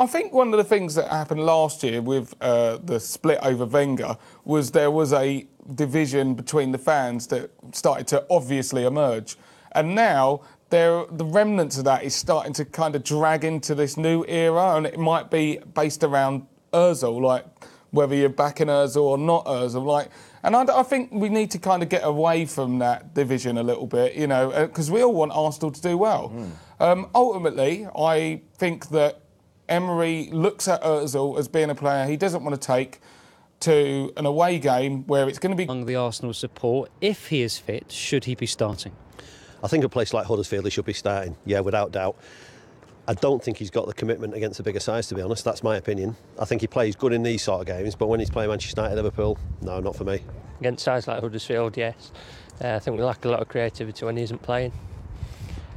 I think one of the things that happened last year with the split over Wenger was there was a division between the fans that started to obviously emerge. And now the remnants of that is starting to kind of drag into this new era, and it might be based around Ozil, like whether you're backing Ozil or not Ozil. And I think we need to kind of get away from that division a little bit, you know, because we all want Arsenal to do well. Ultimately, I think that Emery looks at Ozil as being a player he doesn't want to take to an away game where it's going to be... Among the Arsenal support, if he is fit, should he be starting? I think a place like Huddersfield he should be starting, yeah, without doubt. I don't think he's got the commitment against the bigger sides, to be honest. That's my opinion. I think he plays good in these sort of games, but when he's playing Manchester United, Liverpool, no, not for me. Against sides like Huddersfield, yes. I think we lack a lot of creativity when he isn't playing.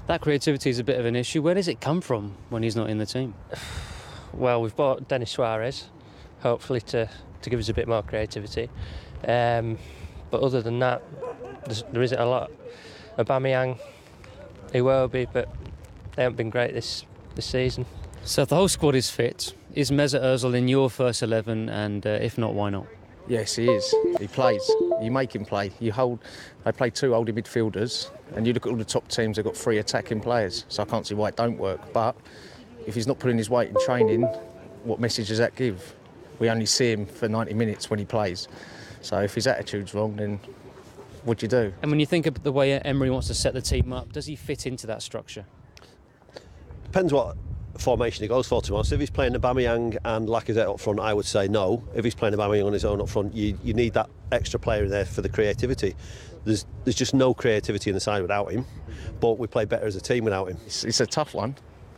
That creativity is a bit of an issue. Where does it come from when he's not in the team? Well, we've bought Denis Suarez, hopefully to give us a bit more creativity. But other than that, there isn't a lot. Aubameyang, Iwobi, but they haven't been great this season. So if the whole squad is fit, is Mesut Ozil in your first 11, and if not, why not? Yes, he is. He plays. You make him play. They play two holding midfielders, and you look at all the top teams, they've got 3 attacking players. So I can't see why it don't work. But if he's not putting his weight in training, what message does that give? We only see him for 90 minutes when he plays. So if his attitude's wrong, then what do you do? And when you think of the way Emery wants to set the team up, does he fit into that structure? Depends what formation he goes for, to be honest. If he's playing Aubameyang and Lacazette up front, I would say no. If he's playing Aubameyang on his own up front, you need that extra player in there for the creativity. There's just no creativity in the side without him, but we play better as a team without him. It's a tough one.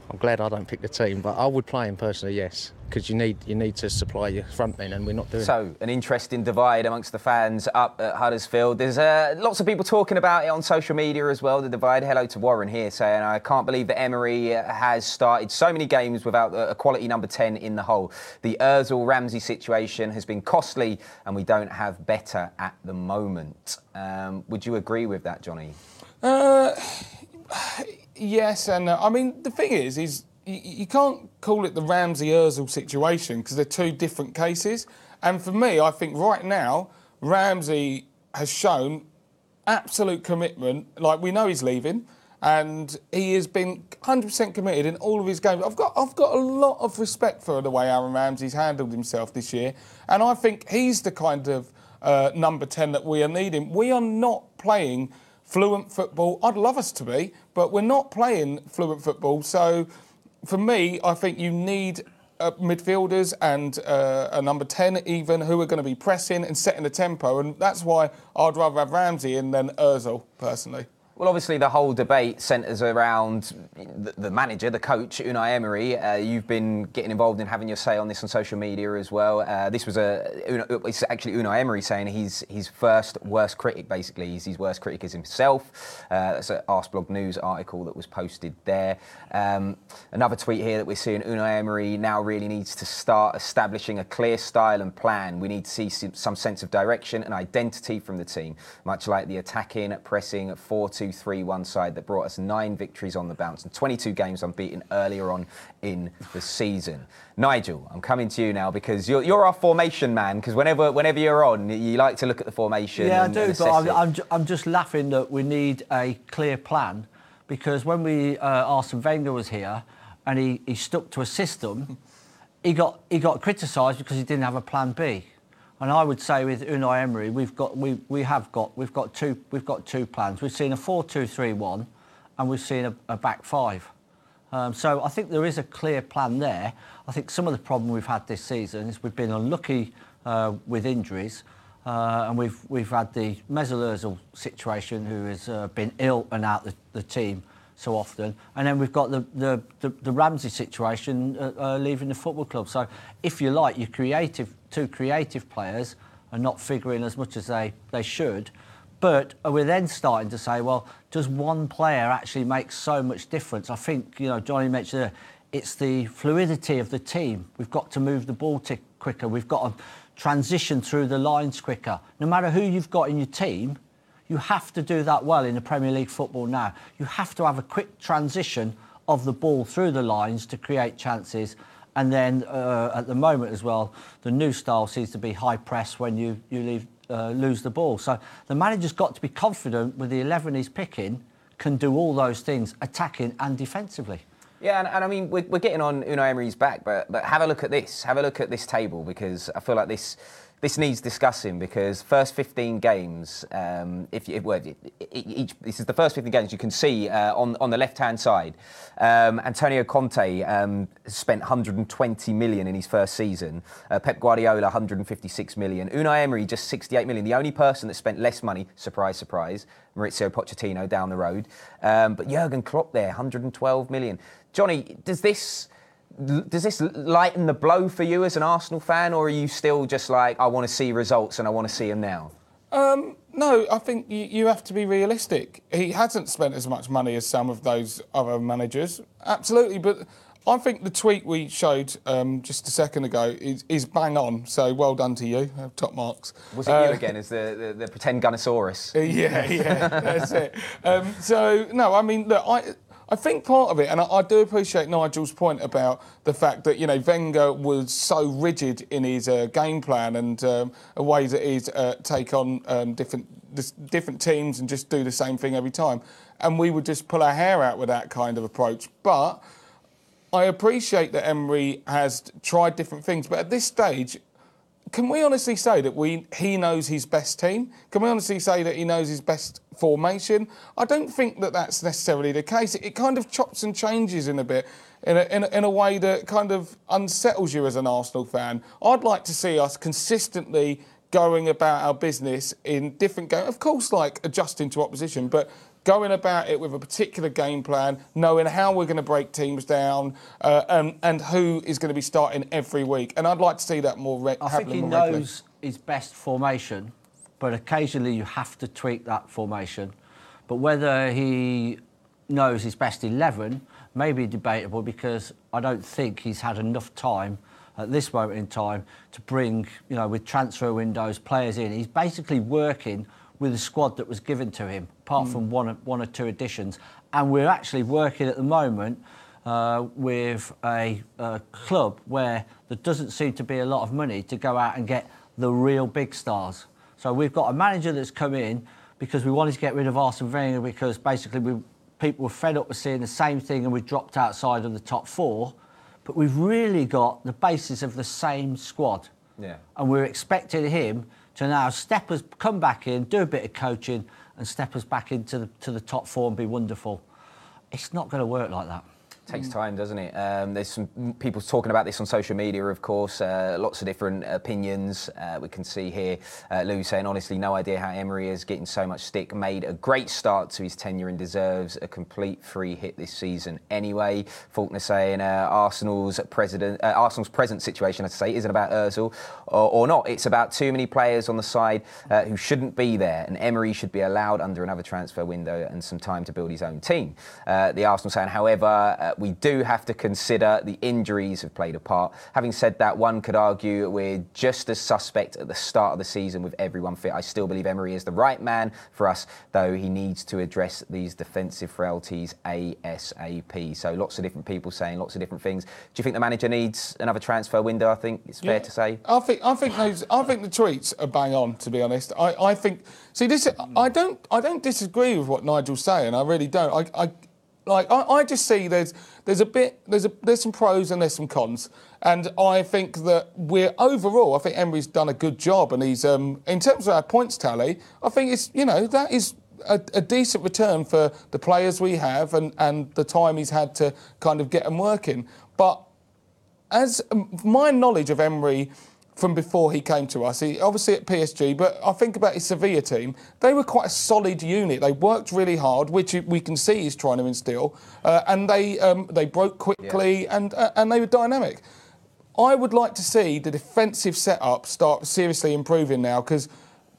I'm glad I don't pick the team, but I would play him personally, yes, because you need to supply your front men, and we're not doing it. So, an interesting divide amongst the fans up at Huddersfield. There's lots of people talking about it on social media as well, the divide. Hello to Warren here saying, I can't believe that Emery has started so many games without a quality number 10 in the hole. The Ozil-Ramsey situation has been costly, and we don't have better at the moment. Would you agree with that, Johnny? Yes, and I mean, the thing is you can't call it the Ramsey-Ozil situation because they're two different cases. And for me, I think right now, Ramsey has shown absolute commitment. Like, we know he's leaving, and he has been 100% committed in all of his games. I've got a lot of respect for the way Aaron Ramsey's handled himself this year, and I think he's the kind of number 10 that we are needing. We are not playing fluent football. I'd love us to be, but we're not playing fluent football. So, for me, I think you need midfielders and a number 10 even who are going to be pressing and setting the tempo, and that's why I'd rather have Ramsey in than Ozil, personally. Well, obviously, the whole debate centres around the manager, the coach, Unai Emery. You've been getting involved in having your say on this on social media as well. It's actually Unai Emery saying he's his first worst critic, basically. His worst critic is himself. That's an Arsblog News article that was posted there. Another tweet here that we're seeing, Unai Emery now really needs to start establishing a clear style and plan. We need to see some sense of direction and identity from the team, much like the attacking, pressing, 4-2-3-1 side that brought us 9 victories on the bounce and 22 games unbeaten earlier on in the season. Nigel, I'm coming to you now because you're our formation man, because whenever you're on, you like to look at the formation. Yeah, I do, but I'm just laughing that we need a clear plan, because when Arsene Wenger was here and he stuck to a system, he got criticised because he didn't have a plan B. And I would say with Unai Emery, we've got two plans. We've seen a 4-2-3-1, and we've seen a back 5. So I think there is a clear plan there. I think some of the problem we've had this season is we've been unlucky with injuries, and we've had the Mesut Ozil situation, who has been ill and out the team so often, and then we've got the Ramsey situation leaving the football club. So if you like, two creative players are not figuring as much as they should. But we're then starting to say, well, does one player actually make so much difference? I think, Johnny mentioned it's the fluidity of the team. We've got to move the ball quicker. We've got to transition through the lines quicker. No matter who you've got in your team, you have to do that well in the Premier League football now. You have to have a quick transition of the ball through the lines to create chances. And then at the moment as well, the new style seems to be high press when you lose the ball. So the manager's got to be confident with the 11 he's picking can do all those things, attacking and defensively. Yeah, and I mean, we're getting on Unai Emery's back, but have a look at this. Have a look at this table, because I feel like this needs discussing, because first 15 games, this is the first 15 games you can see on the left-hand side. Antonio Conte spent 120 million in his first season. Pep Guardiola 156 million. Unai Emery just 68 million. The only person that spent less money, surprise, surprise, Maurizio Pochettino down the road. But Jurgen Klopp there, 112 million. Johnny, does this lighten the blow for you as an Arsenal fan, or are you still just like, I want to see results and I want to see them now? No, I think you have to be realistic. He hasn't spent as much money as some of those other managers, absolutely. But I think the tweet we showed just a second ago is bang on. So well done to you, top marks. Was it you again as the pretend Gunnosaurus? Yeah, that's it. So no, I mean, look, I think part of it, and I do appreciate Nigel's point about the fact that, you know, Wenger was so rigid in his game plan and ways that he's take on different teams and just do the same thing every time. And we would just pull our hair out with that kind of approach. But I appreciate that Emery has tried different things. But at this stage, can we honestly say that he knows his best team? Can we honestly say that he knows his best formation? I don't think that that's necessarily the case. It kind of chops and changes in a bit, in a way that kind of unsettles you as an Arsenal fan. I'd like to see us consistently going about our business in different games. Of course, like adjusting to opposition, but going about it with a particular game plan, knowing how we're going to break teams down and who is going to be starting every week. And I'd like to see that more regularly. I think he knows his best formation, but occasionally you have to tweak that formation. But whether he knows his best 11 may be debatable, because I don't think he's had enough time at this moment in time to bring, you know, with transfer windows, players in. He's basically working with the squad that was given to him, apart from one or two additions. And we're actually working at the moment with a club where there doesn't seem to be a lot of money to go out and get the real big stars. So we've got a manager that's come in because we wanted to get rid of Arsene Wenger, because basically people were fed up with seeing the same thing and we dropped outside of the top four. But we've really got the basis of the same squad. Yeah. And we're expecting him to now come back in, do a bit of coaching and step us back into the top four and be wonderful. It's not going to work like that. Takes time, doesn't it? There's some people talking about this on social media, of course. Lots of different opinions. We can see here Lou saying, honestly, no idea how Emery is getting so much stick. Made a great start to his tenure and deserves a complete free hit this season anyway. Faulkner saying Arsenal's present situation, I say, isn't about Ozil or not. It's about too many players on the side who shouldn't be there, and Emery should be allowed under another transfer window and some time to build his own team. The Arsenal saying, however, we do have to consider the injuries have played a part. Having said that, one could argue we're just as suspect at the start of the season with everyone fit. I still believe Emery is the right man for us, though he needs to address these defensive frailties ASAP. So lots of different people saying lots of different things. Do you think the manager needs another transfer window? I think it's fair to say. I think the tweets are bang on, to be honest. I think I don't disagree with what Nigel's saying. I really don't. I just see there's some pros and there's some cons, and I think that I think Emery's done a good job, and he's in terms of our points tally, I think that is a decent return for the players we have and the time he's had to kind of get them working. But as my knowledge of Emery from before he came to us, he obviously at PSG, but I think about his Sevilla team, they were quite a solid unit. They worked really hard, which we can see he's trying to instill, and they broke quickly and they were dynamic. I would like to see the defensive setup start seriously improving now, because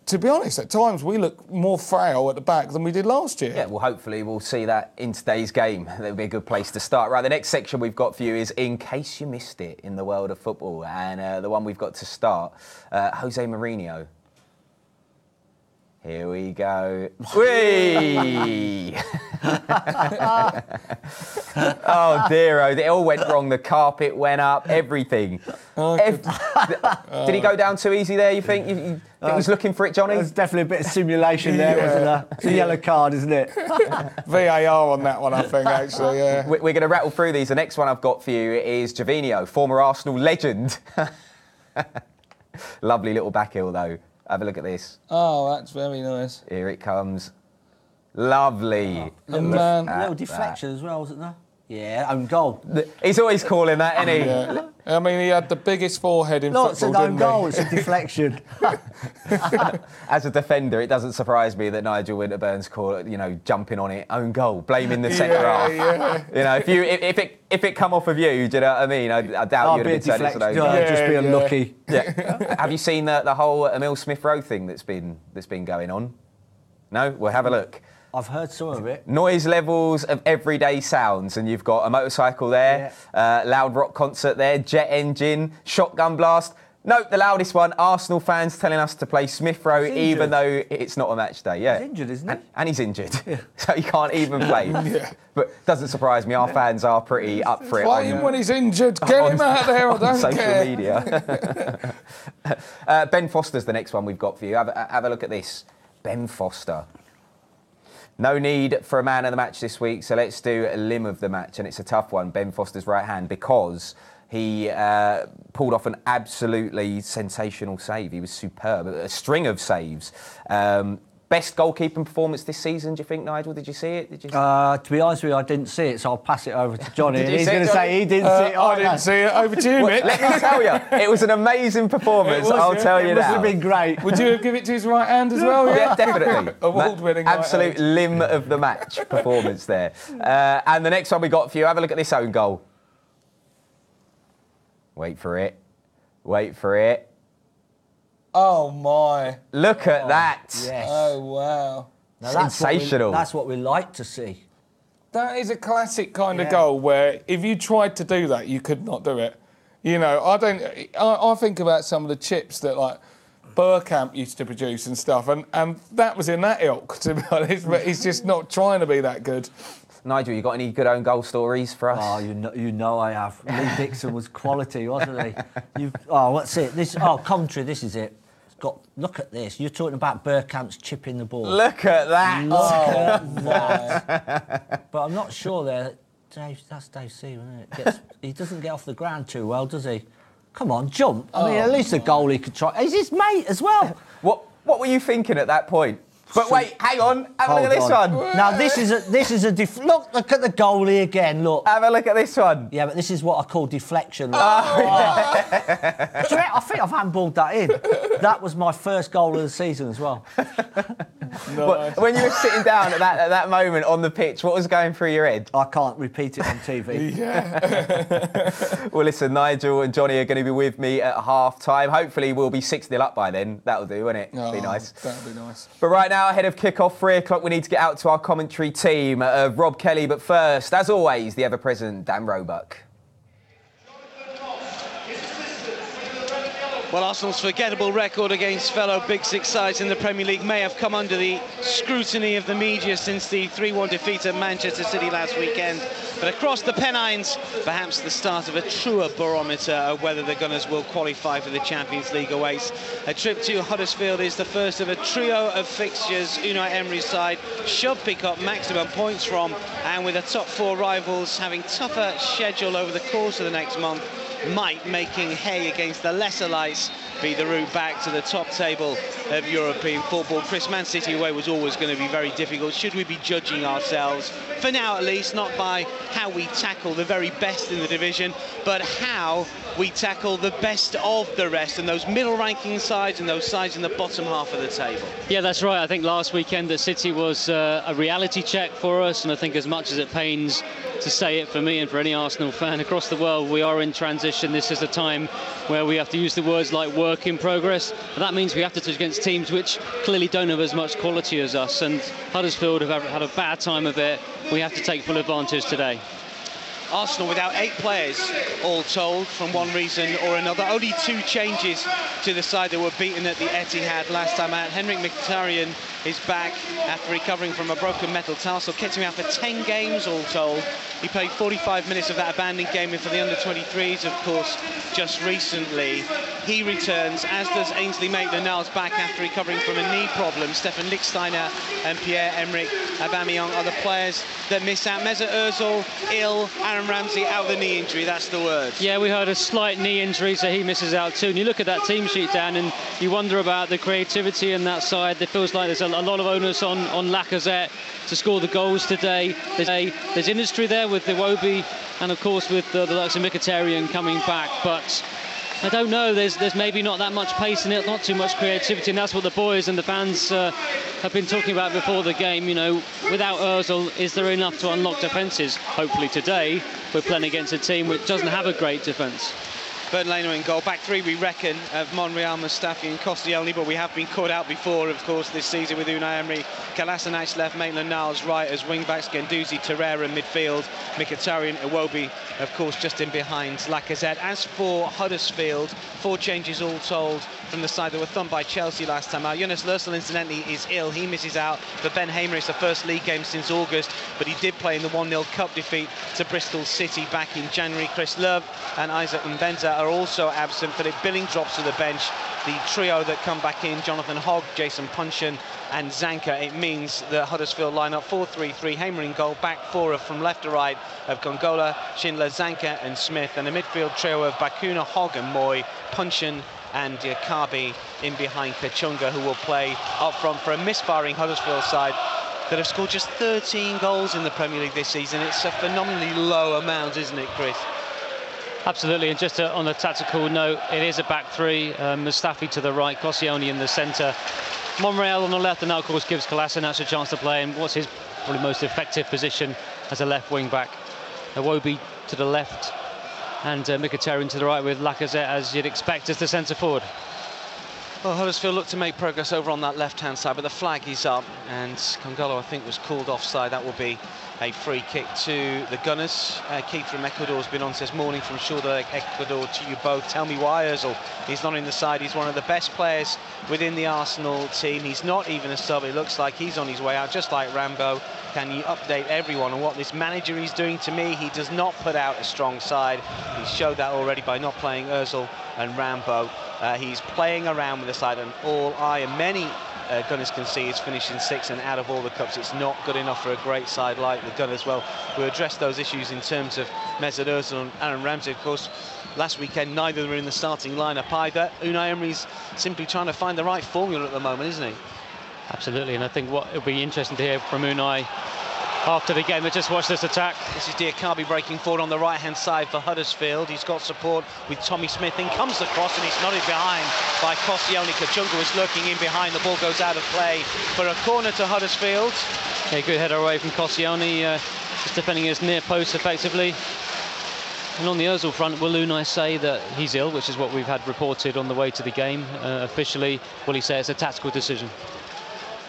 to be honest, at times we look more frail at the back than we did last year. Yeah, well, hopefully we'll see that in today's game. That'll be a good place to start. Right, the next section we've got for you is In Case You Missed It in the World of Football. And the one we've got to start, Jose Mourinho. Here we go. Whee! Oh dear, oh, it all went wrong. The carpet went up, everything. Did he go down too easy there, you think? You think he was looking for it, Johnny? There's definitely a bit of simulation there, wasn't there? It's a yellow card, isn't it? VAR on that one, I think, actually, yeah. We're going to rattle through these. The next one I've got for you is Gervinho, former Arsenal legend. Lovely little back heel, though. Have a look at this. Oh, that's very nice. Here it comes. Lovely. Little deflection as well, wasn't there? Yeah, own goal. He's always calling that, isn't he? Yeah. I mean, he had the biggest forehead in No, it's football, an own didn't he? goal, it's a deflection. As a defender, it doesn't surprise me that Nigel Winterburn's jumping on it, own goal, blaming the centre half. Yeah. You know, if it come off of you, do you know what I mean? I doubt you'd have been saying it's an own goal. Just be unlucky. Yeah. Have you seen the whole Emil Smith Rowe thing that's been going on? No? Well, have a look. I've heard some of it. Noise levels of everyday sounds, and you've got a motorcycle there, loud rock concert there, jet engine, shotgun blast. No, the loudest one, Arsenal fans telling us to play Smith Rowe even though it's not a match day. Yeah. He's injured, isn't he? And he's injured, so he can't even play. But doesn't surprise me, our fans are pretty up for it. Play him when he's injured, get him out there, I don't social care. media. Ben Foster's the next one we've got for you. Have a look at this. Ben Foster. No need for a man of the match this week, so let's do a limb of the match, and it's a tough one, Ben Foster's right hand, because he pulled off an absolutely sensational save. He was superb, a string of saves. Best goalkeeping performance this season, do you think, Nigel? Did you see it? To be honest with you, I didn't see it, so I'll pass it over to Johnny. Did you He's see it, going to Johnny? say he didn't see it. I didn't see it. Over to you, Mick. Let me tell you, it was an amazing performance, I'll tell you It must now. have been great. Would you give it to his right hand as well? Yeah, definitely. Award-winning right Absolute hand. limb of the match performance there. And the next one we got for you, have a look at this own goal. Wait for it. Wait for it. Oh, my. Look at that. Yes. Oh, wow. Now, Sensational. That's what we like to see. That is a classic kind of goal where if you tried to do that, you could not do it. You know, I think about some of the chips that, like, Burkamp used to produce and stuff, and that was in that ilk, to be honest, but he's just not trying to be that good. Nigel, you got any good own goal stories for us? Oh, you know I have. Lee Dixon was quality, wasn't he? What's it? Coventry, this is it. Look at this. You're talking about Burkamp's chipping the ball. Look at that. Look at that. But I'm not sure there. That's Dave C, isn't it? He doesn't get off the ground too well, does he? Come on, jump. I mean, at least a goal he could try. He's his mate as well. What were you thinking at that point? But wait, hang on. Have a look at this one. Now this is a look at the goalie again. Look. Have a look at this one. Yeah, but this is what I call deflection. I think I've handballed that in. That was my first goal of the season as well. Nice. When you were sitting down at that moment on the pitch, what was going through your head? I can't repeat it on TV. Well, listen, Nigel and Johnny are going to be with me at half-time. Hopefully we'll be 6-0 up by then. That'll do, won't it? Be nice. That'll be nice. But right now, ahead of kick-off, 3 o'clock, we need to get out to our commentary team of Rob Kelly. But first, as always, the ever-present Dan Roebuck. Well, Arsenal's forgettable record against fellow Big Six sides in the Premier League may have come under the scrutiny of the media since the 3-1 defeat at Manchester City last weekend. But across the Pennines, perhaps the start of a truer barometer of whether the Gunners will qualify for the Champions League awaits. A trip to Huddersfield is the first of a trio of fixtures Unai Emery's side should pick up maximum points from, and with the top 4 rivals having tougher schedule over the course of the next month, might making hay against the lesser lights be the route back to the top table of European football. Chris, Man City away was always going to be very difficult. Should we be judging ourselves, for now at least, not by how we tackle the very best in the division, but how we tackle the best of the rest, and those middle-ranking sides and those sides in the bottom half of the table? Yeah, that's right. I think last weekend the City was a reality check for us, and I think as much as it pains to say it for me and for any Arsenal fan across the world, we are in transition. This is a time where we have to use the words like work in progress, and that means we have to touch against teams which clearly don't have as much quality as us, and Huddersfield have had a bad time of it. We have to take full advantage today. Arsenal without 8 players, all told, from one reason or another. Only 2 changes to the side that were beaten at the Etihad last time out. Henrik Mkhitaryan is back after recovering from a broken metal tarsal, kept him out for 10 games, all told. He played 45 minutes of that abandoned game in for the under-23s, of course, just recently. He returns, as does Ainsley Maitland-Niles, back after recovering from a knee problem. Stefan Lichtsteiner and Pierre-Emerick Aubameyang are the players that miss out. Mesut Ozil ill, Aaron Ramsey out with a knee injury, that's the word. Yeah, we heard a slight knee injury, so he misses out too. And you look at that team sheet, Dan, and you wonder about the creativity in that side. It feels like there's a lot of onus on Lacazette to score the goals today. There's industry there with Iwobi and, of course, with the likes of Mkhitaryan coming back, but I don't know, there's maybe not that much pace in it, not too much creativity, and that's what the boys and the fans have been talking about before the game. You know, without Ozil, is there enough to unlock defences? Hopefully today we're playing against a team which doesn't have a great defence. Bernd Leno in goal. Back 3, we reckon, of Monreal, Mustafi and Koscielny, but we have been caught out before, of course, this season with Unai Emery. Kolasinac left, Maitland-Niles right as wing-backs, Guendouzi, Torreira midfield, Mkhitaryan, Iwobi, of course, just in behind Lacazette. As for Huddersfield, 4 changes all told from the side that were thumped by Chelsea last time out. Jonas Lössl, incidentally, is ill. He misses out. For Ben Hamer, it's the first league game since August, but he did play in the 1-0 cup defeat to Bristol City back in January. Chris Love and Isaac Mbenza are also absent. Philip Billing drops to the bench. The trio that come back in, Jonathan Hogg, Jason Puncheon and Zanka, it means the Huddersfield lineup 4-3-3, Hamer in goal, back 4 from left to right of Gongola, Schindler, Zanka and Smith, and a midfield trio of Bakuna, Hogg and Moy, Puncheon and Diakabi in behind Kachunga, who will play up front for a misfiring Huddersfield side that have scored just 13 goals in the Premier League this season. It's a phenomenally low amount, isn't it, Chris? Absolutely, and just on a tactical note, it is a back 3, Mustafi to the right, Koscielny in the centre, Monreal on the left, and that of course gives Kolasinac a chance to play in what's his probably most effective position as a left wing back. Iwobi to the left and Mkhitaryan to the right, with Lacazette, as you'd expect, as the centre forward. Well, Huddersfield look to make progress over on that left-hand side, but the flag is up, and Congolo, I think, was called offside. That will be a free kick to the Gunners. Keith from Ecuador has been on, says, morning from Shoulder Ecuador to you both. Tell me why Ozil is not in the side. He's one of the best players within the Arsenal team. He's not even a sub. It looks like he's on his way out, just like Rambo. Can you update everyone on what this manager is doing to me? He does not put out a strong side. He showed that already by not playing Ozil and Rambo. He's playing around with the side, and all I and many Gunners can see is finishing 6th, and out of all the cups it's not good enough for a great side like the Gunners. Well, we addressed those issues in terms of Mesut Ozil and Aaron Ramsey. Of course, last weekend neither were in the starting lineup either. Unai Emery's simply trying to find the right formula at the moment, isn't he? Absolutely, and I think what it'll be interesting to hear from Unai after the game. Let's just watch this attack. This is Diakabi breaking forward on the right-hand side for Huddersfield. He's got support with Tommy Smith. In comes the cross, and it's nodded behind by Koscielny. Kachunga is lurking in behind. The ball goes out of play for a corner to Huddersfield. Yeah, good header away from Koscielny, just defending his near post effectively. And on the Ozil front, will Unai say that he's ill, which is what we've had reported on the way to the game officially? Will he say it's a tactical decision?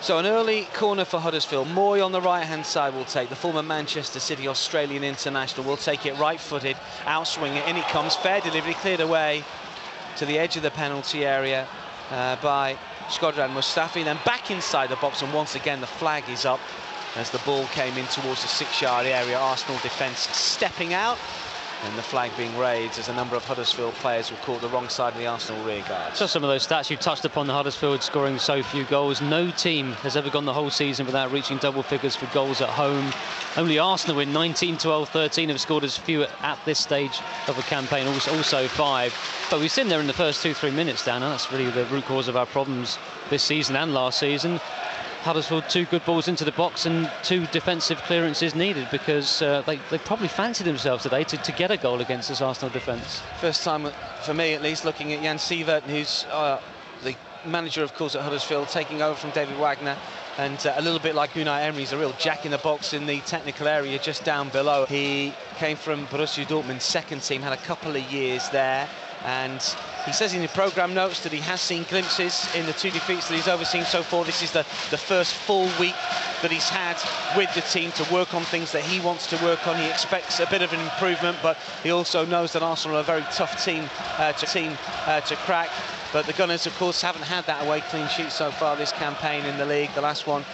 So an early corner for Huddersfield. Moy on the right-hand side will take. The former Manchester City Australian international will take it right-footed, outswing it, in it comes. Fair delivery, cleared away to the edge of the penalty area by Shkodran Mustafi. Then back inside the box, and once again the flag is up as the ball came in towards the 6-yard area. Arsenal defence stepping out, and the flag being raised as a number of Huddersfield players were caught the wrong side of the Arsenal rear guard. Just some of those stats you touched upon, the Huddersfield scoring so few goals. No team has ever gone the whole season without reaching double figures for goals at home. Only Arsenal in 19, 12, 13 have scored as few at this stage of a campaign, also 5. But we've seen there in the first 2-3 minutes, Dan, and that's really the root cause of our problems this season and last season. Huddersfield 2 good balls into the box and 2 defensive clearances needed, because they probably fancied themselves today to get a goal against this Arsenal defence. First time for me at least looking at Jan Sievert, who's the manager of course at Huddersfield, taking over from David Wagner, and a little bit like Unai Emery, he's a real jack in the box in the technical area just down below. He came from Borussia Dortmund's second team, had a couple of years there, And he says in the programme notes that he has seen glimpses in the 2 defeats that he's overseen so far. This is the first full week that he's had with the team to work on things that he wants to work on. He expects a bit of an improvement, but he also knows that Arsenal are a very tough team to crack. But the Gunners, of course, haven't had that away clean sheet so far this campaign in the league. The last one,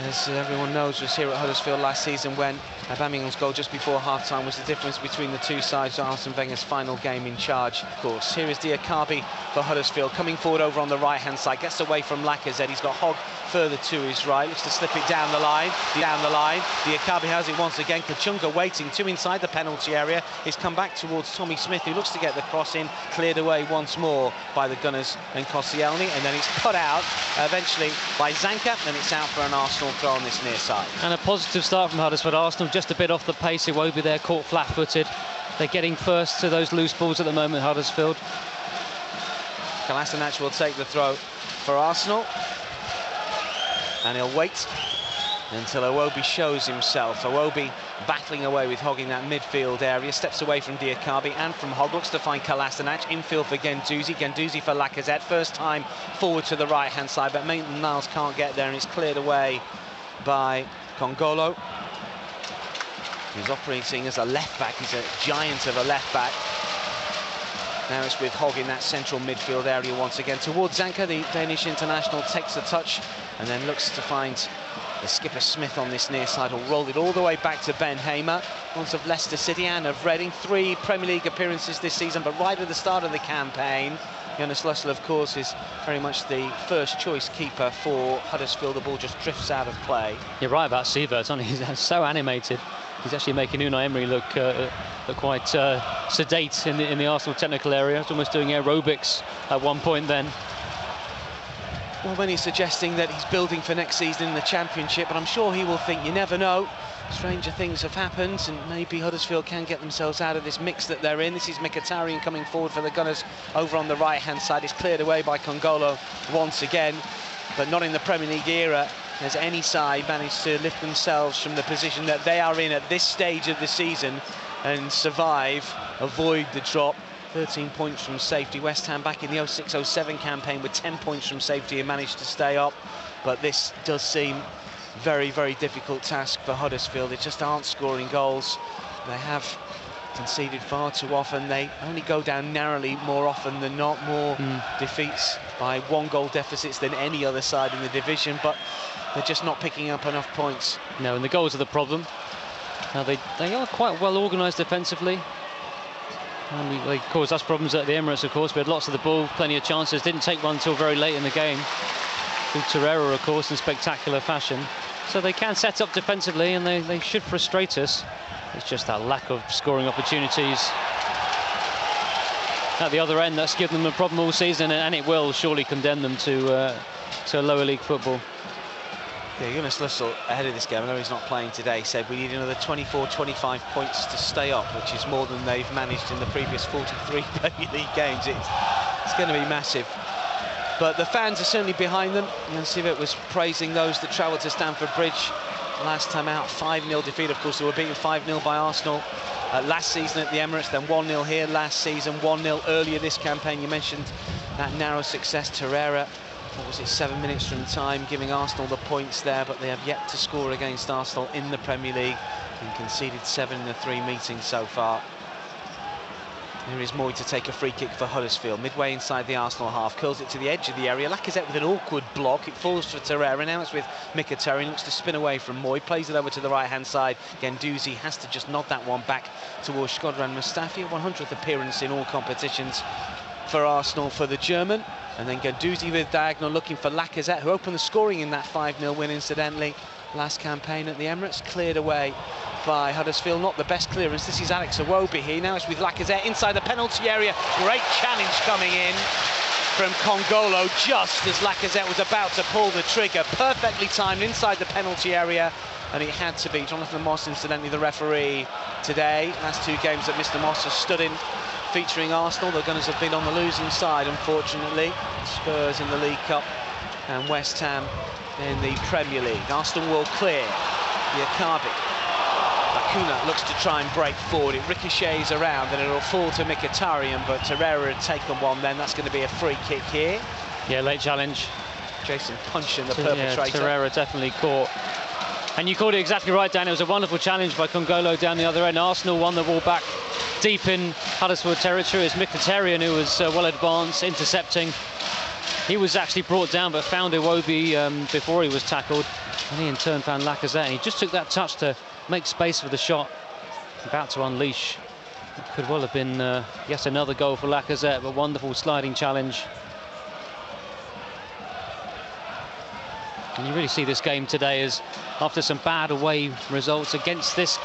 as everyone knows, was here at Huddersfield last season when Aubameyang's goal just before half-time was the difference between the two sides. Arsene Wenger's final game in charge, of course. Here is Diakabi for Huddersfield, coming forward over on the right-hand side, gets away from Lacazette. He's got Hogg further to his right, looks to slip it down the line. Diakabi has it once again. Kachunga waiting, 2 inside the penalty area. He's come back towards Tommy Smith, who looks to get the cross in, cleared away once more by the Gunners and Koscielny, and then it's cut out eventually by Zanka, and it's out for an Arsenal throw on this near side. And a positive start from Huddersfield. Arsenal just a bit off the pace. Iwobi there caught flat-footed. They're getting first to those loose balls at the moment, Huddersfield. Kolasinac will take the throw for Arsenal, and he'll wait until Iwobi shows himself. Iwobi battling away with Hogg in that midfield area, steps away from Diakabi and from Hogg, looks to find Kolasinac, infield for Guendouzi for Lacazette, first time forward to the right-hand side, but Maitland-Niles can't get there, and it's cleared away by Kongolo, who's operating as a left-back. He's a giant of a left-back. Now it's with Hogg in that central midfield area once again. Towards Zanka, the Danish international takes a touch and then looks to find the skipper Smith on this near side. Will roll it all the way back to Ben Hamer, once of Leicester City and of Reading. 3 Premier League appearances this season, but right at the start of the campaign, Jonas Lössl, of course, is very much the first choice keeper for Huddersfield. The ball just drifts out of play. You're right about Sievert, aren't he? He's so animated. He's actually making Unai Emery look quite sedate in the Arsenal technical area. He's almost doing aerobics at one point then. Well, when he's suggesting that he's building for next season in the Championship, but I'm sure he will think, you never know, stranger things have happened, and maybe Huddersfield can get themselves out of this mix that they're in. This is Mkhitaryan coming forward for the Gunners over on the right-hand side. It's cleared away by Kongolo once again, but not in the Premier League era has any side managed to lift themselves from the position that they are in at this stage of the season and survive, avoid the drop. 13 points from safety. West Ham back in the 06-07 campaign with 10 points from safety and managed to stay up, but this does seem very, very difficult task for Huddersfield. They just aren't scoring goals. They have conceded far too often. They only go down narrowly more often than not. More defeats by 1-goal deficits than any other side in the division, but they're just not picking up enough points. No, and the goals are the problem. Now they are quite well organised defensively. And they caused us problems at the Emirates, of course. We had lots of the ball, plenty of chances. Didn't take one until very late in the game. With Torreira, of course, in spectacular fashion. So they can set up defensively, and they should frustrate us. It's just that lack of scoring opportunities at the other end that's given them a problem all season, and it will surely condemn them to lower league football. Yeah, Jonas Lössl, ahead of this game, I know he's not playing today, said we need another 24, 25 points to stay up, which is more than they've managed in the previous 43 Premier League games. It's going to be massive. But the fans are certainly behind them. And Sievert was praising those that travelled to Stamford Bridge last time out. 5-0 defeat, of course. They were beaten 5-0 by Arsenal last season at the Emirates, then 1-0 here last season, 1-0 earlier this campaign. You mentioned that narrow success. Torreira, what was it, 7 minutes from time, giving Arsenal the points there, but they have yet to score against Arsenal in the Premier League and conceded 7 in the 3 meetings so far. Here is Moy to take a free kick for Huddersfield, midway inside the Arsenal half, curls it to the edge of the area. Lacazette with an awkward block, it falls for Torreira. Now it's with Mkhitaryan, looks to spin away from Moy, plays it over to the right-hand side. Guendouzi has to just nod that one back towards Shkodran Mustafi, 100th appearance in all competitions for Arsenal for the German. And then Guendouzi with diagonal, looking for Lacazette, who opened the scoring in that 5-0 win, incidentally, last campaign at the Emirates. Cleared away by Huddersfield, not the best clearance. This is Alex Iwobi here. Now it's with Lacazette inside the penalty area. Great challenge coming in from Kongolo just as Lacazette was about to pull the trigger. Perfectly timed inside the penalty area, and it had to be. Jonathan Moss, incidentally, the referee today. Last 2 games that Mr. Moss has stood in, featuring Arsenal. The Gunners have been on the losing side, unfortunately. Spurs in the League Cup and West Ham in the Premier League. Arsenal will clear. Diakabi. Back Bacuna looks to try and break forward. It ricochets around and it'll fall to Mkhitaryan, but Torreira had taken one then. That's going to be a free kick here. Yeah, late challenge. Jason punching the perpetrator. Yeah, Torreira definitely caught. And you called it exactly right, Dan. It was a wonderful challenge by Congolo down the other end. Arsenal won the ball back deep in Huddersfield territory. It's Mkhitaryan who was well advanced, intercepting. He was actually brought down, but found Iwobi before he was tackled. And he in turn found Lacazette. And he just took that touch to make space for the shot. About to unleash. It could well have been yet another goal for Lacazette, but wonderful sliding challenge. And you really see this game today as, after some bad away results against this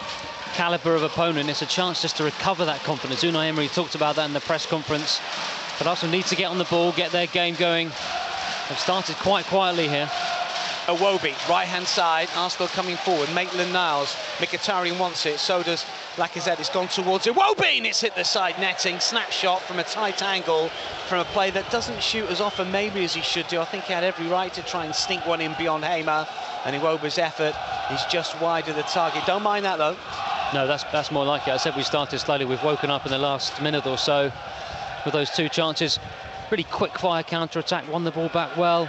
calibre of opponent, it's a chance just to recover that confidence. Unai Emery talked about that in the press conference. But Arsenal need to get on the ball, get their game going. They've started quite quietly here. Iwobi, right-hand side, Arsenal coming forward. Maitland-Niles, Mkhitaryan wants it, so does Lacazette. It's gone towards Iwobi, and it's hit the side netting. Snapshot from a tight angle, from a play that doesn't shoot as often maybe as he should do. I think he had every right to try and sneak one in beyond Hamer, and Iwobi's effort is just wide of the target. Don't mind that, though. No, that's more like it. I said we started slowly. We've woken up in the last minute or so with those two chances. Pretty quick-fire counter-attack, won the ball back well.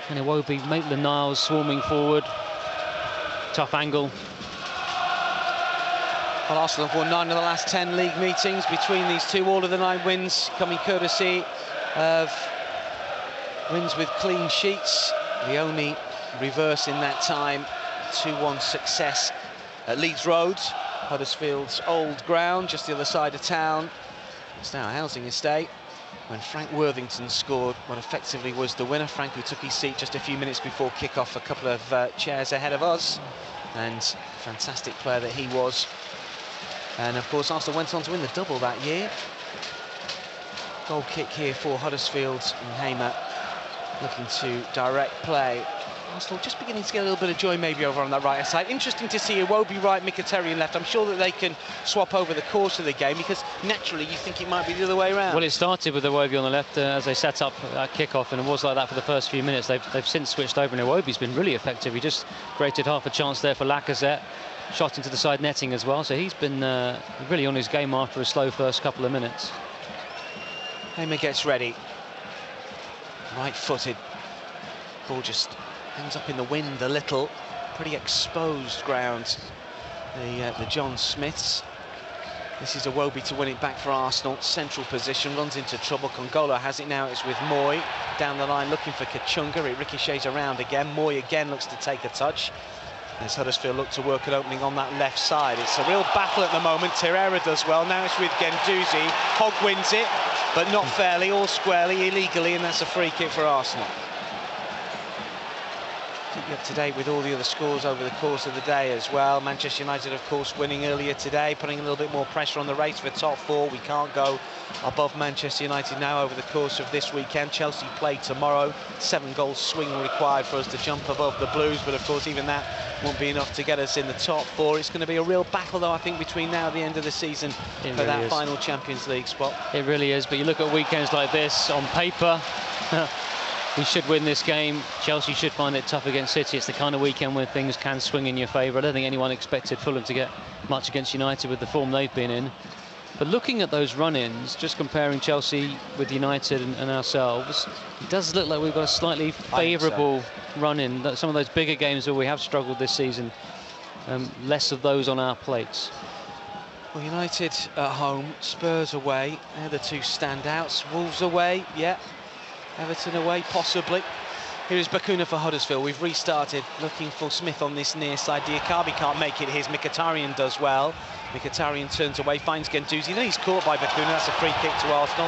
And Iwobi, Maitland-Niles swarming forward. Tough angle. Well, Arsenal have won 9 of the last 10 league meetings between these two. All of the 9 wins coming courtesy of wins with clean sheets. The only reverse in that time, 2-1 success at Leeds Road, Huddersfield's old ground, just the other side of town. It's now a housing estate. When Frank Worthington scored what effectively was the winner. Frank, who took his seat just a few minutes before kick-off, a couple of chairs ahead of us. And fantastic player that he was. And of course Arsenal went on to win the double that year. Goal kick here for Huddersfield, and Hamer looking to direct play. Arsenal just beginning to get a little bit of joy maybe over on that right side. Interesting to see Iwobi right, Mkhitaryan left. I'm sure that they can swap over the course of the game, because naturally you think it might be the other way around. Well, it started with Iwobi on the left as they set up that kick-off, and it was like that for the first few minutes. They've since switched over, and Iwobi's been really effective. He just created half a chance there for Lacazette. Shot into the side netting as well, so he's been really on his game after a slow first couple of minutes. Hamer gets ready. Right-footed. Ball just ends up in the wind a little. Pretty exposed ground, the John Smiths. This is Iwobi to win it back for Arsenal. Central position, runs into trouble. Congolo has it now. It's with Moy down the line looking for Kachunga. It ricochets around again. Moy again looks to take a touch as Huddersfield look to work an opening on that left side. It's a real battle at the moment. Torreira does well. Now it's with Guendouzi. Hogg wins it, but not fairly or squarely, illegally, and that's a free kick for Arsenal. Keep you up to date with all the other scores over the course of the day as well. Manchester United, of course, winning earlier today, putting a little bit more pressure on the race for top 4. We can't go above Manchester United now over the course of this weekend. Chelsea play tomorrow. 7-goal swing required for us to jump above the Blues, but of course even that won't be enough to get us in the top 4. It's going to be a real battle, though, I think, between now and the end of the season for that final Champions League spot. It really is, but you look at weekends like this, on paper, we should win this game. Chelsea should find it tough against City. It's the kind of weekend where things can swing in your favour. I don't think anyone expected Fulham to get much against United with the form they've been in. But looking at those run-ins, just comparing Chelsea with United and ourselves, it does look like we've got a slightly favourable run-in. Some of those bigger games where we have struggled this season, less of those on our plates. Well, United at home, Spurs away, they're the two standouts. Wolves away, yeah. Everton away, possibly. Here is Bacuna for Huddersfield. We've restarted looking for Smith on this near side. Diakabi can't make it. His Mkhitaryan does well. Mkhitaryan turns away, finds Guendouzi. Then he's caught by Bacuna. That's a free kick to Arsenal.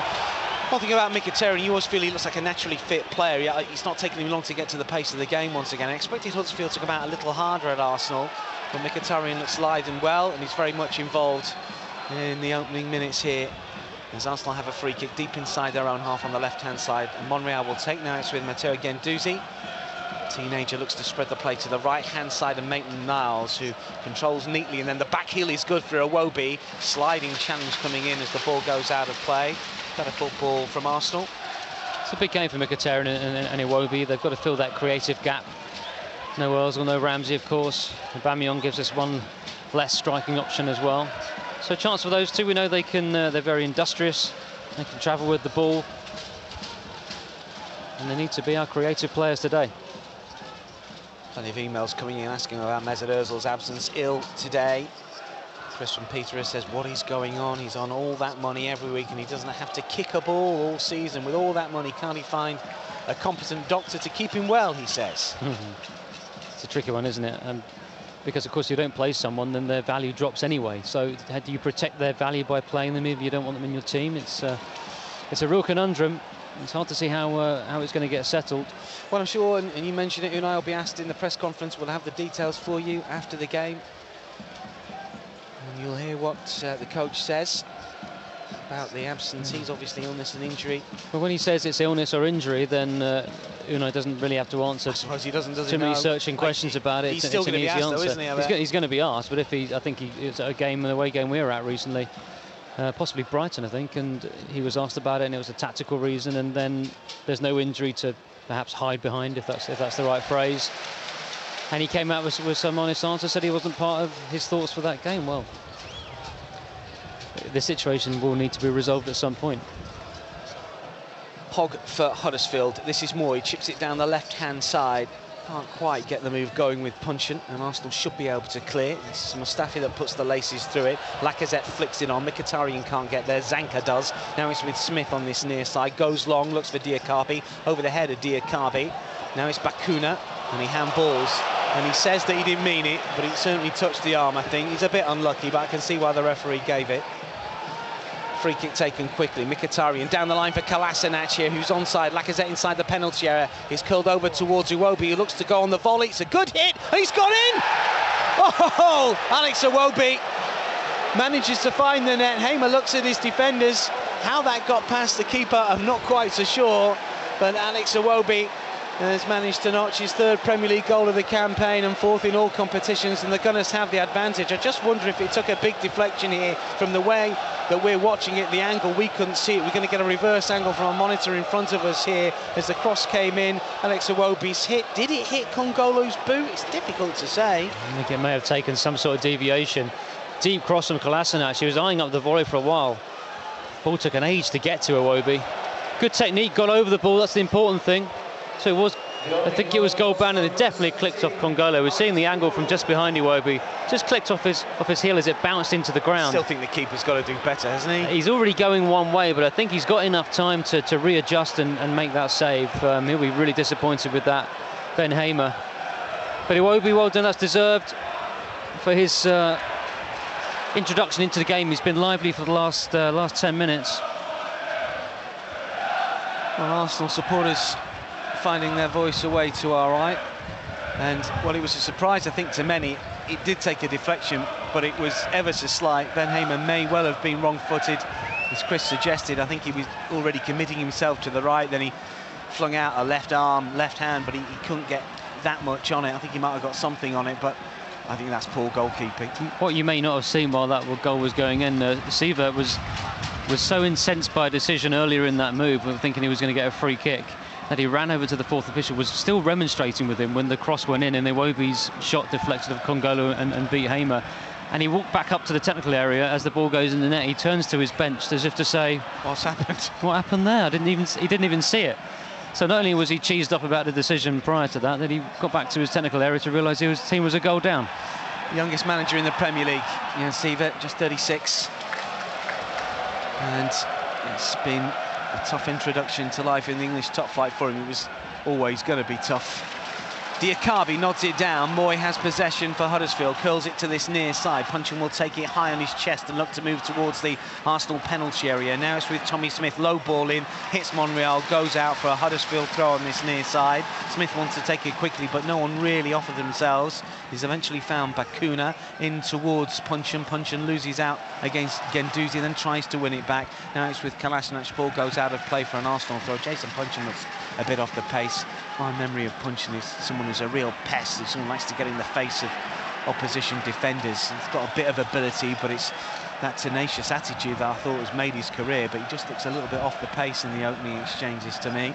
One thing about Mkhitaryan, you always feel he looks like a naturally fit player. It's not taking him long to get to the pace of the game once again. I expected Huddersfield to come out a little harder at Arsenal, but Mkhitaryan looks sliding well, and he's very much involved in the opening minutes here, as Arsenal have a free kick deep inside their own half on the left-hand side. And Monreal will take now. It's with Matteo Guendouzi. Teenager looks to spread the play to the right-hand side of Maitland-Niles, who controls neatly, and then the back heel is good for Iwobi. Sliding challenge coming in as the ball goes out of play. Better football from Arsenal. It's a big game for Mkhitaryan and Iwobi. They've got to fill that creative gap. No Ozil, no Ramsey, of course. Aubameyang gives us one less striking option as well. So chance for those two. We know they can. They're very industrious. They can travel with the ball, and they need to be our creative players today. Plenty of emails coming in asking about Mesut Ozil's absence, ill today. Chris from Peterborough says, what is going on? He's on all that money every week and he doesn't have to kick a ball all season. With all that money, can't he find a competent doctor to keep him well, he says. It's a tricky one, isn't it? Because, of course, you don't play someone, then their value drops anyway. So how do you protect their value by playing them if you don't want them in your team? It's a real conundrum. It's hard to see how it's going to get settled. Well, I'm sure, and you mentioned it, Unai will be asked in the press conference. We'll have the details for you after the game. And you'll hear what the coach says about the absentees, obviously illness and injury. But when he says it's illness or injury, then Unai doesn't really have to answer. I suppose he doesn't, too many searching questions about it. He's still going to be asked, though, isn't he? He's going to be asked, but if I think it's a game, an away game we were at recently. Possibly Brighton, I think, and he was asked about it, and it was a tactical reason, and then there's no injury to perhaps hide behind, if that's the right phrase. And he came out with some honest answer, said he wasn't part of his thoughts for that game. Well, the situation will need to be resolved at some point. Hogg for Huddersfield. This is Moy, chips it down the left-hand side. Can't quite get the move going with punching, and Arsenal should be able to clear. It's Mustafi that puts the laces through it. Lacazette flicks it on. Mkhitaryan can't get there. Zanka does. Now it's with Smith on this near side. Goes long, looks for Diakabi. Over the head of Diakabi. Now it's Bakuna, and he handballs. And he says that he didn't mean it, but he certainly touched the arm, I think. He's a bit unlucky, but I can see why the referee gave it. Free kick taken quickly. Mkhitaryan down the line for Kolasinac here, who's onside. Lacazette inside the penalty area. He's curled over towards Iwobi, who looks to go on the volley. It's a good hit, and he's gone in! Oh, Alex Iwobi manages to find the net. Hamer looks at his defenders. How that got past the keeper, I'm not quite so sure. But Alex Iwobi has managed to notch his third Premier League goal of the campaign and fourth in all competitions, and the Gunners have the advantage. I just wonder if it took a big deflection here from the way that we're watching it, the angle, we couldn't see it. We're going to get a reverse angle from a monitor in front of us here as the cross came in. Alex Iwobi's hit. Did it hit Kongolo's boot? It's difficult to say. I think it may have taken some sort of deviation. Deep cross from Kolasinac. He was eyeing up the volley for a while. Ball took an age to get to Iwobi. Good technique, got over the ball, that's the important thing. So it was, I think it was goal bound, and it definitely clicked off Kongolo. We're seeing the angle from just behind Iwobi. Just clicked off his heel as it bounced into the ground. Still think the keeper's got to do better, hasn't he? He's already going one way, but I think he's got enough time to readjust and make that save. He'll be really disappointed with that, Ben Hamer. But Iwobi, well done, that's deserved for his introduction into the game. He's been lively for the last 10 minutes. Well, Arsenal supporters finding their voice away to our right, and well, it was a surprise, I think, to many. It did take a deflection, but it was ever so slight. Ben Hamer may well have been wrong-footed, as Chris suggested. I think he was already committing himself to the right, then he flung out a left arm, left hand, but he couldn't get that much on it. I think he might have got something on it, but I think that's poor goalkeeping. What you may not have seen while that goal was going in, Siva was so incensed by a decision earlier in that move, thinking he was going to get a free kick, that he ran over to the fourth official, was still remonstrating with him when the cross went in and Iwobi's shot deflected of Kongolo and beat Hamer. And he walked back up to the technical area as the ball goes in the net. He turns to his bench as if to say, "What's happened? What happened there? He didn't even see it." So not only was he cheesed up about the decision prior to that, he got back to his technical area to realise his team was a goal down. Youngest manager in the Premier League, Jan Siva, just 36. And it's been a tough introduction to life in the English top flight for him. It was always going to be tough. Diakabi nods it down. Moy has possession for Huddersfield, curls it to this near side. Puncheon will take it high on his chest and look to move towards the Arsenal penalty area. Now it's with Tommy Smith, low ball in, hits Monreal, goes out for a Huddersfield throw on this near side. Smith wants to take it quickly, but no one really offered themselves. He's eventually found Bakuna in towards Puncheon. Puncheon loses out against Guendouzi, then tries to win it back. Now it's with Kolasinac, ball goes out of play for an Arsenal throw. Jason Puncheon looks a bit off the pace. My memory of Puncheon is someone who's a real pest, someone who likes to get in the face of opposition defenders. He's got a bit of ability, but it's that tenacious attitude that I thought has made his career, but he just looks a little bit off the pace in the opening exchanges to me.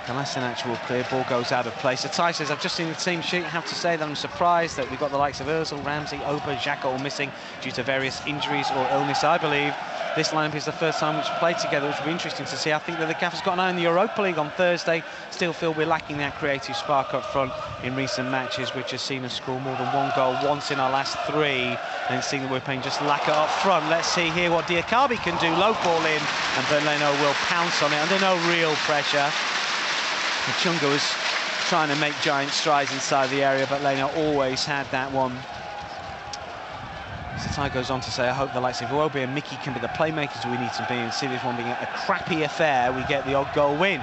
Kolasinac will clear, ball goes out of play. So Ty says, I've just seen the team sheet. I have to say that I'm surprised that we've got the likes of Ozil, Ramsey, Oba, Xhaka all missing due to various injuries or illness. I believe this lineup is the first time we've played together, which will be interesting to see. I think that the gaffer's got an eye on the Europa League on Thursday. Still feel we're lacking that creative spark up front in recent matches, which has seen us score more than one goal once in our last 3. And seeing that we're playing just lacquer up front. Let's see here what Diakabi can do. Low ball in, and Bernleno will pounce on it under no real pressure. Chunga was trying to make giant strides inside the area, but Leno always had that one. So Ty goes on to say, I hope the likes of Iwobi and Mickey can be the playmakers we need to be, and see this one being a crappy affair, we get the odd goal win.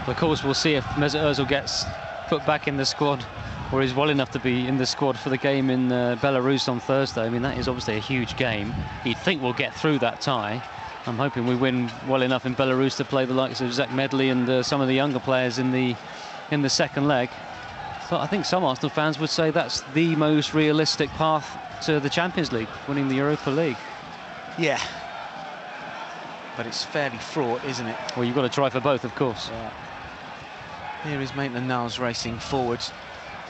Of course, we'll see if Mesut Ozil gets put back in the squad, or is well enough to be in the squad for the game in Belarus on Thursday. I mean, that is obviously a huge game. You'd think we'll get through that tie. I'm hoping we win well enough in Belarus to play the likes of Zach Medley and some of the younger players in the second leg. But I think some Arsenal fans would say that's the most realistic path to the Champions League, winning the Europa League. Yeah. But it's fairly fraught, isn't it? Well, you've got to try for both, of course. Yeah. Here is Maitland-Niles racing forward.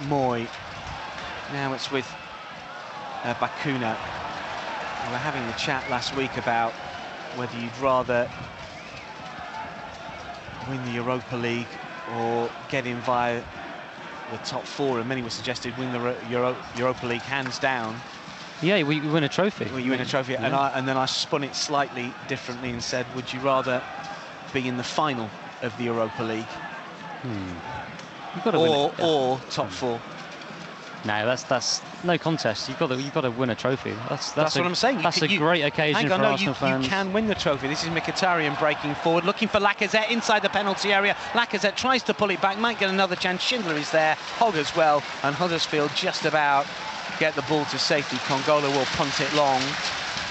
Moy. Now it's with Bakuna. We were having a chat last week about whether you'd rather win the Europa League or get in via the top 4, and many were suggested win the Europa League hands down. Yeah, we win a trophy. Well, you win a trophy, yeah. and then I spun it slightly differently and said, would you rather be in the final of the Europa League You've got to win it. or top 4? No, that's no contest. You've got to win a trophy. That's what I'm saying. That's a great occasion for Arsenal fans. You can win the trophy. This is Mkhitaryan breaking forward, looking for Lacazette inside the penalty area. Lacazette tries to pull it back, might get another chance. Schindler is there, Hogg as well, and Huddersfield just about get the ball to safety. Kongola will punt it long.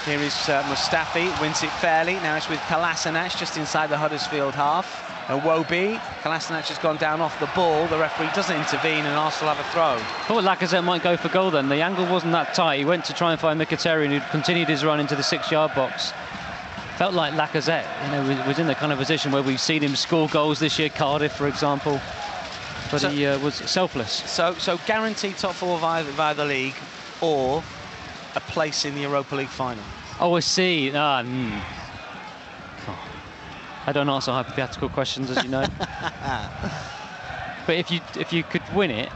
Here is Mustafi, wins it fairly. Now it's with Kolasinac just inside the Huddersfield half. Iwobi, Kolasinac has gone down off the ball. The referee doesn't intervene, and Arsenal have a throw. Thought Lacazette might go for goal then. The angle wasn't that tight. He went to try and find Mkhitaryan, who continued his run into the 6-yard box. Felt like Lacazette, was in the kind of position where we've seen him score goals this year, Cardiff, for example. But he was selfless. So guaranteed top 4 via the league, or a place in the Europa League final. Oh, I see. I don't answer hypothetical questions, as you know. But if you could win it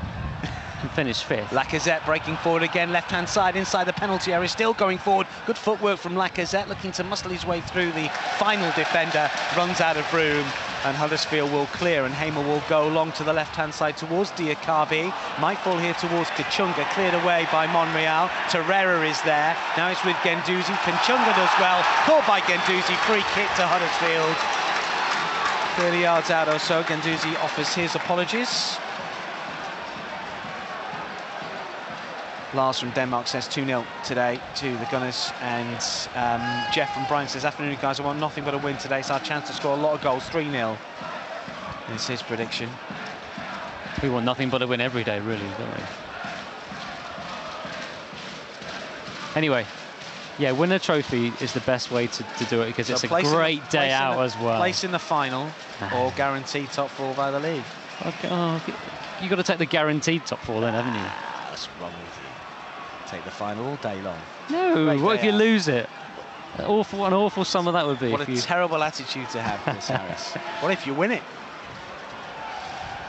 and finish 5th. Lacazette breaking forward again, left-hand side inside the penalty area, still going forward. Good footwork from Lacazette, looking to muscle his way through the final defender. Runs out of room, and Huddersfield will clear, and Hamer will go long to the left-hand side towards Diakabi. Might fall here towards Kachunga, cleared away by Monreal. Torreira is there. Now it's with Guendouzi. Kachunga does well. Caught by Guendouzi. Free kick to Huddersfield. 30 yards out or so. Guendouzi offers his apologies. Lars from Denmark says 2-0 today to the Gunners, and Jeff from Brighton says, afternoon guys, I want nothing but a win today. It's our chance to score a lot of goals, 3-0. It's his prediction. We want nothing but a win every day, really, don't we? Anyway, yeah, win a trophy is the best way to do it, because it's a great day out as well. Place in the final or guaranteed top 4 by the league. Okay, you've got to take the guaranteed top 4 then, haven't you? What's wrong with you? Take the final all day long. No, what if you lose it? An awful summer that would be. What a terrible attitude to have, Chris Harris. What if you win it?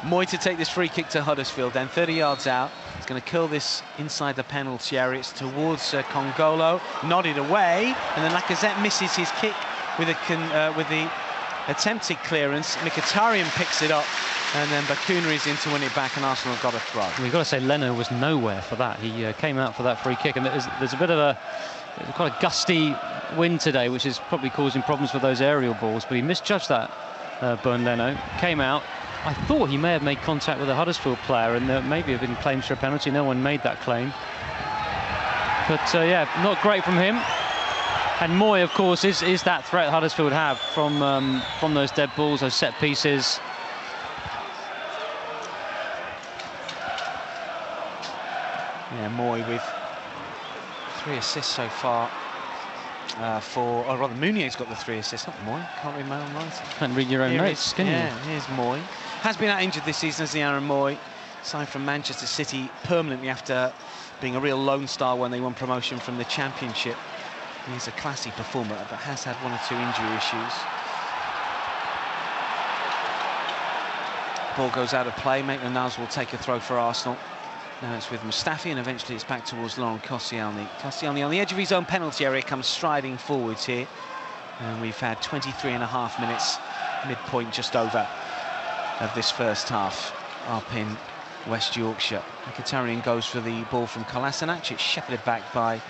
Moy to take this free kick to Huddersfield, then 30 yards out. He's going to curl this inside the penalty area. It's towards Kongolo, nodded away, and then Lacazette misses his kick with the attempted clearance. Mkhitaryan picks it up, and then Bakuna is in to win it back, and Arsenal have got a throw. We've got to say Leno was nowhere for that. He came out for that free kick, and there's a bit of quite a gusty wind today, which is probably causing problems for those aerial balls, but he misjudged that, Bernd Leno. Came out. I thought he may have made contact with a Huddersfield player, and there maybe have been claims for a penalty. No one made that claim. But yeah, not great from him. And Moy, of course, is that threat Huddersfield have from those dead balls, those set pieces. Yeah, Moy with 3 assists so far. Or rather, Mounier's got the 3 assists, not Moy. Can't read my own writing. Can't read your own notes, can you? Yeah, here's Moy. has been out injured this season, as the Aaron Moy, signed from Manchester City permanently after being a real lone star when they won promotion from the Championship. He's a classy performer, but has had 1 or 2 injury issues. Ball goes out of play. Maitland-Niles will take a throw for Arsenal. Now it's with Mustafi, and eventually it's back towards Laurent Koscielny. Koscielny on the edge of his own penalty area comes striding forwards here. And we've had 23.5 minutes, midpoint just over, of this first half up in West Yorkshire. Mkhitaryan goes for the ball from Kolasinac. It's shepherded back by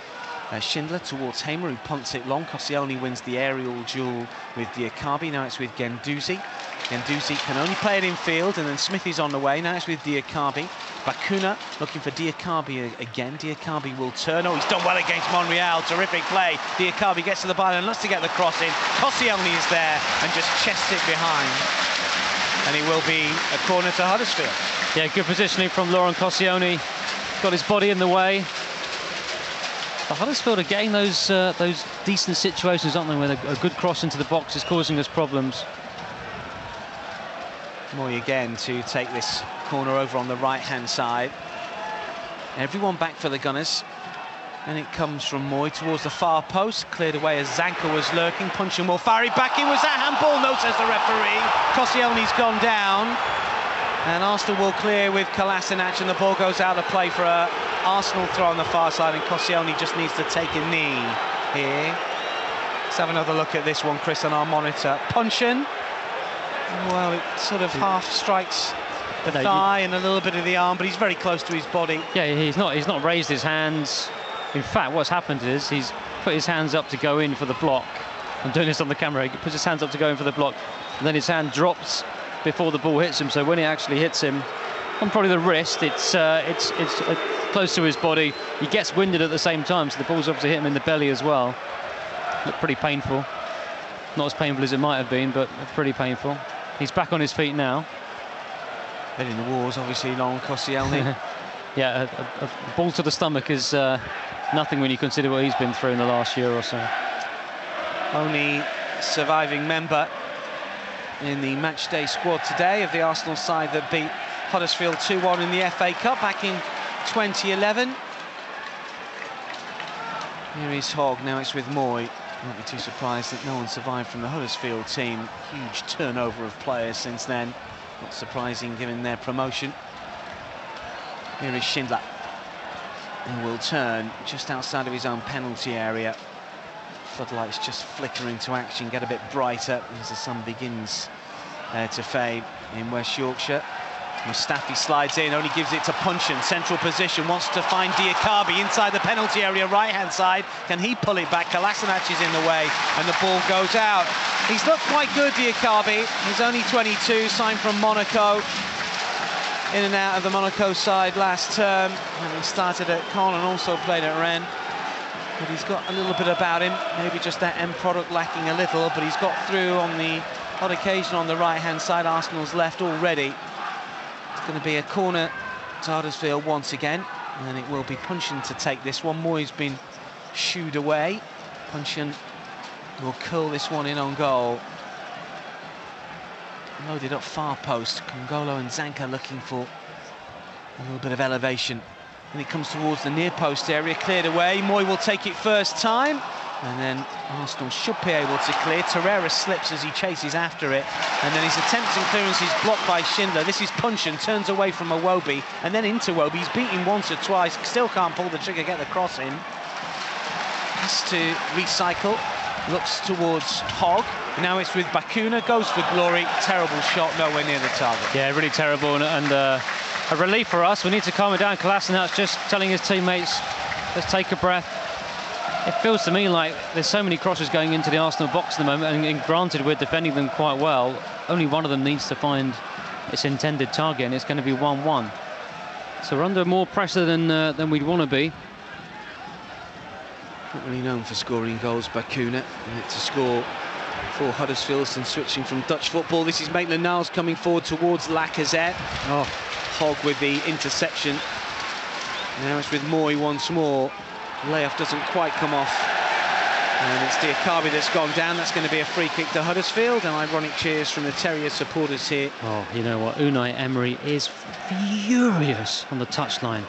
Schindler towards Hamer, who punts it long. Koscielny wins the aerial duel with Diakabi. Now it's with Guendouzi. Guendouzi can only play it in field, and then Smith is on the way. Now it's with Diakabi. Bakuna looking for Diakabi again. Diakabi will turn. Oh, he's done well against Monreal. Terrific play. Diakabi gets to the byline and looks to get the cross in. Koscielny is there and just chests it behind. And it will be a corner to Huddersfield. Yeah, good positioning from Laurent Koscielny. Got his body in the way. But Huddersfield are getting those decent situations, aren't they, where a good cross into the box is causing us problems. Moy again to take this corner over on the right-hand side. Everyone back for the Gunners. And it comes from Moy towards the far post, cleared away as Zanka was lurking, punching Wolfari back in. Was that handball? No, says the referee. Koscielny's gone down. And Arsenal will clear with Kolasinac, and the ball goes out of play for a Arsenal throw on the far side, and Koscielny just needs to take a knee here. Let's have another look at this one, Chris, on our monitor. Puncheon. Well, it sort of half strikes the thigh and a little bit of the arm, but he's very close to his body. Yeah, he's not raised his hands. In fact, what's happened is he's put his hands up to go in for the block. I'm doing this on the camera. He puts his hands up to go in for the block, and then his hand drops before the ball hits him. So when it actually hits him on probably the wrist, it's close to his body. He gets winded at the same time, so the ball's obviously hit him in the belly as well. Looked pretty painful. Not as painful as it might have been, but pretty painful. He's back on his feet now. Been in the wars, obviously, Laurent Koscielny. Yeah, a ball to the stomach is nothing when you consider what he's been through in the last year or so. Only surviving member in the matchday squad today of the Arsenal side that beat Huddersfield 2-1 in the FA Cup back in 2011. Here is Hogg. Now it's with Moy. Not be too surprised that no one survived from the Huddersfield team. Huge turnover of players since then. Not surprising given their promotion. Here is Schindler. He will turn just outside of his own penalty area. Floodlights just flicker into action, get a bit brighter as the sun begins to fade in West Yorkshire. Mustafi slides in, only gives it to Puncheon, central position, wants to find Diakabi inside the penalty area, right-hand side. Can he pull it back? Kolasinac is in the way, and the ball goes out. He's looked quite good, Diakabi. He's only 22, signed from Monaco. In and out of the Monaco side last term, having started at Caen and also played at Rennes. But he's got a little bit about him, maybe just that end product lacking a little, but he's got through on the odd occasion on the right-hand side. Arsenal's left already. It's going to be a corner to Huddersfield once again, and it will be Puncheon to take this one. Moy's been shooed away. Puncheon will curl this one in on goal. Loaded up far post. Kongolo and Zanka looking for a little bit of elevation. And it comes towards the near post area, cleared away. Moy will take it first time, and then Arsenal should be able to clear. Torreira slips as he chases after it, and then his attempts and clearances blocked by Schindler. This is Puncheon, turns away from Iwobi, and then into Iwobi. He's beaten once or twice, still can't pull the trigger, get the cross in. Has to recycle, looks towards Hogg. Now it's with Bakuna, goes for glory. Terrible shot, nowhere near the target. Yeah, really terrible, and a relief for us. We need to calm it down. Kolasinac just telling his teammates, let's take a breath. It feels to me like there's so many crosses going into the Arsenal box at the moment, and granted we're defending them quite well, only one of them needs to find its intended target, and it's going to be 1-1. So we're under more pressure than we'd want to be. Not really known for scoring goals, Bakuna. And to score for Huddersfield and switching from Dutch football. This is Maitland-Niles coming forward towards Lacazette. Oh, Hogg with the interception. Now it's with Moy once more. Layoff doesn't quite come off And it's Diakabi that's gone down. That's going to be a free kick to Huddersfield, and ironic cheers from the Terrier supporters here. Oh, you know what? Unai Emery is furious on the touchline.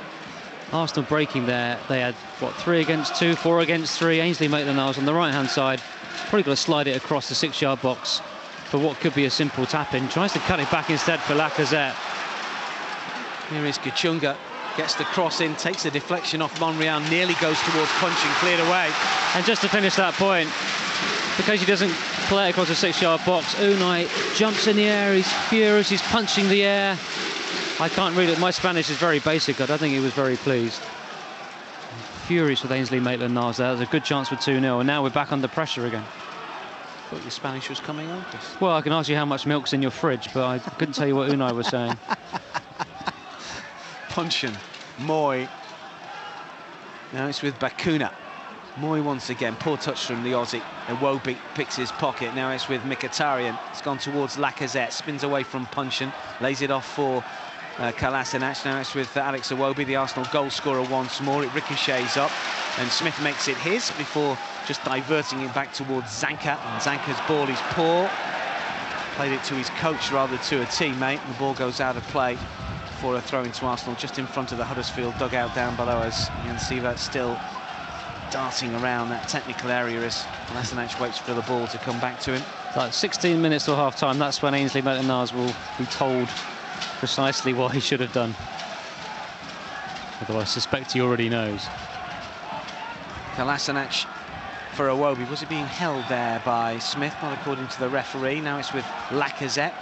Arsenal breaking there. They had, what, 3 against 2, 4 against 3. Ainsley Maitland-Niles on the right-hand side. Probably got to slide it across the 6-yard box for what could be a simple tap-in. Tries to cut it back instead for Lacazette. Here is Kachunga. Gets the cross in, takes the deflection off Monreal, nearly goes towards punching, cleared away. And just to finish that point, because he doesn't play it across the 6-yard box, Unai jumps in the air, he's furious, he's punching the air. I can't read it, my Spanish is very basic, I don't think he was very pleased. Furious with Ainsley Maitland-Niles there. That was a good chance for 2-0, and now we're back under pressure again. Thought your Spanish was coming on, Chris. Well, I can ask you how much milk's in your fridge, but I couldn't tell you what Unai was saying. Puncheon, Moy. Now it's with Bakuna. Moy once again, poor touch from the Aussie. Iwobi picks his pocket. Now it's with Mkhitaryan. It's gone towards Lacazette, spins away from Puncheon, lays it off for Kolasinac. Now it's with Alex Iwobi, the Arsenal goal scorer once more. It ricochets up, and Smith makes it his before just diverting it back towards Zanka. And Zanka's ball is poor. Played it to his coach rather to a teammate. The ball goes out of play for a throw into Arsenal just in front of the Huddersfield dugout down below us. You can see that still darting around that technical area as Kolasinac waits for the ball to come back to him. Like 16 minutes till half-time, that's when Ainsley Maitland-Niles will be told precisely what he should have done. Although I suspect he already knows. Kolasinac for Iwobi. Was it being held there by Smith? Not according to the referee. Now it's with Lacazette,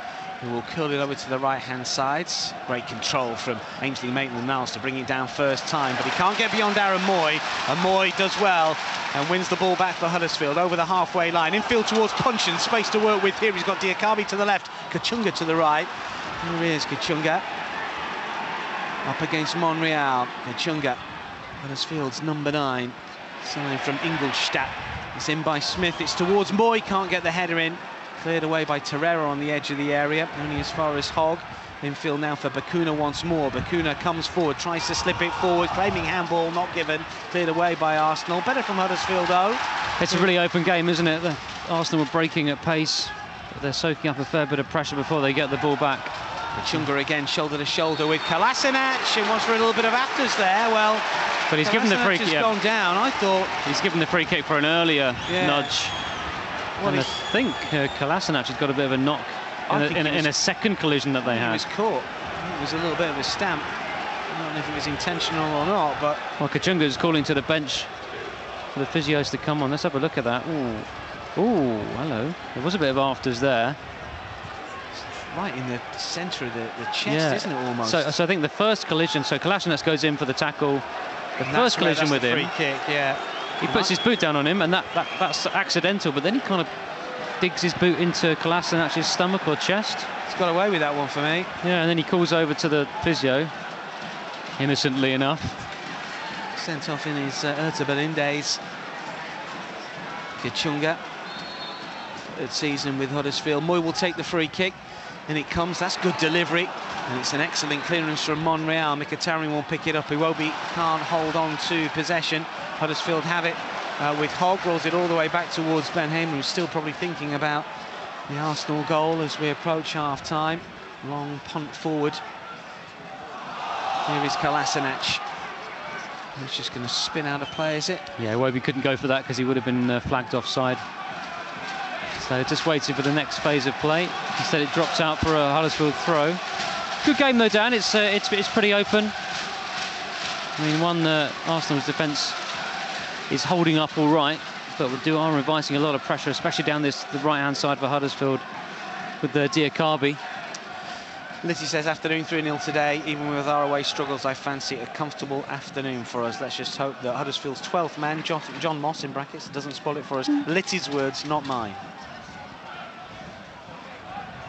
who will curl it over to the right-hand side. Great control from Ainsley Maitland-Niles to bring it down first time, but he can't get beyond Aaron Moy, and Moy does well and wins the ball back for Huddersfield over the halfway line. Infield towards Puncheon, space to work with here. He's got Diakabi to the left, Kachunga to the right. Here is Kachunga. Up against Monreal. Kachunga, Huddersfield's number 9, signed from Ingolstadt. It's in by Smith, it's towards Moy, can't get the header in. Cleared away by Torreira on the edge of the area, only as far as Hogg. Infield now for Bakuna once more. Bakuna comes forward, tries to slip it forward, claiming handball, not given. Cleared away by Arsenal. Better from Huddersfield, though. It's a really open game, isn't it? The Arsenal were breaking at pace, but they're soaking up a fair bit of pressure before they get the ball back. Kachunga again, shoulder to shoulder with Kolasinac. It was for a little bit of afters there. Well, but he's given the free kick. Has gone down. I thought he's given the free kick for an earlier nudge. And I think Kolasinac has got a bit of a knock in a second collision that they had. He was caught. It was a little bit of a stamp. I don't know if it was intentional or not, but... Well, Kachunga is calling to the bench for the physios to come on. Let's have a look at that. Ooh, hello. There was a bit of afters there. Right in the centre of the chest, isn't it, almost? So I think the first collision, so Kolasinac goes in for the tackle. The first collision with him. Free kick, yeah. He puts his boot down on him, and that's accidental, but then he kind of digs his boot into Kolasinac's stomach or chest. He's got away with that one for me. Yeah, and then he calls over to the physio, innocently enough. Sent off in his Hertha Berlin days. Kachunga, third season with Huddersfield. Moy will take the free kick, and it comes. That's good delivery, and it's an excellent clearance from Monreal. Mkhitaryan will pick it up. Iwobi can't hold on to possession. Huddersfield have it with Hogg, rolls it all the way back towards Ben Hamer, who's still probably thinking about the Arsenal goal as we approach half-time. Long punt forward. Here is Kolasinac. He's just going to spin out of play, is it? Yeah, Iwobi couldn't go for that because he would have been flagged offside. So just waiting for the next phase of play. Instead it drops out for a Huddersfield throw. Good game though, Dan. It's pretty open. I mean, Arsenal's defence is holding up all right, but are inviting a lot of pressure, especially down the right-hand side for Huddersfield with the Diakabi. Litty says afternoon 3-0 today. Even with our away struggles, I fancy a comfortable afternoon for us. Let's just hope that Huddersfield's 12th man, John Moss in brackets, doesn't spoil it for us. Litty's words, not mine.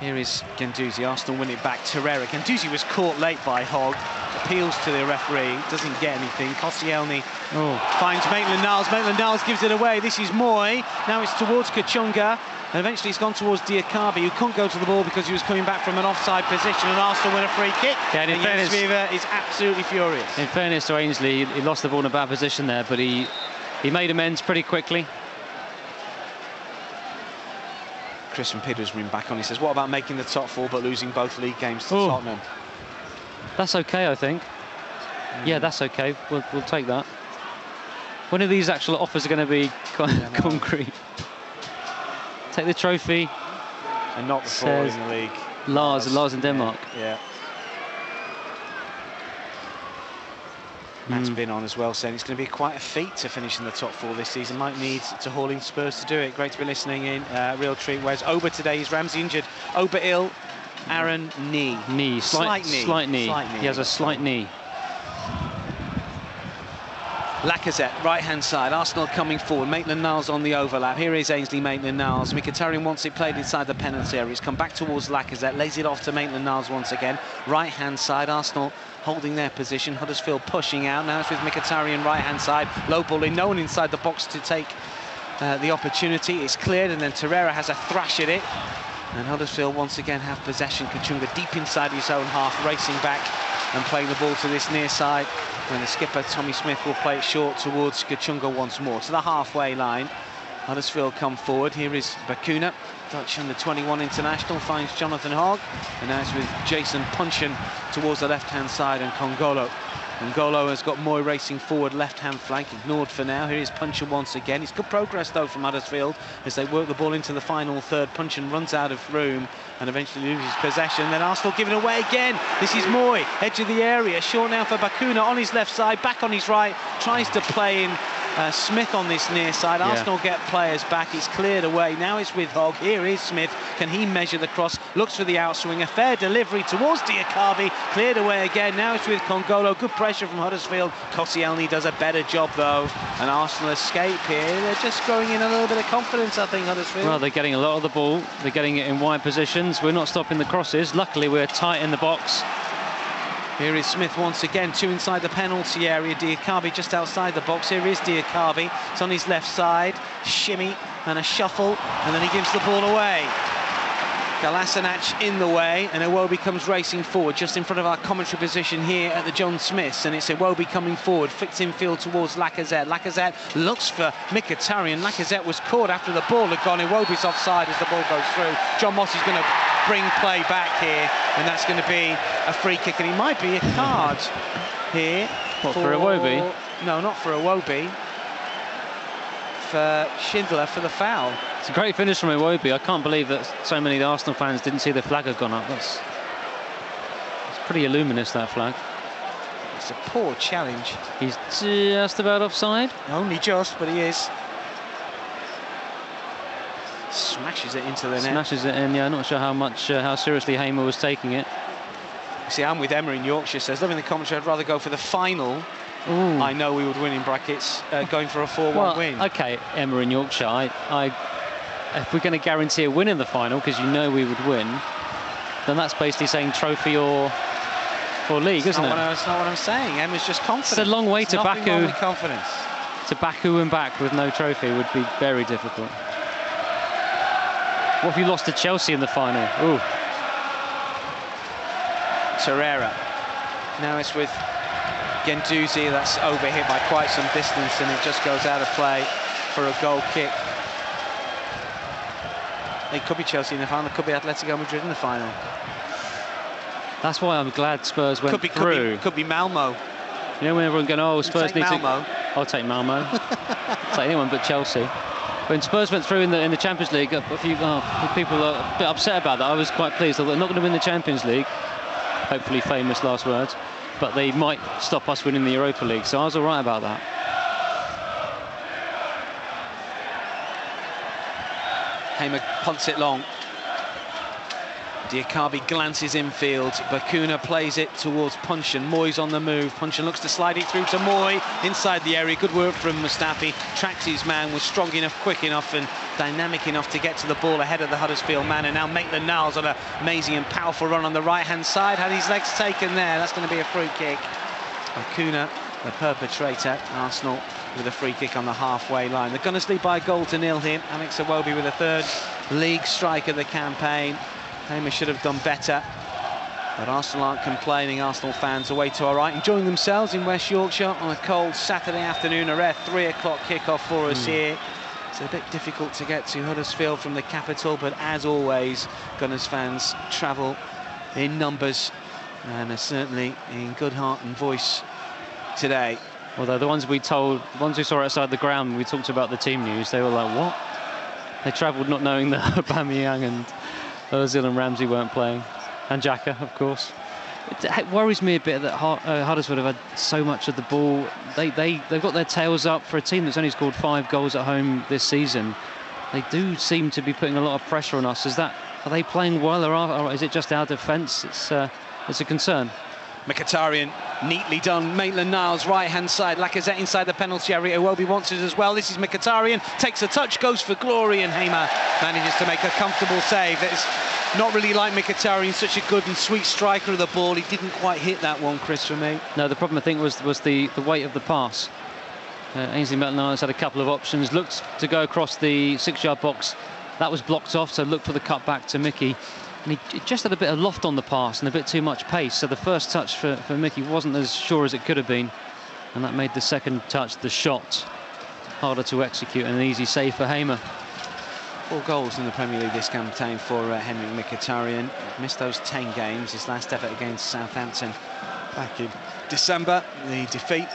Here is Guendouzi. Arsenal win it back. Torreira. Guendouzi was caught late by Hogg. Appeals to the referee. Doesn't get anything. Koscielny finds Maitland-Niles. Maitland-Niles gives it away. This is Moy. Now it's towards Kachunga. And eventually it's gone towards Diakabi, who couldn't go to the ball because he was coming back from an offside position. And Arsenal win a free kick. Yeah, and in fairness, Viva is absolutely furious. In fairness to Ainsley, he lost the ball in a bad position there, but he made amends pretty quickly. Chris from Petersburg back on. He says, what about making the top 4 but losing both league games to Tottenham? That's okay, I think. Yeah, that's okay. We'll take that. When are these actual offers are going to be concrete? Take the trophy. And not the 4 in the league. Lars in Denmark. Yeah. Matt's been on as well, saying it's going to be quite a feat to finish in the top 4 this season. Might need to haul in Spurs to do it. Great to be listening in. Real treat. Where's Oba today? Is Ramsey injured? Oba ill. Aaron knee. Slight knee. He has a slight knee. Lacazette, right-hand side, Arsenal coming forward, Maitland-Niles on the overlap. Here is Ainsley Maitland-Niles. Mkhitaryan wants it played inside the penalty area. He's come back towards Lacazette, lays it off to Maitland-Niles once again. Right-hand side, Arsenal holding their position. Huddersfield pushing out. Now it's with Mkhitaryan right-hand side. Low ball in, no one inside the box to take the opportunity. It's cleared, and then Torreira has a thrash at it. And Huddersfield once again have possession. Kachunga deep inside his own half, racing back and playing the ball to this near side. And the skipper, Tommy Smith, will play it short towards Kachunga once more. To the halfway line, Huddersfield come forward. Here is Bakuna, Dutch under 21 international, finds Jonathan Hogg. And now it's with Jason Puncheon towards the left-hand side, and Congolo. Ngolo has got Moy racing forward, left-hand flank, ignored for now. Here is Puncheon once again. It's good progress, though, from Huddersfield as they work the ball into the final third. Puncheon runs out of room and eventually loses possession. Then Arsenal giving away again. This is Moy, edge of the area. Short now for Bakuna on his left side, back on his right. Tries to play in Smith on this near side. Arsenal get players back. It's cleared away. Now it's with Hogg. Here is Smith. Can he measure the cross? Looks for the outswing. A fair delivery towards Diakabi. Cleared away again. Now it's with Congolo. Good pressure from Huddersfield. Koscielny does a better job, though. And Arsenal escape here. They're just growing in a little bit of confidence, I think, Huddersfield. Well, they're getting a lot of the ball. They're getting it in wide positions. We're not stopping the crosses. Luckily, we're tight in the box. Here is Smith once again, 2 inside the penalty area. Diakabi just outside the box. Here is Diakabi. It's on his left side. Shimmy and a shuffle, and then he gives the ball away. Galasanac in the way, and Iwobi comes racing forward just in front of our commentary position here at the John Smiths, and it's Iwobi coming forward, flicks in field towards Lacazette. Lacazette looks for Mkhitaryan. Lacazette was caught after the ball had gone. Iwobi's offside as the ball goes through. John Moss is going to bring play back here, and that's going to be a free kick, and he might be a card here. What, for Iwobi? No, not for Iwobi. For Schindler for the foul. It's a great finish from Iwobi. I can't believe that so many of the Arsenal fans didn't see the flag had gone up. It's pretty illuminous, that flag. It's a poor challenge. He's just about offside. Only just, but he is. Smashes it into the net. Smashes it in, yeah. I'm not sure how seriously Hamer was taking it. See, I'm with Emma in Yorkshire, says, loving the commentary, I'd rather go for the final. Ooh. I know we would win in brackets, going for a 4-1 win. OK, Emma in Yorkshire, if we're going to guarantee a win in the final, because you know we would win, then that's basically saying trophy or league, isn't it? That's not what I'm saying. Emma's just confident. It's a long way to Nothing Baku. wrong with confidence. To Baku and back with no trophy would be very difficult. What if you lost to Chelsea in the final? Ooh. Torreira. Now it's with Guendouzi. That's overhit by quite some distance, and it just goes out of play for a goal kick. It could be Chelsea in the final. It could be Atletico Madrid in the final. That's why I'm glad Spurs went through. Could be Malmo. You know when everyone going, oh, Spurs need Malmo. I'll take Malmo. I'll take anyone but Chelsea. When Spurs went through in the Champions League, a few people are a bit upset about that. I was quite pleased. They're not going to win the Champions League. Hopefully famous last words. But they might stop us winning the Europa League. So I was all right about that. Hamer punts it long. Diakabi glances infield. Bakuna plays it towards Puncheon. Moy's on the move. Puncheon looks to slide it through to Moy inside the area. Good work from Mustafi. Tracked his man, was strong enough, quick enough and dynamic enough to get to the ball ahead of the Huddersfield man. And now Maitland-Niles on an amazing and powerful run on the right-hand side. Had his legs taken there. That's going to be a free kick. Bakuna, the perpetrator. Arsenal with a free kick on the halfway line. The Gunners lead by a goal to 0 here. Alex Iwobi with a third league strike of the campaign. Hamer should have done better, but Arsenal aren't complaining. Arsenal fans away to our right, enjoying themselves in West Yorkshire on a cold Saturday afternoon. A rare 3 o'clock kickoff for us here. It's a bit difficult to get to Huddersfield from the capital, but as always, Gunners fans travel in numbers and are certainly in good heart and voice today. Although the ones who saw outside the ground, we talked about the team news, they were like, what? They travelled not knowing that Aubameyang and Ozil and Ramsey weren't playing. And Xhaka, of course. It worries me a bit that Huddersfield have had so much of the ball. They've got their tails up for a team that's only scored 5 goals at home this season. They do seem to be putting a lot of pressure on us. Are they playing well, or is it just our defence? It's a concern. Mkhitaryan, neatly done. Maitland-Niles, right-hand side. Lacazette inside the penalty area. Iwobi wants it as well. This is Mkhitaryan. Takes a touch, goes for glory, and Hamer manages to make a comfortable save. It's not really like Mkhitaryan, such a good and sweet striker of the ball. He didn't quite hit that one, Chris, for me. No, the problem, I think, was the weight of the pass. Ainsley Maitland-Niles had a couple of options. Looked to go across the 6-yard box. That was blocked off, so looked for the cut back to Mickey. And he just had a bit of loft on the pass and a bit too much pace. So the first touch for Mickey wasn't as sure as it could have been. And that made the second touch, the shot, harder to execute and an easy save for Hamer. 4 goals in the Premier League this campaign for Henrik Mkhitaryan. Missed those 10 games. His last effort against Southampton back in December, the defeat.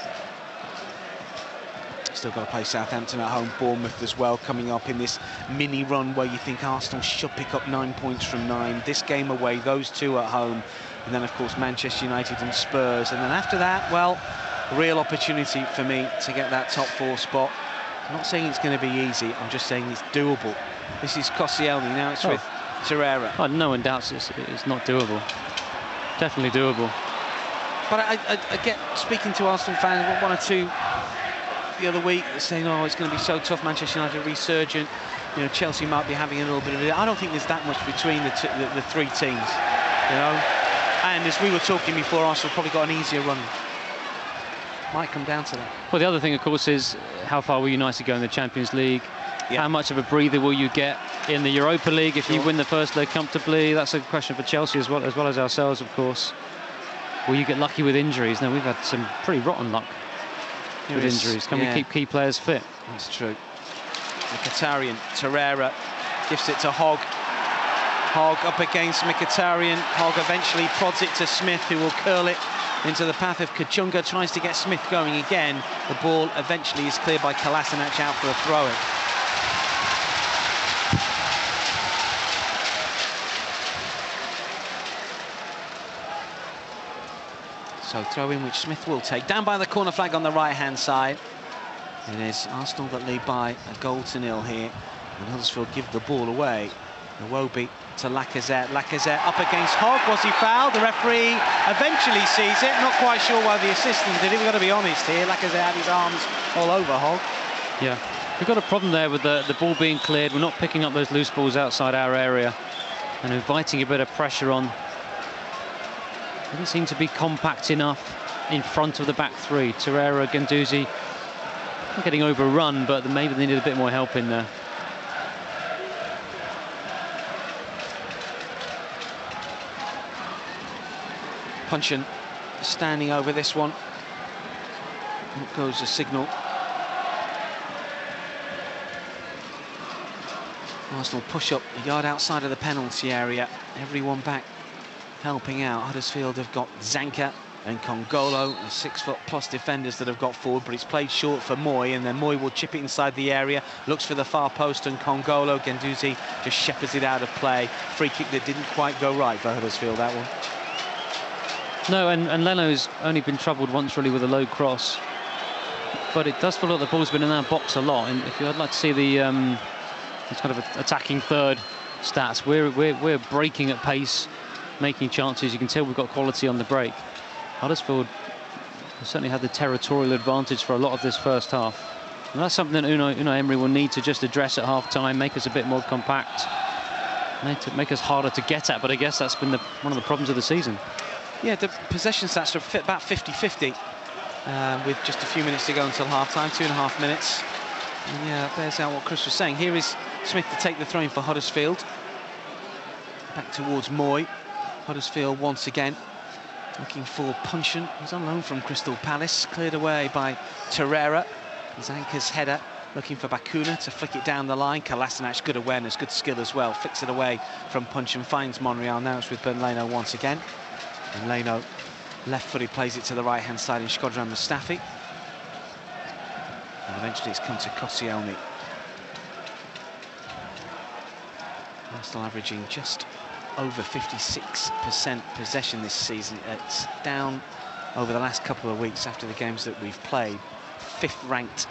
Still got to play Southampton at home, Bournemouth as well, coming up in this mini run where you think Arsenal should pick up 9 points from 9. This game away, those 2 at home, and then of course Manchester United and Spurs. And then after that, well, real opportunity for me to get that top 4 spot. I'm not saying it's going to be easy, I'm just saying it's doable. This is Koscielny, now it's with Torreira. Oh, no one doubts it's not doable. Definitely doable. But I get speaking to Arsenal fans, 1 or 2 the other week, saying, oh, it's going to be so tough, Manchester United resurgent, you know, Chelsea might be having a little bit of it. I don't think there's that much between the 3 teams, you know. And as we were talking before, Arsenal probably got an easier run. Might come down to that. Well, the other thing, of course, is how far will United go in the Champions League? Yeah. How much of a breather will you get in the Europa League if you win the first leg comfortably? That's a question for Chelsea as well as ourselves, of course. Will you get lucky with injuries? Now, we've had some pretty rotten luck with injuries. Can we keep key players fit? That's true. Mkhitaryan, Torreira gifts it to Hogg. Hogg up against Mkhitaryan. Hogg eventually prods it to Smith, who will curl it into the path of Kachunga. Tries to get Smith going again. The ball eventually is cleared by Kolasinac out for a throw-in. So throw-in which Smith will take. Down by the corner flag on the right-hand side. It is Arsenal that lead by a 1-0 here. And Huddersfield give the ball away. Iwobi to Lacazette. Lacazette up against Hogg. Was he fouled? The referee eventually sees it. Not quite sure why the assistant did it. We've got to be honest here. Lacazette had his arms all over Hogg. Yeah, we've got a problem there with the ball being cleared. We're not picking up those loose balls outside our area and inviting a bit of pressure on. Didn't seem to be compact enough in front of the back 3. Torreira, Guendouzi, not getting overrun, but maybe they needed a bit more help in there. Puncheon standing over this one. Up goes the signal. Arsenal push up a yard outside of the penalty area. Everyone back helping out. Huddersfield have got Zanka and Kongolo, the 6-foot+ defenders that have got forward, but it's played short for Moy, and then Moy will chip it inside the area, looks for the far post, and Kongolo, Guendouzi just shepherds it out of play. Free kick that didn't quite go right for Huddersfield, that one. No, and Leno's only been troubled once really with a low cross, but it does feel like the ball's been in our box a lot. And if I'd like to see the it's kind of attacking third stats, we're breaking at pace, making chances. You can tell we've got quality on the break. Huddersfield certainly had the territorial advantage for a lot of this first half. And that's something that Unai Emery will need to just address at half-time, make us a bit more compact, make us harder to get at. But I guess that's been one of the problems of the season. Yeah, the possession stats are about 50-50 with just a few minutes to go until half-time, 2.5 minutes. And yeah, that bears out what Chris was saying. Here is Smith to take the throw-in for Huddersfield. Back towards Moy. Huddersfield once again looking for Puncheon. He's on loan from Crystal Palace. Cleared away by Torreira. Zanka's header looking for Bakuna to flick it down the line. Kolasinac, good awareness, good skill as well. Flicks it away from punch and finds Monreal. Now it's with Ben Leno once again. And Leno, left-footed, plays it to the right-hand side in Shkodran Mustafi. And eventually it's come to Koscielny. Arsenal averaging just over 56% possession this season. It's down over the last couple of weeks after the games that we've played. 5th ranked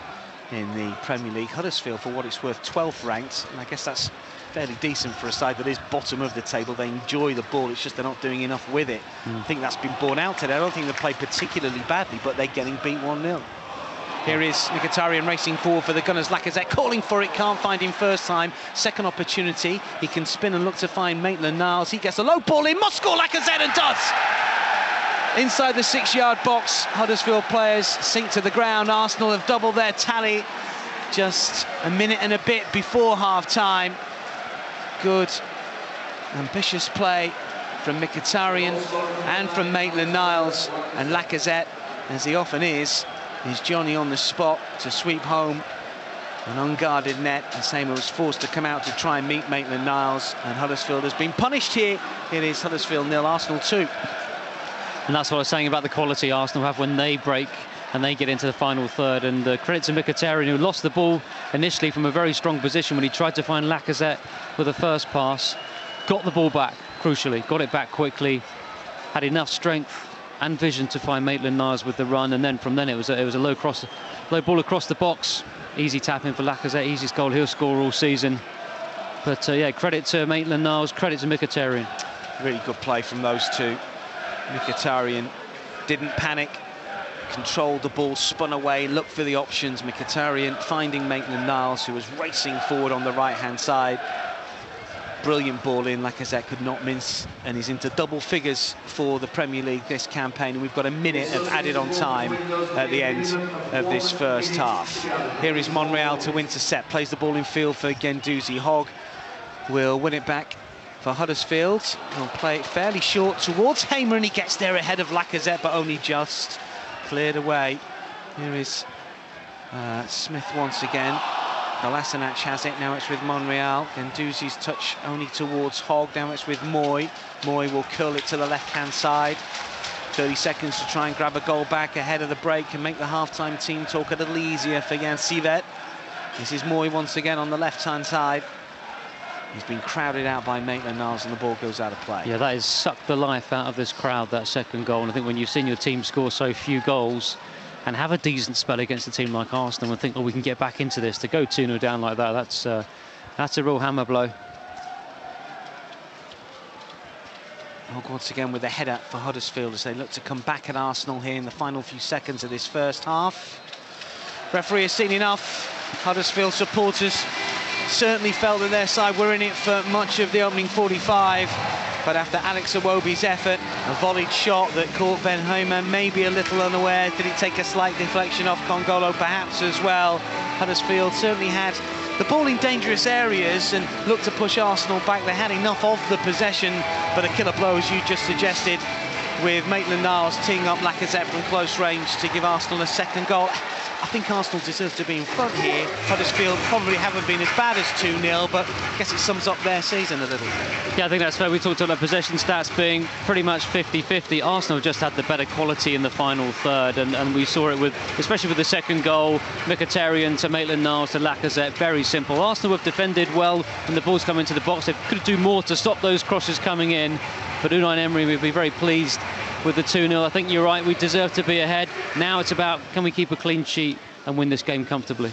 in the Premier League. Huddersfield, for what it's worth, 12th ranked, and I guess that's fairly decent for a side that is bottom of the table. They enjoy the ball, it's just they're not doing enough with it. I think that's been borne out today. I don't think they played particularly badly, but they're getting beat 1-0. Here is Mkhitaryan racing forward for the Gunners. Lacazette calling for it, can't find him first time. Second opportunity, he can spin and look to find Maitland-Niles. He gets a low ball in, must score Lacazette and does! Inside the 6-yard box, Huddersfield players sink to the ground. Arsenal have doubled their tally just a minute and a bit before half-time. Good, ambitious play from Mkhitaryan and from Maitland-Niles, and Lacazette, as he often is Johnny on the spot to sweep home an unguarded net. And Seymour was forced to come out to try and meet Maitland-Niles, and Huddersfield has been punished here. It is Huddersfield 0, Arsenal 2. And that's what I was saying about the quality Arsenal have when they break and they get into the final third. And credit to Mkhitaryan, who lost the ball initially from a very strong position when he tried to find Lacazette with the first pass. Got the ball back, crucially, got it back quickly, had enough strength and vision to find Maitland-Niles with the run, and then from then it was a low ball across the box. Easy tap in for Lacazette, easiest goal he'll score all season. But yeah, credit to Maitland-Niles, credit to Mkhitaryan. Really good play from those two. Mkhitaryan didn't panic, controlled the ball, spun away, looked for the options. Mkhitaryan finding Maitland-Niles, who was racing forward on the right-hand side. Brilliant ball in. Lacazette could not mince, and he's into double figures for the Premier League this campaign. And we've got a minute of added on time at the end of this first half. Here is Monreal to intercept, plays the ball in field for Guendouzi. Hogg will win it back for Huddersfield. He'll play it fairly short towards Hamer, and he gets there ahead of Lacazette, but only just cleared away. Here is Smith once again. Kolasinac has it, now it's with Monreal. Guendouzi's touch only towards Hogg, now it's with Moy. Moy will curl it to the left-hand side. 30 seconds to try and grab a goal back ahead of the break and make the half-time team talk a little easier for Jan Sivet. This is Moy once again on the left-hand side. He's been crowded out by Maitland-Niles and the ball goes out of play. Yeah, that has sucked the life out of this crowd, that second goal. And I think when you've seen your team score so few goals and have a decent spell against a team like Arsenal and think, oh, we can get back into this, to go 2-0 down like that, that's a real hammer blow. Hogg once again with a header for Huddersfield as they look to come back at Arsenal here in the final few seconds of this first half. Referee has seen enough. Huddersfield supporters certainly felt that their side were in it for much of the opening 45. But after Alex Iwobi's effort, a volleyed shot that caught Ben Hamer maybe a little unaware. Did it take a slight deflection off Congolo perhaps as well? Huddersfield certainly had the ball in dangerous areas and looked to push Arsenal back. They had enough of the possession, but a killer blow, as you just suggested, with Maitland-Niles teeing up Lacazette from close range to give Arsenal a second goal. I think Arsenal deserve to be in front here. Huddersfield probably haven't been as bad as 2-0, but I guess it sums up their season a little. Yeah, I think that's fair. We talked about possession stats being pretty much 50-50. Arsenal just had the better quality in the final third, and we saw it with, especially with the second goal, Mkhitaryan to Maitland-Niles to Lacazette. Very simple. Arsenal have defended well when the ball's come into the box. They could do more to stop those crosses coming in, but Unai Emery would be very pleased with the 2-0. I think you're right, we deserve to be ahead. Now it's about, can we keep a clean sheet and win this game comfortably?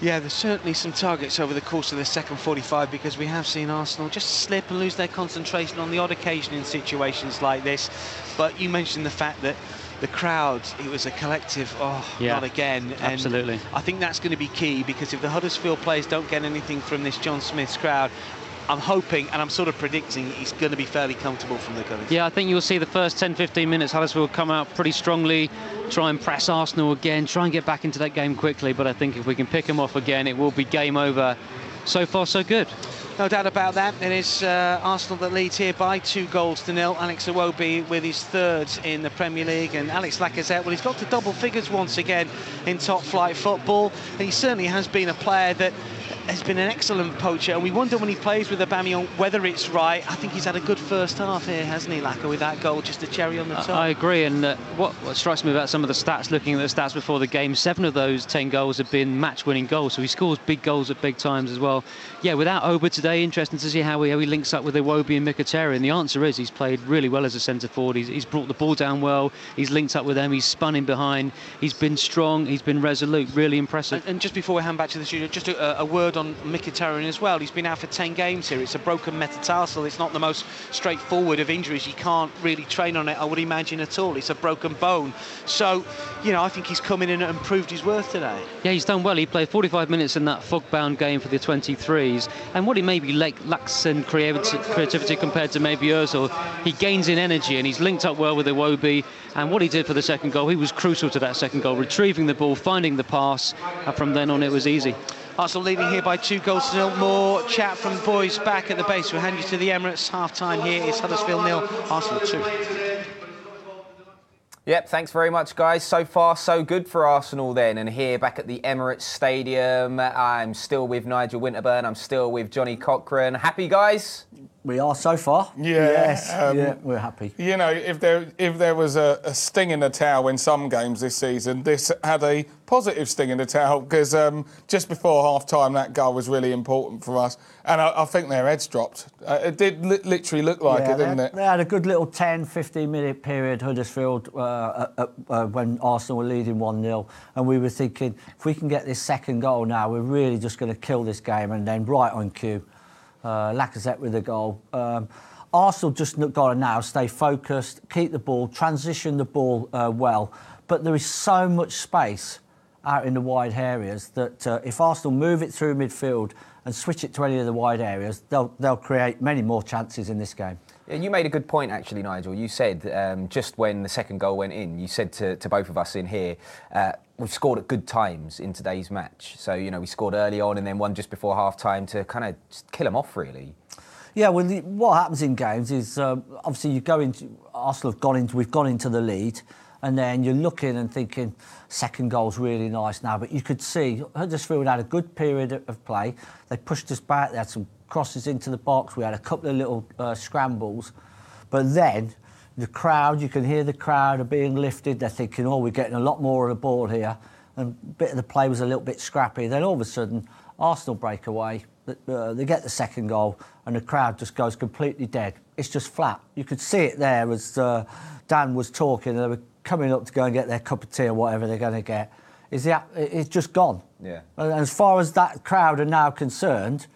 Yeah, there's certainly some targets over the course of the second 45, because we have seen Arsenal just slip and lose their concentration on the odd occasion in situations like this. But you mentioned the fact that the crowd, it was a collective, not again. And absolutely. I think that's going to be key, because if the Huddersfield players don't get anything from this John Smith's crowd, I'm hoping, and I'm sort of predicting, he's going to be fairly comfortable from the Gunners. Yeah, I think you'll see the first 10-15 minutes, Huddersfield come out pretty strongly, try and press Arsenal again, try and get back into that game quickly. But I think if we can pick them off again, it will be game over so far so good. No doubt about that. It is Arsenal that leads here by 2-0. Alex Iwobi with his third in the Premier League, and Alex Lacazette, well, he's got to double figures once again in top flight football, and he certainly has been a player that has been an excellent poacher, and we wonder when he plays with Aubameyang whether it's right. I think he's had a good first half here, hasn't he, Lacazette, with that goal, just a cherry on the top. I agree, and what strikes me about some of the stats, looking at the stats before the game, 7 of those 10 goals have been match-winning goals, so he scores big goals at big times as well. Yeah, without Oba today, interesting to see how he links up with Iwobi and Mkhitaryan, and the answer is he's played really well as a centre-forward. He's brought the ball down well, he's linked up with them, he's spun in behind, he's been strong, he's been resolute, really impressive. And just before we hand back to the studio, just a word on Mkhitaryan as well. He's been out for 10 games here. It's a broken metatarsal. It's not the most straightforward of injuries. You can't really train on it, I would imagine, at all. It's a broken bone. So, you know, I think he's come in and proved his worth today. Yeah, he's done well. He played 45 minutes in that fog-bound game for the 23s, and what he maybe lacks in creativity compared to maybe Ozil, he gains in energy, and he's linked up well with Iwobi, and what he did for the second goal, he was crucial to that second goal, retrieving the ball, finding the pass, and from then on it was easy. Arsenal leading here by 2-0. More chat from the boys back at the base. We'll hand you to the Emirates. Half-time here is Huddersfield 0, Arsenal 2. Yep, thanks very much, guys. So far, so good for Arsenal then. And here back at the Emirates Stadium, I'm still with Nigel Winterburn. I'm still with Johnny Cochran. Happy, guys? We are so far. Yeah. Yes, yeah, we're happy. You know, if there was a sting in the tail in some games this season, this had a positive sting in the tail, because just before half-time, that goal was really important for us. And I think their heads dropped. It did literally look like it, didn't it? They had a good little 10, 15-minute period, Huddersfield, when Arsenal were leading 1-0. And we were thinking, if we can get this second goal now, we're really just going to kill this game. And then right on cue, Lacazette with the goal. Arsenal just got to now stay focused, keep the ball, transition the ball well. But there is so much space out in the wide areas that if Arsenal move it through midfield and switch it to any of the wide areas, they'll create many more chances in this game. Yeah, you made a good point, actually, Nigel. You said, just when the second goal went in, you said to both of us in here, we've scored at good times in today's match. So, you know, we scored early on and then one just before half-time to kind of just kill them off, really. Yeah, well, what happens in games is, obviously, we've gone into the lead, and then you're looking and thinking, second goal's really nice now. But you could see Huddersfield had a good period of play. They pushed us back. They had some crosses into the box. We had a couple of little scrambles. But then the crowd, you can hear the crowd are being lifted. They're thinking, oh, we're getting a lot more of the ball here. And a bit of the play was a little bit scrappy. Then all of a sudden, Arsenal break away. They get the second goal and the crowd just goes completely dead. It's just flat. You could see it there as Dan was talking. They were coming up to go and get their cup of tea or whatever they're going to get. It's just gone. Yeah. And as far as that crowd are now concerned,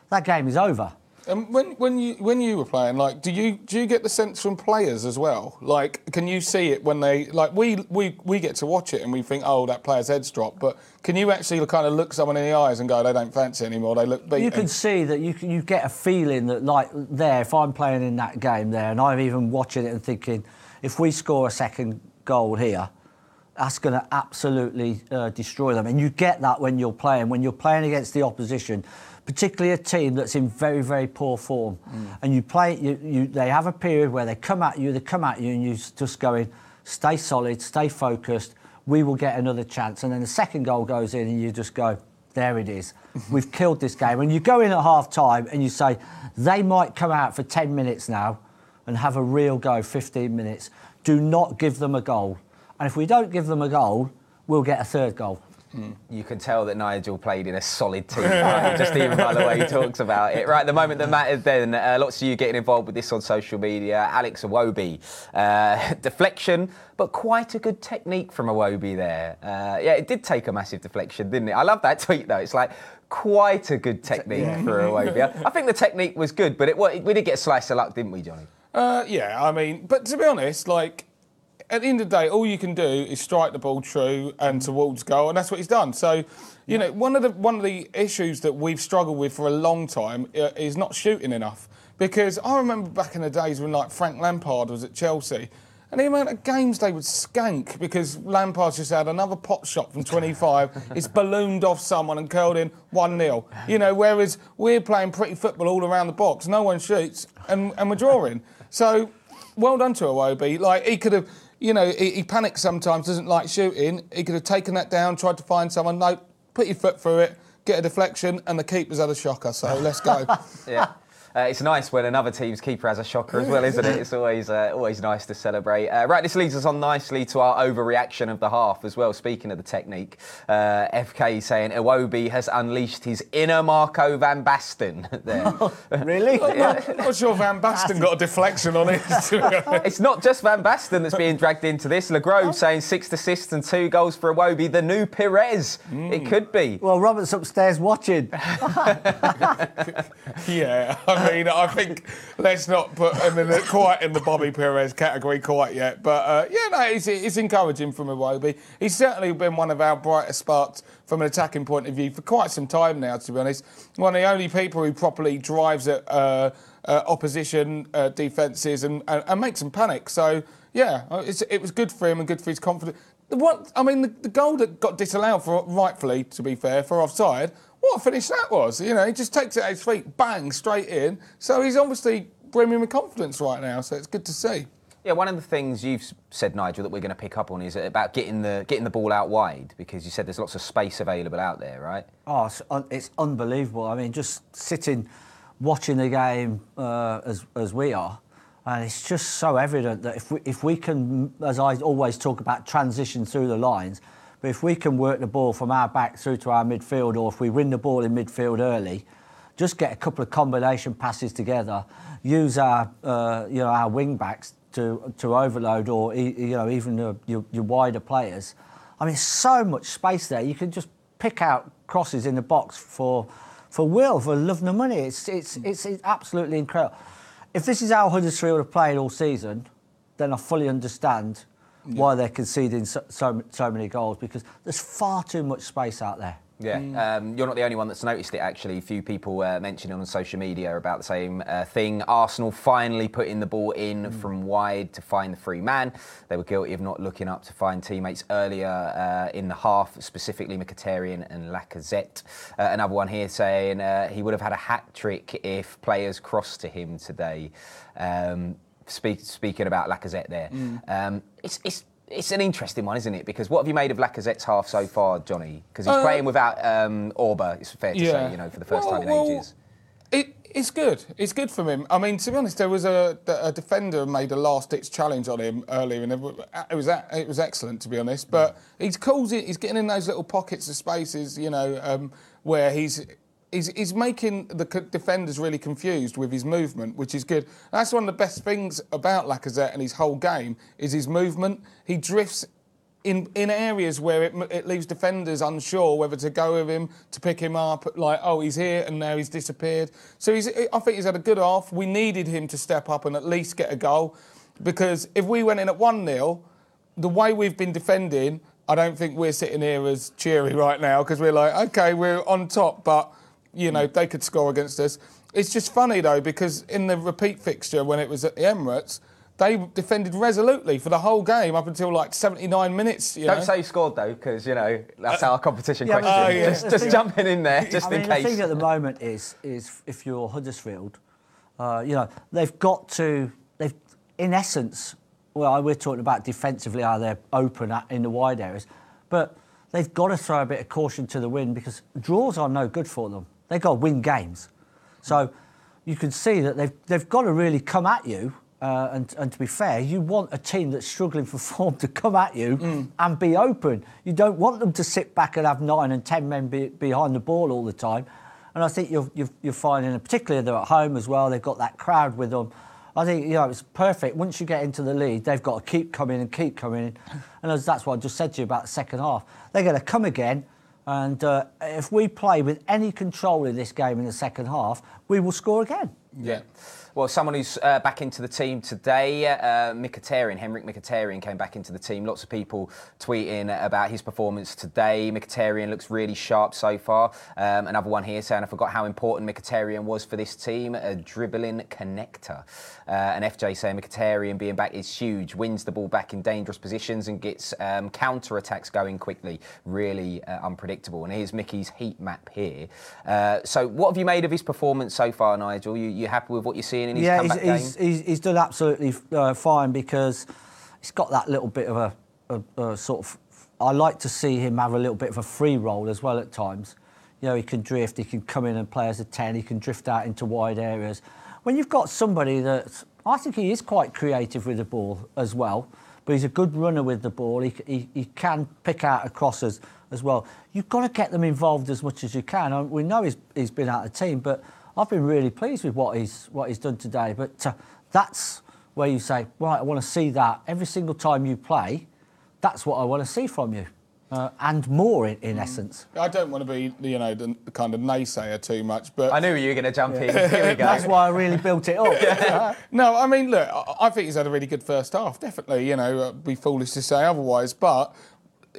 that game is over. And when you were playing, like, do you get the sense from players as well? Like, can you see it when they, like, we get to watch it and we think, oh, that player's head's dropped, but can you actually kind of look someone in the eyes and go, they don't fancy it anymore, they look beaten? You can see that you get a feeling that, like, there, if I'm playing in that game there, and I'm even watching it and thinking, if we score a second goal here, that's going to absolutely destroy them. And you get that when you're playing against the opposition, particularly a team that's in very, very poor form. And you play, they have a period where they come at you, and you just going, stay solid, stay focused, we will get another chance. And then the second goal goes in and you just go, there it is. We've killed this game. And you go in at half-time and you say, they might come out for 10 minutes now and have a real go, 15 minutes. Do not give them a goal. And if we don't give them a goal, we'll get a third goal. You can tell that Nigel played in a solid team, right? Just even by the way he talks about it. Right, the moment that matters then, lots of you getting involved with this on social media. Alex Iwobi, deflection, but quite a good technique from Iwobi there. Yeah, it did take a massive deflection, didn't it? I love that tweet, though. It's like, quite a good technique for Iwobi. I think the technique was good, but we did get a slice of luck, didn't we, Johnny? Yeah, I mean, but to be honest, like, at the end of the day, all you can do is strike the ball true and towards goal, and that's what he's done. So, you know, one of the issues that we've struggled with for a long time is not shooting enough. Because I remember back in the days when, like, Frank Lampard was at Chelsea, and the amount of games they would skank because Lampard's just had another pot shot from 25, it's ballooned off someone and curled in 1-0. You know, whereas we're playing pretty football all around the box, no one shoots, and we're drawing. So, well done to Iwobi. Like, he could have, you know, he panics sometimes, doesn't like shooting. He could have taken that down, tried to find someone. No, put your foot through it, get a deflection, and the keeper's had a shocker. So let's go. Yeah. It's nice when another team's keeper has a shocker as well, isn't it? It's always nice to celebrate. Right, this leads us on nicely to our overreaction of the half as well. Speaking of the technique, FK saying Iwobi has unleashed his inner Marco van Basten there. Really? I'm not sure Van Basten got a deflection on it. It's not just Van Basten that's being dragged into this. LeGrove saying 6 assists and 2 goals for Iwobi, the new Perez. It could be. Well, Robert's upstairs watching. Yeah, I mean, I think let's not put him quite in the Bobby Perez category quite yet. But, yeah, no, it's encouraging from Iwobi. He's certainly been one of our brightest sparks from an attacking point of view for quite some time now, to be honest. One of the only people who properly drives at opposition defences and makes them panic. So, yeah, it was good for him and good for his confidence. The goal that got disallowed, rightfully, to be fair, for offside, what a finish that was. You know, he just takes it at his feet, bang, straight in. So he's obviously brimming with confidence right now, so it's good to see. Yeah, one of the things you've said, Nigel, that we're going to pick up on is about getting the ball out wide, because you said there's lots of space available out there, right? Oh, it's unbelievable. I mean, just sitting, watching the game as we are, and it's just so evident that if we can, as I always talk about, transition through the lines, but if we can work the ball from our back through to our midfield, or if we win the ball in midfield early, just get a couple of combination passes together, use our our wing backs to overload, or even your wider players. I mean, so much space there. You can just pick out crosses in the box for Will, for love nor money. It's absolutely incredible. If this is how Huddersfield have played all season, then I fully understand why they're conceding so many goals, because there's far too much space out there. Yeah, you're not the only one that's noticed it, actually. A few people mentioning on social media about the same thing. Arsenal finally putting the ball in from wide to find the free man. They were guilty of not looking up to find teammates earlier in the half, specifically Mkhitaryan and Lacazette. Another one here saying he would have had a hat-trick if players crossed to him today. Speaking about Lacazette there. It's an interesting one, isn't it? Because what have you made of Lacazette's half so far, Johnny? Because he's playing without Orba, it's fair to say, for the first time in ages. It's good. It's good from him. I mean, to be honest, there was a defender made a last-ditch challenge on him earlier, and it was excellent, to be honest. But he's getting in those little pockets of spaces, where he's making the defenders really confused with his movement, which is good. That's one of the best things about Lacazette and his whole game is his movement. He drifts in areas where it leaves defenders unsure whether to go with him, to pick him up, like, oh, he's here and now he's disappeared. So I think he's had a good half. We needed him to step up and at least get a goal, because if we went in at 1-0, the way we've been defending, I don't think we're sitting here as cheery right now, because we're like, OK, we're on top, but they could score against us. It's just funny, though, because in the repeat fixture, when it was at the Emirates, they defended resolutely for the whole game up until, 79 minutes. Don't say you scored, though, because, that's our competition question. Just jumping in there, just in case. The thing at the moment is if you're Huddersfield, they've got to... in essence, well, we're talking about defensively how they're open in the wide areas, but they've got to throw a bit of caution to the wind, because draws are no good for them. They've got to win games. So you can see that they've got to really come at you. And to be fair, you want a team that's struggling for form to come at you and be open. You don't want them to sit back and have 9 and 10 men behind the ball all the time. And I think you're finding, and particularly they're at home as well, they've got that crowd with them. I think, it's perfect. Once you get into the lead, they've got to keep coming and keep coming. And that's what I just said to you about the second half. They're going to come again. And if we play with any control in this game in the second half, we will score again. Yeah. Well, someone who's back into the team today, Henrik Mkhitaryan came back into the team. Lots of people tweeting about his performance today. Mkhitaryan looks really sharp so far. Another one here saying, I forgot how important Mkhitaryan was for this team, a dribbling connector. And FJ saying Mkhitaryan being back is huge, wins the ball back in dangerous positions and gets counter-attacks going quickly. Really unpredictable. And here's Mickey's heat map here. So what have you made of his performance so far, Nigel? You happy with what you're seeing in his comeback game? He's done absolutely fine, because he's got that little bit of a sort of... I like to see him have a little bit of a free role as well at times. You know, he can drift, he can come in and play as a 10, he can drift out into wide areas. When you've got somebody that... I think he is quite creative with the ball as well, but he's a good runner with the ball. He can pick out a crosses as well. You've got to get them involved as much as you can. We know he's been out of the team, but I've been really pleased with what he's done today. But that's where you say, right, I want to see that every single time you play. That's what I want to see from you, and more in essence. I don't want to be, the kind of naysayer too much, but I knew you were going to jump in. Here we go. That's why I really built it up. No, I mean, look, I think he's had a really good first half. Definitely, it'd be foolish to say otherwise, but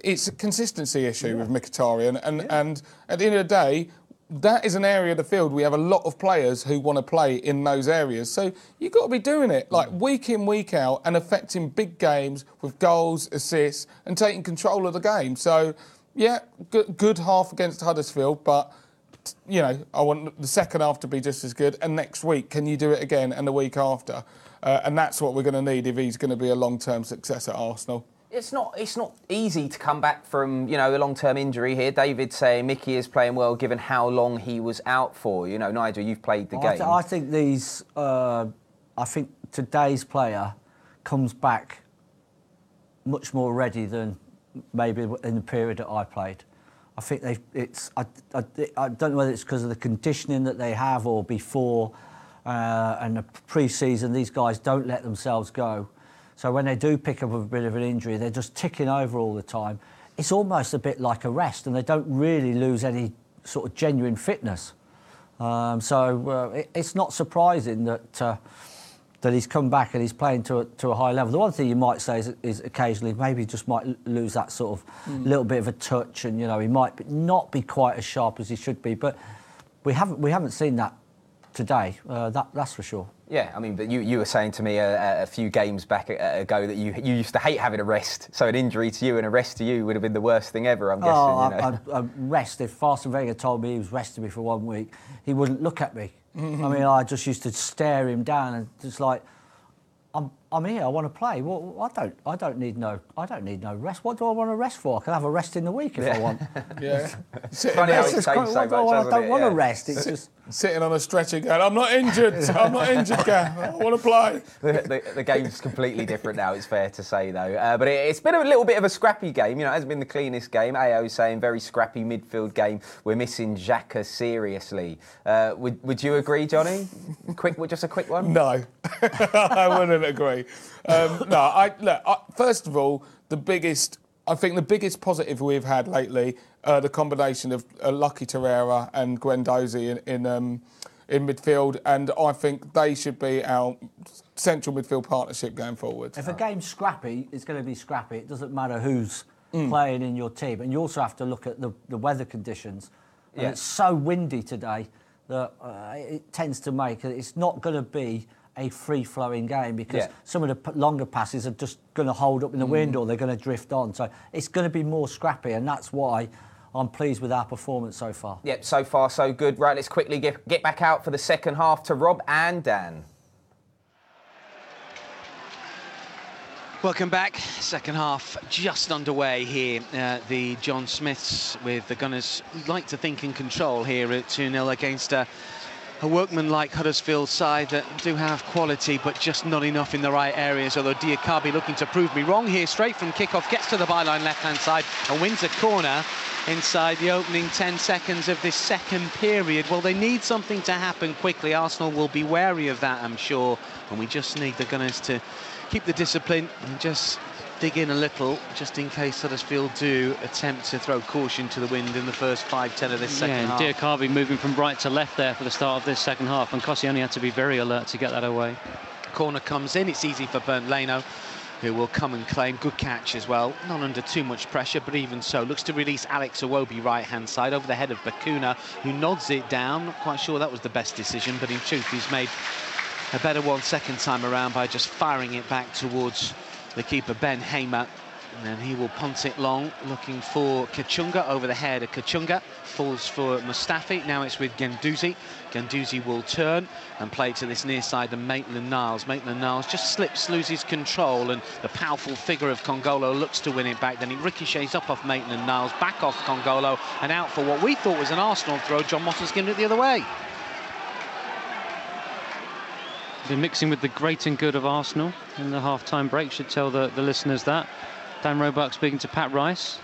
it's a consistency issue with Mkhitaryan, and at the end of the day, that is an area of the field we have a lot of players who want to play in those areas. So you've got to be doing it like week in, week out, and affecting big games with goals, assists, and taking control of the game. So, yeah, good half against Huddersfield, but, I want the second half to be just as good. And next week, can you do it again, and the week after? And that's what we're going to need if he's going to be a long-term success at Arsenal. It's not easy to come back from, a long-term injury here. David saying Mickey is playing well given how long he was out for. Nigel, you've played the game. I think I think today's player comes back much more ready than maybe in the period that I played. I think I don't know whether it's because of the conditioning that they have or before and the pre-season, these guys don't let themselves go. So when they do pick up a bit of an injury, they're just ticking over all the time. It's almost a bit like a rest, and they don't really lose any sort of genuine fitness. It's not surprising that he's come back and he's playing to a high level. The one thing you might say is occasionally maybe he just might lose that sort of little bit of a touch, and he might not be quite as sharp as he should be. But we haven't seen that today. That's for sure. Yeah, I mean, but you were saying to me a few games back ago that you used to hate having a rest. So an injury to you and a rest to you would have been the worst thing ever, I'm guessing. A rest. If Arsene Wenger told me he was resting me for 1 week, he wouldn't look at me. I mean, I just used to stare him down and just like, I'm here. I want to play. Well, I don't need no rest. What do I want to rest for? I can have a rest in the week if I want. Yeah. Funny how it's changed so much. I don't want to rest. It's just sitting on a stretcher going, I'm not injured. I'm not injured, Gav. I want to play. The game's completely different now, it's fair to say, though. But it's been a little bit of a scrappy game. It hasn't been the cleanest game. AO saying very scrappy midfield game. We're missing Xhaka seriously. Would you agree, Johnny? Just a quick one? No, I wouldn't agree. First of all, the biggest positive we've had lately, the combination of Lucky Torreira and Guendouzi in midfield, and I think they should be our central midfield partnership going forward. If a game's scrappy, it's going to be scrappy. It doesn't matter who's playing in your team, and you also have to look at the weather conditions. And it's so windy today that it tends to make it's not going to be a free-flowing game because some of the longer passes are just going to hold up in the wind or they're going to drift on. So it's going to be more scrappy, and that's why I'm pleased with our performance so far. Yep, so far so good. Right, let's quickly get back out for the second half to Rob and Dan. Welcome back. Second half just underway here. The John Smiths with the Gunners like to think in control here at 2-0 against a workman-like Huddersfield side that do have quality, but just not enough in the right areas. Although Diakabi looking to prove me wrong here, straight from kick-off, gets to the byline left-hand side and wins a corner inside the opening 10 seconds of this second period. Well, they need something to happen quickly. Arsenal will be wary of that, I'm sure, and we just need the Gunners to keep the discipline and just dig in a little, just in case Huddersfield do attempt to throw caution to the wind in the first 5-10 of this second half. Yeah, Diakabi moving from right to left there for the start of this second half, and Koscielny had to be very alert to get that away. Corner comes in, it's easy for Bernd Leno, who will come and claim. Good catch as well, not under too much pressure, but even so, looks to release Alex Iwobi right-hand side over the head of Bakuna, who nods it down. Not quite sure that was the best decision, but in truth, he's made a better one second time around by just firing it back towards the keeper, Ben Hamer. And then he will punt it long, looking for Kachunga over the head of Kachunga. Falls for Mustafi. Now it's with Guendouzi. Guendouzi will turn and play to this near side of Maitland-Niles. Maitland-Niles just slips, loses control, and the powerful figure of Congolo looks to win it back. Then it ricochets up off Maitland-Niles, back off Congolo, and out for what we thought was an Arsenal throw. John Moss has given it the other way. Been mixing with the great and good of Arsenal in the half-time break. Should tell the listeners that. Dan Roebuck speaking to Pat Rice.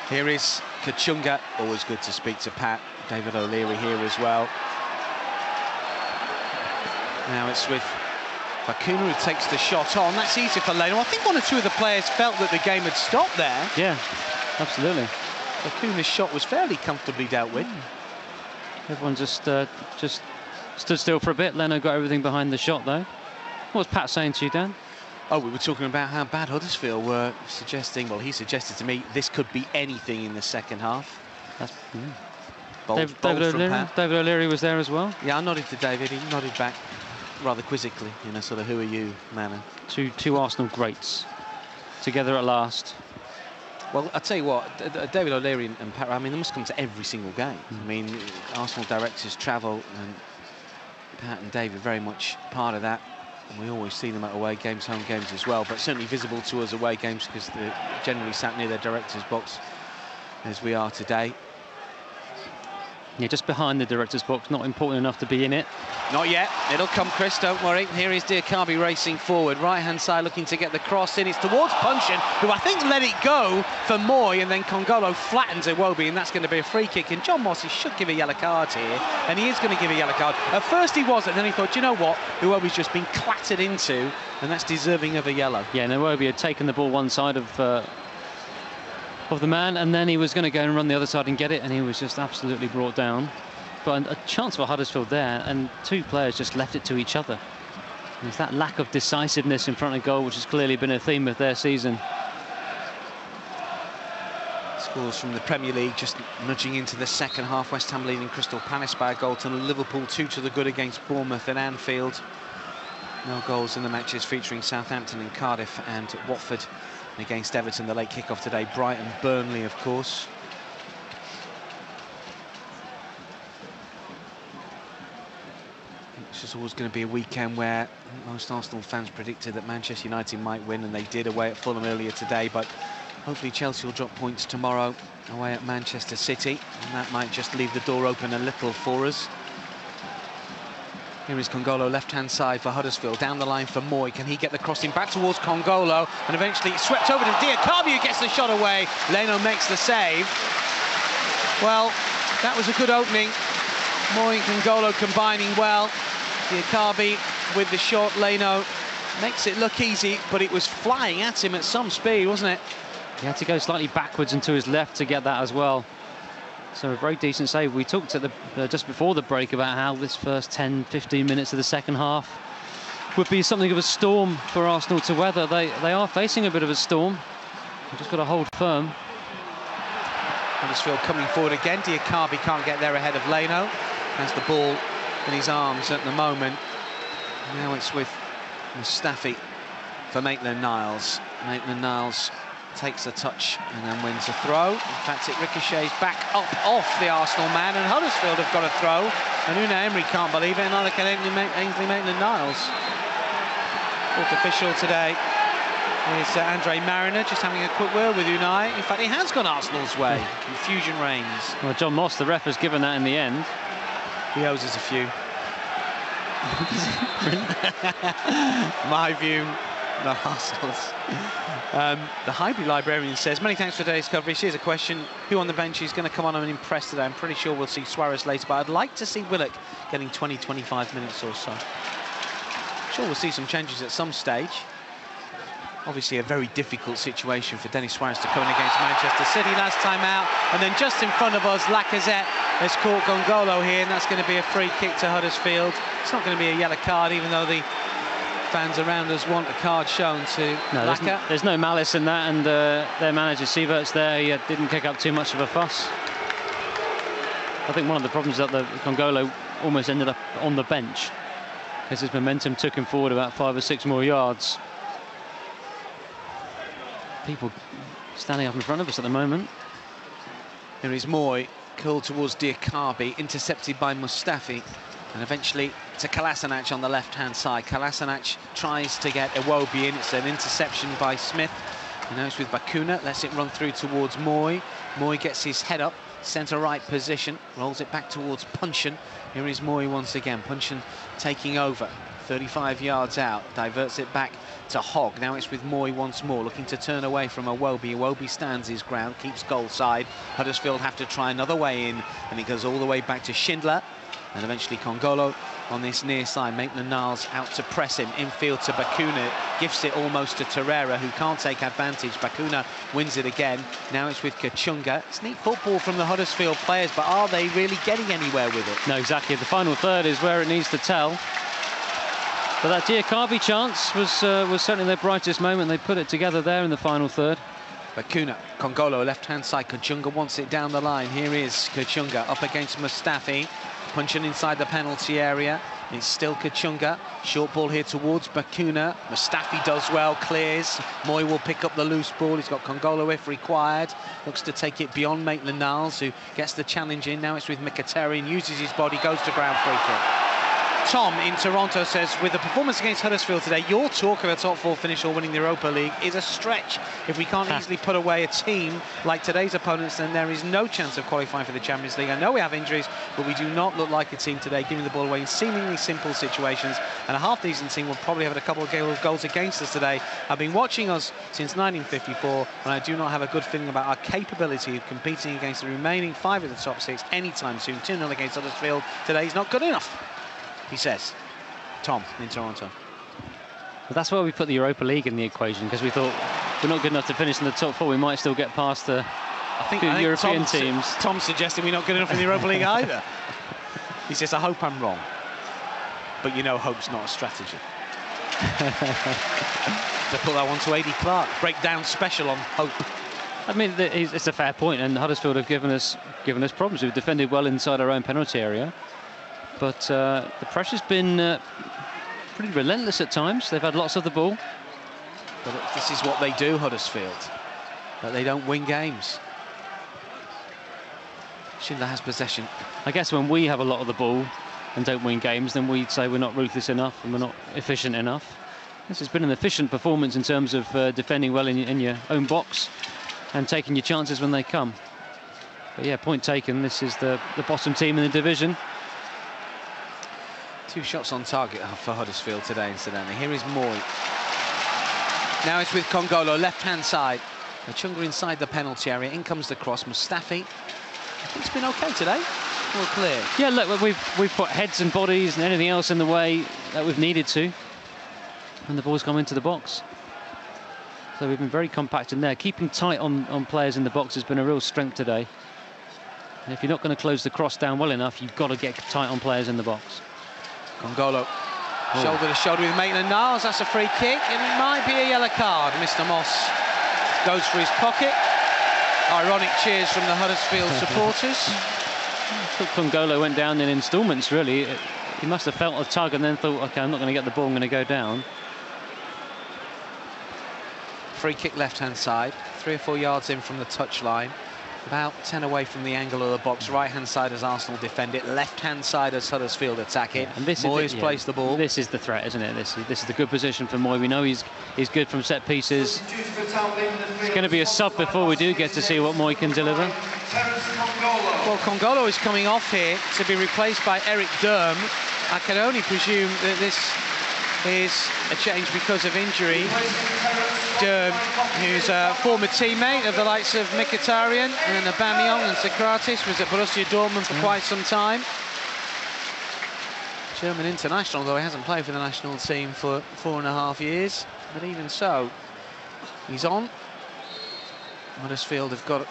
Here is Kachunga. Always good to speak to Pat. David O'Leary here as well. Now it's with Bakuna, who takes the shot on. That's easy for Leno. I think one or two of the players felt that the game had stopped there. Yeah, absolutely. Bakuna's shot was fairly comfortably dealt with. Everyone just stood still for a bit. Leno got everything behind the shot, though. What was Pat saying to you, Dan? Oh, we were talking about how bad Huddersfield were, suggesting, well, he suggested to me, this could be anything in the second half. That's bold David O'Leary was there as well. Yeah, I nodded to David. He nodded back rather quizzically in a sort of "who are you" manner. Two Arsenal greats together at last. Well, I'll tell you what, David O'Leary and Pat, I mean, they must come to every single game. I mean, Arsenal directors travel, and Pat and David very much part of that. And we always see them at away games, home games as well, but certainly visible to us away games because they're generally sat near their director's box as we are today. Yeah, just behind the director's box, not important enough to be in it. Not yet. It'll come, Chris, don't worry. Here is Diakabi racing forward. Right-hand side looking to get the cross in. It's towards Punchin, who I think let it go for Moy, and then Congolo flattens Iwobi, and that's going to be a free kick. And John Moss, he should give a yellow card here, and he is going to give a yellow card. At first he wasn't, then he thought, you know what? Iwobi's just been clattered into, and that's deserving of a yellow. Yeah, and Iwobi had taken the ball one side of the man, and then he was going to go and run the other side and get it, and he was just absolutely brought down. But a chance for Huddersfield there, and two players just left it to each other. There's that lack of decisiveness in front of goal, which has clearly been a theme of their season. Scores from the Premier League just nudging into the second half. West Ham leading Crystal Palace by a goal to Liverpool 2-0 against Bournemouth at Anfield. No goals in the matches featuring Southampton and Cardiff and Watford. Against Everton, the late kickoff today. Brighton, Burnley, of course. It's just always going to be a weekend where most Arsenal fans predicted that Manchester United might win, and they did away at Fulham earlier today. But hopefully Chelsea will drop points tomorrow away at Manchester City, and that might just leave the door open a little for us. Here is Congolo, left-hand side for Huddersfield, down the line for Moy. Can he get the crossing back towards Congolo? And eventually it's swept over to Diakabi, who gets the shot away. Leno makes the save. Well, that was a good opening. Moy and Congolo combining well. Diakabi with the shot. Leno makes it look easy, but it was flying at him at some speed, wasn't it? He had to go slightly backwards and to his left to get that as well. So a very decent save. We talked at just before the break about how this first 10-15 minutes of the second half would be something of a storm for Arsenal to weather. They are facing a bit of a storm. They've just got to hold firm. Huddersfield coming forward again. Diakabi can't get there ahead of Leno. Has the ball in his arms at the moment. Now it's with Mustafi for Maitland-Niles. Maitland-Niles takes a touch and then wins a throw. In fact, it ricochets back up off the Arsenal man, and Huddersfield have got a throw. And Unai Emery can't believe it, and neither can Ainsley Maitland-Niles. Fourth official today is Andre Mariner, just having a quick word with Unai. In fact, he has gone Arsenal's way. Confusion reigns. Well, John Moss, the ref, has given that in the end. He owes us a few. My view, not Arsenal's. The Highbury librarian says, many thanks for today's coverage. Here's a question. Who on the bench is going to come on and impress today? I'm pretty sure we'll see Suarez later, but I'd like to see Willock getting 20-25 minutes or so. I'm sure we'll see some changes at some stage. Obviously a very difficult situation for Denis Suarez to come in against Manchester City last time out. And then just in front of us, Lacazette has caught Gongolo here, and that's going to be a free kick to Huddersfield. It's not going to be a yellow card, even though the fans around us want a card shown to Laka. There's no malice in that, and their manager Sievert's there. He didn't kick up too much of a fuss. I think one of the problems is that the Gongolo almost ended up on the bench, because his momentum took him forward about 5 or 6 more yards. People standing up in front of us at the moment. Here is Moy, curled towards Diakabi, intercepted by Mustafi, and eventually to Kolasinac on the left-hand side. Kolasinac tries to get Iwobi in. It's an interception by Smith. And now it's with Bakuna, lets it run through towards Moy. Moy gets his head up, centre-right position, rolls it back towards Punchin. Here is Moy once again. Punchin taking over, 35 yards out, diverts it back to Hogg. Now it's with Moy once more, looking to turn away from Iwobi. Iwobi stands his ground, keeps goal side. Huddersfield have to try another way in, and it goes all the way back to Schindler. And eventually Gongolo on this near side. Maitland-Niles out to press him. Infield to Bakuna. Gifts it almost to Torreira, who can't take advantage. Bakuna wins it again. Now it's with Kachunga. It's neat football from the Huddersfield players, but are they really getting anywhere with it? No, exactly. The final third is where it needs to tell. But that Diakabi chance was certainly their brightest moment. They put it together there in the final third. Bakuna, Gongolo, left-hand side. Kachunga wants it down the line. Here is Kachunga up against Mustafi. Punching inside the penalty area. It's still Kachunga. Short ball here towards Bakuna. Mustafi does well, clears. Moy will pick up the loose ball. He's got Gongolo if required. Looks to take it beyond Maitland-Niles, who gets the challenge in. Now it's with Mkhitaryan, uses his body, goes to ground, free kick. Tom in Toronto says, with the performance against Huddersfield today, your talk of a top 4 finish or winning the Europa League is a stretch. If we can't easily put away a team like today's opponents, then there is no chance of qualifying for the Champions League. I know we have injuries, but we do not look like a team today giving the ball away in seemingly simple situations, and a half-decent team will probably have a couple of goals against us today. I've been watching us since 1954, and I do not have a good feeling about our capability of competing against the remaining 5 of the top 6 anytime soon. 2-0 against Huddersfield today is not good enough, he says. Tom in Toronto. But that's why we put the Europa League in the equation, because we thought we're not good enough to finish in the top 4. We might still get past the I think European teams. Tom's suggesting we're not good enough in the Europa League either. He says, I hope I'm wrong. But you know, hope's not a strategy. To put that one to A.D. Clark. Breakdown special on hope. I mean, it's a fair point, and Huddersfield have given us problems. We've defended well inside our own penalty area. But the pressure's been pretty relentless at times. They've had lots of the ball. But this is what they do, Huddersfield. But they don't win games. Schindler has possession. I guess when we have a lot of the ball and don't win games, then we'd say we're not ruthless enough and we're not efficient enough. This has been an efficient performance in terms of defending well in your own box and taking your chances when they come. But yeah, point taken. This is the bottom team in the division. 2 shots on target for Huddersfield today, incidentally. Here is Moy. Now it's with Gongolo, left-hand side. Kachunga inside the penalty area. In comes the cross. Mustafi. I think it's been OK today. All clear. Yeah, look, we've put heads and bodies and anything else in the way that we've needed to. And the ball's come into the box. So we've been very compact in there. Keeping tight on players in the box has been a real strength today. And if you're not going to close the cross down well enough, you've got to get tight on players in the box. Gongolo, shoulder to shoulder with Maitland-Niles. That's a free kick, and it might be a yellow card. Mr. Moss goes for his pocket. Ironic cheers from the Huddersfield supporters. I thought Gongolo went down in instalments, really. He must have felt a tug and then thought, OK, I'm not going to get the ball, I'm going to go down. Free kick left-hand side, 3 or 4 yards in from the touchline. About 10 away from the angle of the box. Right-hand side as Arsenal defend it. Left-hand side as Huddersfield attack it. And this Moy has placed the ball. This is the threat, isn't it? This is the good position for Moy. We know he's good from set pieces. It's going to be a sub before we do get to see what Moy can deliver. Well, Gongolo is coming off here to be replaced by Eric Durm. I can only presume that this is a change because of injury. Durm, who's a former teammate of the likes of Mkhitaryan and Aubameyang and Socrates, was at Borussia Dortmund for quite some time. German international, though he hasn't played for the national team for 4.5 years. But even so, He's on. Huddersfield have got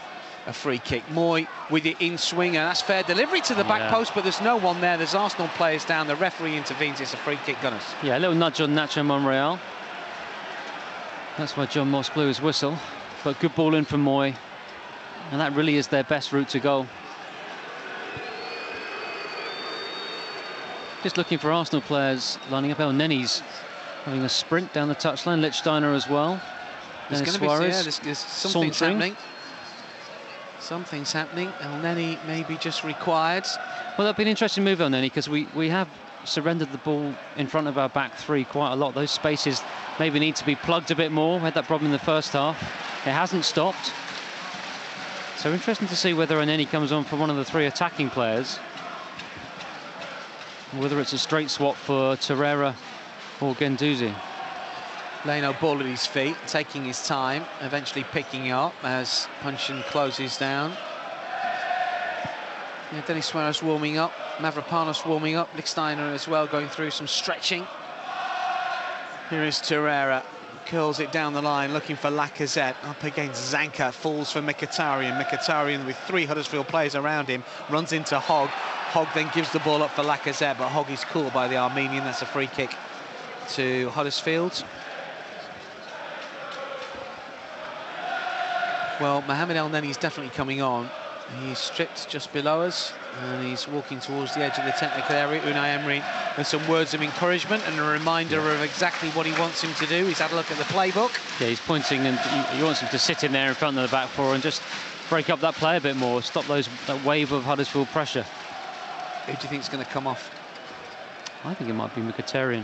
a free kick. Moy with it in swing, and that's fair delivery to the back post, but there's no one there. There's Arsenal players down. The referee intervenes. It's a free kick, Gunners. Yeah, a little nudge on Nacho Monreal. That's why John Moss blew his whistle. But good ball in from Moy, and that really is their best route to goal. Just looking for Arsenal players lining up. El Nenny's having a sprint down the touchline. Lichtsteiner as well. There's going to be, yeah, there's something's happening. Something's happening. El Nenny maybe just required. Well, that'd be an interesting move, El Nenny, because we have surrendered the ball in front of our back three quite a lot. Those spaces maybe need to be plugged a bit more. We had that problem in the first half. It hasn't stopped. So interesting to see whether El Nenny comes on for one of the three attacking players. Whether it's a straight swap for Torreira or Guendouzi. Leno ball at his feet, taking his time, eventually picking up as Punchin closes down. Yeah, Denis Suarez warming up, Mavropanos warming up, Lichtsteiner as well going through some stretching. Here is Torreira, curls it down the line, looking for Lacazette, up against Zanka, falls for Mkhitaryan. Mkhitaryan with three Huddersfield players around him, runs into Hogg. Hogg then gives the ball up for Lacazette, but Hogg is caught by the Armenian. That's a free kick to Huddersfield. Well, Mohamed El Nenny is definitely coming on. He's stripped just below us, and he's walking towards the edge of the technical area. Unai Emery with some words of encouragement and a reminder of exactly what he wants him to do. He's had a look at the playbook. Yeah, he's pointing, and he wants him to sit in there in front of the back four and just break up that play a bit more, stop that wave of Huddersfield pressure. Who do you think is going to come off? I think it might be Mkhitaryan.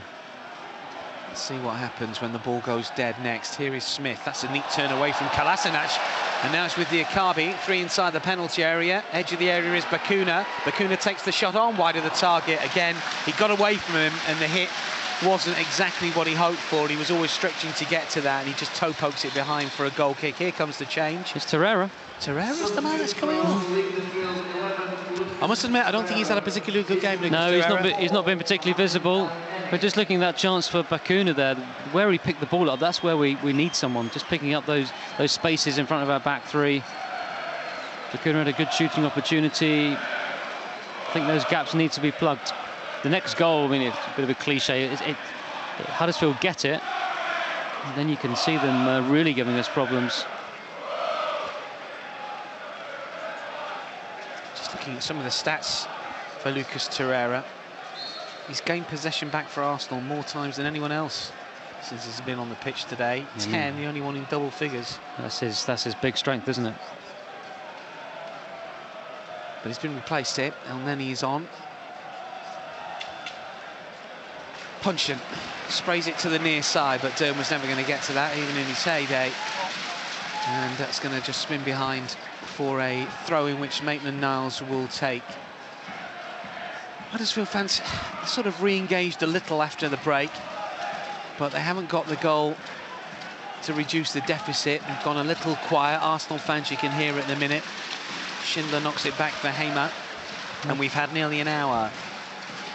Let's see what happens when the ball goes dead next. Here is Smith. That's a neat turn away from Kolasinac. And now it's with the Akabi. Three inside the penalty area. Edge of the area is Bakuna. Bakuna takes the shot on wide of the target. Again, he got away from him, and the hit wasn't exactly what he hoped for. He was always stretching to get to that, and he just toe pokes it behind for a goal kick. Here comes the change. It's Torreira. Torreira's the man that's coming on. I must admit, I don't think he's had a particularly good game. No, he's not been particularly visible. But just looking at that chance for Bakuna there, where he picked the ball up, that's where we need someone, just picking up those spaces in front of our back three. Bakuna had a good shooting opportunity. I think those gaps need to be plugged. The next goal, I mean, it's a bit of a cliche. Huddersfield get it, and then you can see them really giving us problems. Just looking at some of the stats for Lucas Torreira. He's gained possession back for Arsenal more times than anyone else since he's been on the pitch today. 10, the only one in double figures. That's his big strength, isn't it? But he's been replaced here. El Nenny is on. Punchin sprays it to the near side, but Durham was never going to get to that, even in his heyday. And that's going to just spin behind for a throw in which Maitland-Niles will take. Huddersfield fans sort of re-engaged a little after the break, but they haven't got the goal to reduce the deficit. They've gone a little quiet. Arsenal fans, you can hear it in a minute. Schindler knocks it back for Hamer, and we've had nearly an hour.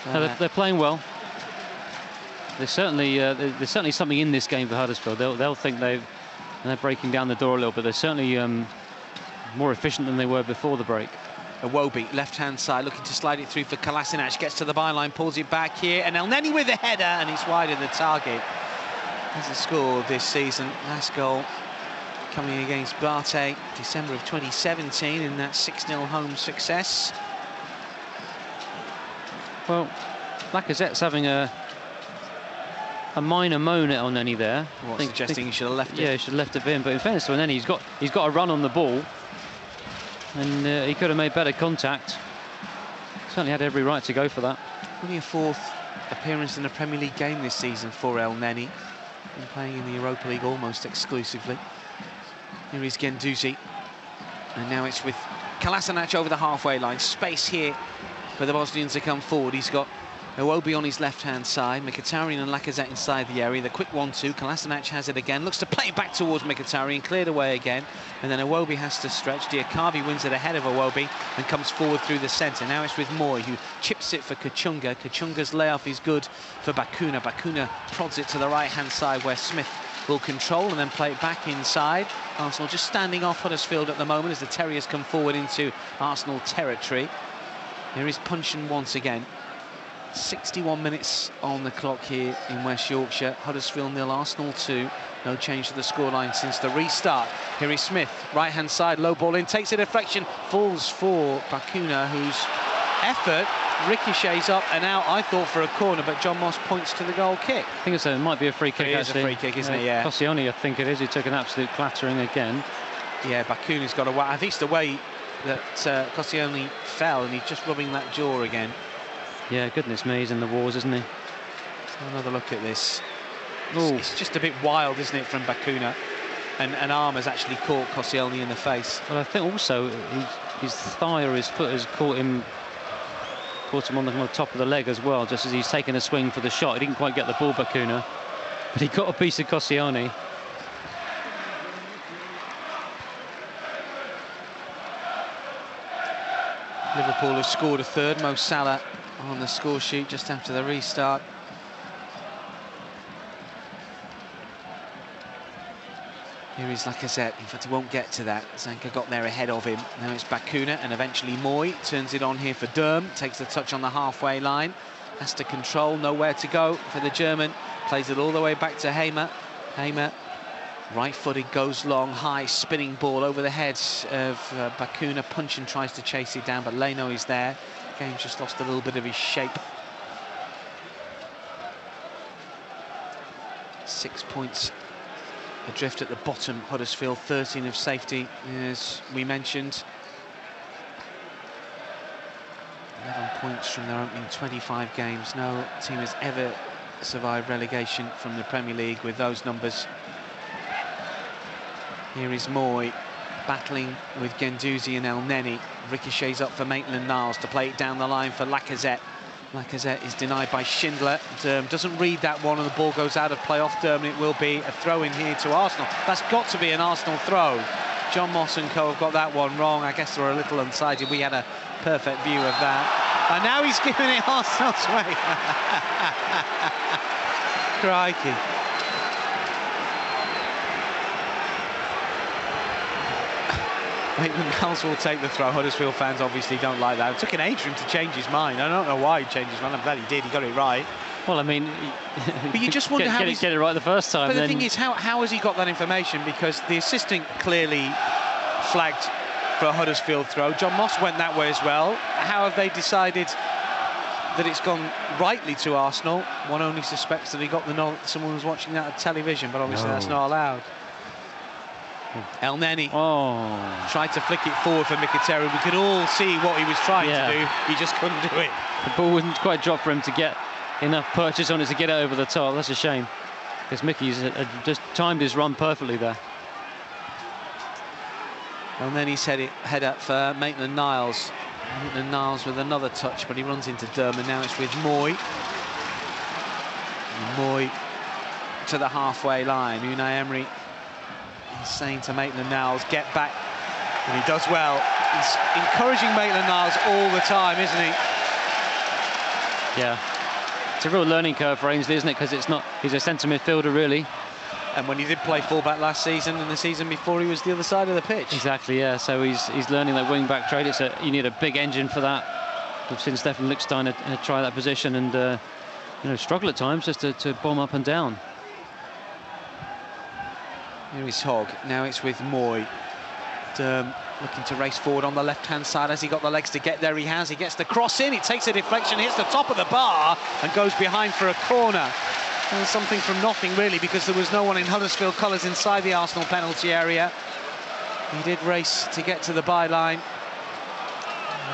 No, they're playing well. There's certainly something in this game for Huddersfield. They'll think they're breaking down the door a little bit. They're certainly more efficient than they were before the break. Iwobi, left-hand side, looking to slide it through for Kolasinac, gets to the byline, pulls it back here, and El Nenny with the header, and it's wide of the target. Hasn't scored this season. Last goal coming against Barté, December of 2017, in that 6-0 home success. Well, Lacazette's having a minor moan at El Nenny there. Suggesting he should have left it. Yeah, he should have left it for him, but in fairness to El Nenny, he's got a run on the ball. And he could have made better contact. Certainly had every right to go for that. Only a fourth appearance in a Premier League game this season for El Nenny. Been playing in the Europa League almost exclusively. Here is Guendouzi. And now it's with Kolasinac over the halfway line. Space here for the Bosnians to come forward. He's got Iwobi on his left-hand side, Mkhitaryan and Lacazette inside the area. The quick 1-2, Kolasinac has it again, looks to play it back towards Mkhitaryan, cleared away again, and then Iwobi has to stretch. Diakavi wins it ahead of Iwobi and comes forward through the centre. Now it's with Moy, who chips it for Kachunga. Kachunga's layoff is good for Bacuna. Bacuna prods it to the right-hand side where Smith will control and then play it back inside. Arsenal just standing off Huddersfield at the moment as the Terriers come forward into Arsenal territory. Here is Punchin once again. 61 minutes on the clock here in West Yorkshire. Huddersfield 0, Arsenal 2. No change to the scoreline since the restart. Here is Smith, right-hand side, low ball in, takes a deflection, falls for Bacuna, whose effort ricochets up and out, I thought, for a corner, but John Moss points to the goal kick. I think it might be a free kick, actually. It is a free kick, isn't it? Yeah. Koscielny, I think it is. He took an absolute clattering again. Yeah, Bacuna's got a... I think it's the way that Koscielny fell, and he's just rubbing that jaw again. Yeah, goodness me, he's in the wars, isn't he? Another look at this. It's just a bit wild, isn't it, from Bacuna? And an arm has actually caught Koscielny in the face. Well, I think also his thigh or his foot has caught him on the top of the leg as well, just as he's taken a swing for the shot. He didn't quite get the ball, Bacuna, but he got a piece of Koscielny. Liverpool have scored a third. Mo Salah on the score sheet just after the restart. Here is Lacazette. In fact, he won't get to that. Zanka got there ahead of him. Now it's Bacuna and eventually Moy. Turns it on here for Durm. Takes the touch on the halfway line. Has to control. Nowhere to go for the German. Plays it all the way back to Hamer. Hamer, right-footed, goes long, high, spinning ball over the heads of Bacuna. Punchin tries to chase it down, but Leno is there. Game's just lost a little bit of his shape. 6 points adrift at the bottom. Huddersfield 13 of safety, as we mentioned. 11 points from their opening 25 games. No team has ever survived relegation from the Premier League with those numbers. Here is Moy battling with Guendouzi and El Neni. Ricochets up for Maitland-Niles to play it down the line for Lacazette. Lacazette is denied by Schindler. Durm doesn't read that one and the ball goes out of play off Durm, and it will be a throw in here to Arsenal. That's got to be an Arsenal throw. John Moss and co have got that one wrong. I guess they were a little unsighted. We had a perfect view of that. And now he's giving it Arsenal's way. Crikey. Maitland-Niles will take the throw. Huddersfield fans obviously don't like that. It took an age for him to change his mind. I don't know why he changed his mind. I'm glad he did. He got it right. Well, I mean... but you just wonder how he's... Get it right the first time. But the thing is, how has he got that information? Because the assistant clearly flagged for a Huddersfield throw. John Moss went that way as well. How have they decided that it's gone rightly to Arsenal? One only suspects that he got the nod. Someone was watching that on television, but obviously that's not allowed. El Neni tried to flick it forward for Mkhitaryan. We could all see what he was trying to do. He just couldn't do it. The ball wouldn't quite drop for him to get enough purchase on it to get it over the top. That's a shame, because Mickey's just timed his run perfectly there. And then he's head up for Maitland-Niles. Maitland-Niles with another touch, but he runs into Durm, and now it's with Moy. Moy to the halfway line. Unai Emery is saying to Maitland-Niles, get back, and he does well. He's encouraging Maitland-Niles all the time, isn't he? Yeah, it's a real learning curve for Ainsley, isn't it? Because it's not, he's a centre midfielder really. And when he did play fullback last season and the season before, he was the other side of the pitch. Exactly, yeah. So he's learning that wing-back trade. You need a big engine for that. We've seen Stefan Lichtsteiner try that position and struggle at times just to bomb up and down. Here is Hogg. Now it's with Moy. Durm looking to race forward on the left-hand side. Has he got the legs to get there? He has. He gets the cross in. He takes a deflection, hits the top of the bar and goes behind for a corner. And something from nothing, really, because there was no one in Huddersfield colours inside the Arsenal penalty area. He did race to get to the byline.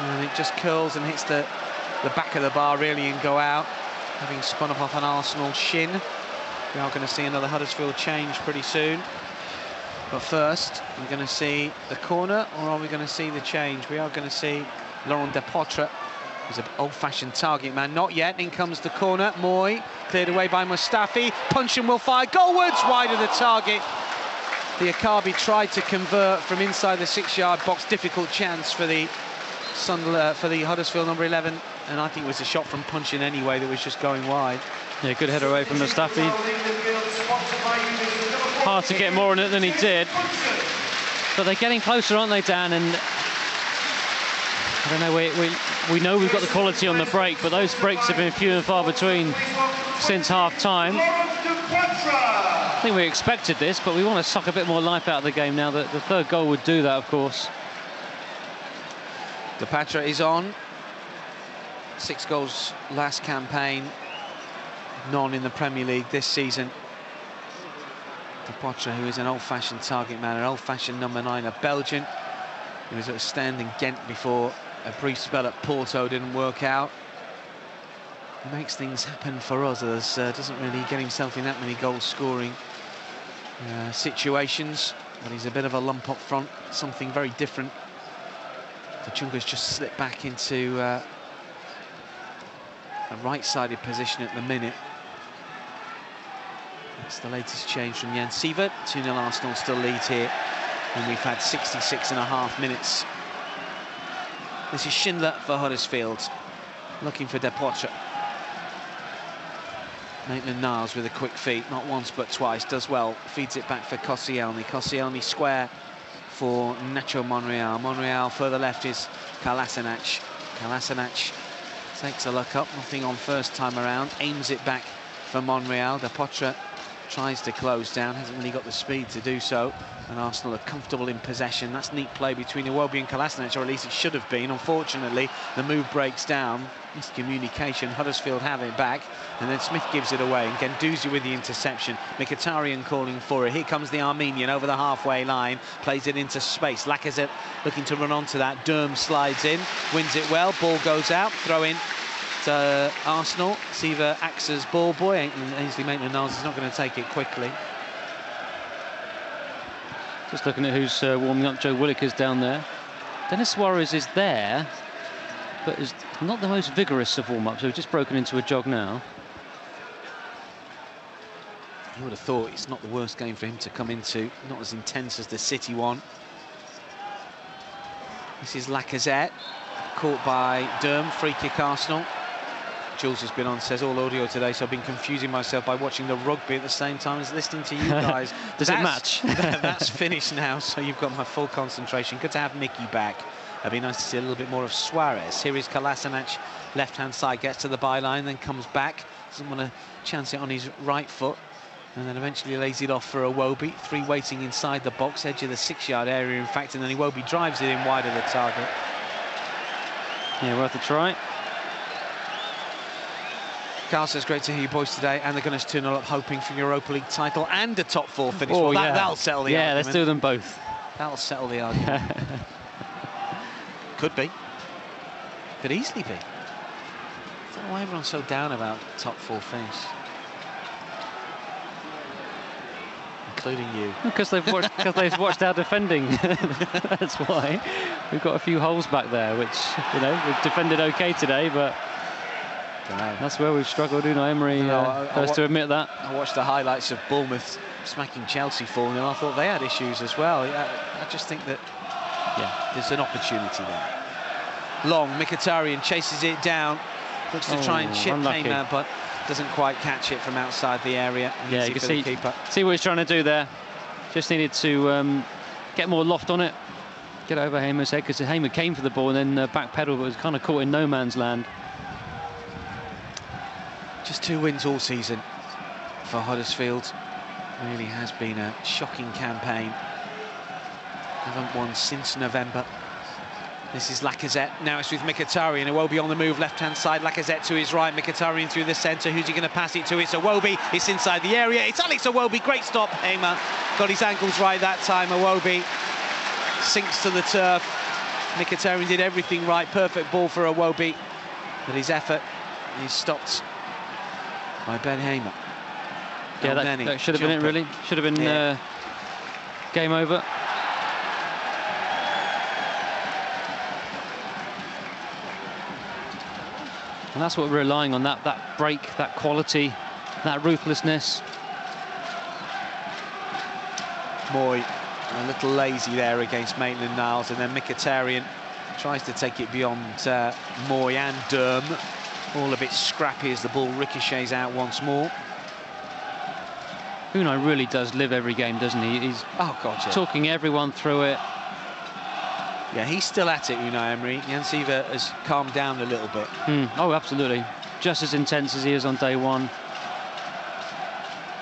And it just curls and hits the back of the bar, really, and go out, having spun up off an Arsenal shin. We are going to see another Huddersfield change pretty soon. But first, we're going to see the corner, or are we going to see the change? We are going to see Laurent Depotre He's an old-fashioned target man. Not yet. In comes the corner. Moy cleared away by Mustafi. Punch and will fire goalwards, wide of the target. The Akabi tried to convert from inside the 6-yard box. Difficult chance for the Huddersfield number 11, and I think it was a shot from Punch in anyway that was just going wide. Yeah, good header away from Mustafi. Hard to get more on it than he did. But they're getting closer, aren't they, Dan? And I don't know, we know we've got the quality on the break, but those breaks have been few and far between since half-time. I think we expected this, but we want to suck a bit more life out of the game now. The third goal would do that, of course. Depatra is on. 6 goals last campaign, none in the Premier League this season. Depatra, who is an old-fashioned target man, an old-fashioned number 9, a Belgian. He was at a stand in Ghent before a brief spell at Porto didn't work out. He makes things happen for us, as doesn't really get himself in that many goal-scoring situations, but he's a bit of a lump up front, something very different. Kachunga's just slipped back into a right-sided position at the minute. That's the latest change from Jan Sievert. 2-0 Arsenal still lead here, and we've had 66.5 minutes. This is Schindler for Huddersfield, looking for Depatra. Maitland-Niles with a quick feed, not once but twice, does well, feeds it back for Koscielny. Koscielny square for Nacho Monreal. Monreal further left is Kolasinac. Kolasinac takes a look up, nothing on first time around, aims it back for Monreal. Depatra tries to close down, hasn't really got the speed to do so, and Arsenal are comfortable in possession. That's neat play between Iwobi and Kolasinac, or at least it should have been. Unfortunately, the move breaks down. Miscommunication. Huddersfield have it back, and then Smith gives it away, and Guendouzi with the interception. Mkhitaryan calling for it. Here comes the Armenian over the halfway line, plays it into space. Lacazette looking to run onto that. Durm slides in, wins it well, ball goes out, throw in to Arsenal. Siva acts as ball boy, and Ainsley Maitland-Niles is not going to take it quickly. Just looking at who's warming up. Joe Willock down there. Denis Suarez is there, but is not the most vigorous of warm-ups, so he's just broken into a jog now. You would have thought it's not the worst game for him to come into, not as intense as the City one. This is Lacazette, caught by Durm, free kick Arsenal. Jules has been on, says all audio today, so I've been confusing myself by watching the rugby at the same time as listening to you guys. Does it match? That's finished now, so you've got my full concentration. Good to have Mickey back. It'd be nice to see a little bit more of Suarez. Here is Kolasinac, left-hand side, gets to the byline, then comes back. Doesn't want to chance it on his right foot, and then eventually lays it off for Iwobi. 3 waiting inside the box, edge of the 6-yard area, in fact, and then Iwobi drives it in wide of the target. Yeah, worth a try. Carl says, great to hear you boys today, and they're going to 2-0 up, hoping for Europa League title and a top 4 finish. Oh, well, yeah. that'll settle the argument. Yeah, let's do them both. That'll settle the argument. Could be. Could easily be. I don't know why everyone's so down about top 4 finish. Including you. Because they've watched our defending. That's why. We've got a few holes back there, which, you know, we've defended okay today, but that's where we've struggled. Unai Emery first to admit that. I watched the highlights of Bournemouth smacking Chelsea 4-0. I thought they had issues as well. I just think that, yeah, there's an opportunity there. Long, Mkhitaryan chases it down, looks to try and chip Hamer, but doesn't quite catch it from outside the area. Yeah, you can see what he's trying to do there. Just needed to get more loft on it, get over Hamer's head, because Hamer came for the ball and then backpedaled, but was kind of caught in no man's land. Just 2 wins all season for Huddersfield. Really has been a shocking campaign. Haven't won since November. This is Lacazette. Now it's with Mkhitaryan. Iwobi on the move, left-hand side. Lacazette to his right. Mkhitaryan through the centre. Who's he going to pass it to? It's Iwobi. It's inside the area. It's Alex Iwobi. Great stop. Hamer got his ankles right that time. Iwobi sinks to the turf. Mkhitaryan did everything right. Perfect ball for Iwobi. But his effort is stopped by Ben Hamer. Yeah, that should have been it, really. Should have been game over. And that's what we're relying on, that break, that quality, that ruthlessness. Moy a little lazy there against Maitland-Niles, and then Mkhitaryan tries to take it beyond Moy and Durm. All a bit scrappy as the ball ricochets out once more. Unai really does live every game, doesn't he? He's talking everyone through it. Yeah, he's still at it, Unai Emery. Jens Siver has calmed down a little bit. Oh, absolutely. Just as intense as he is on day one.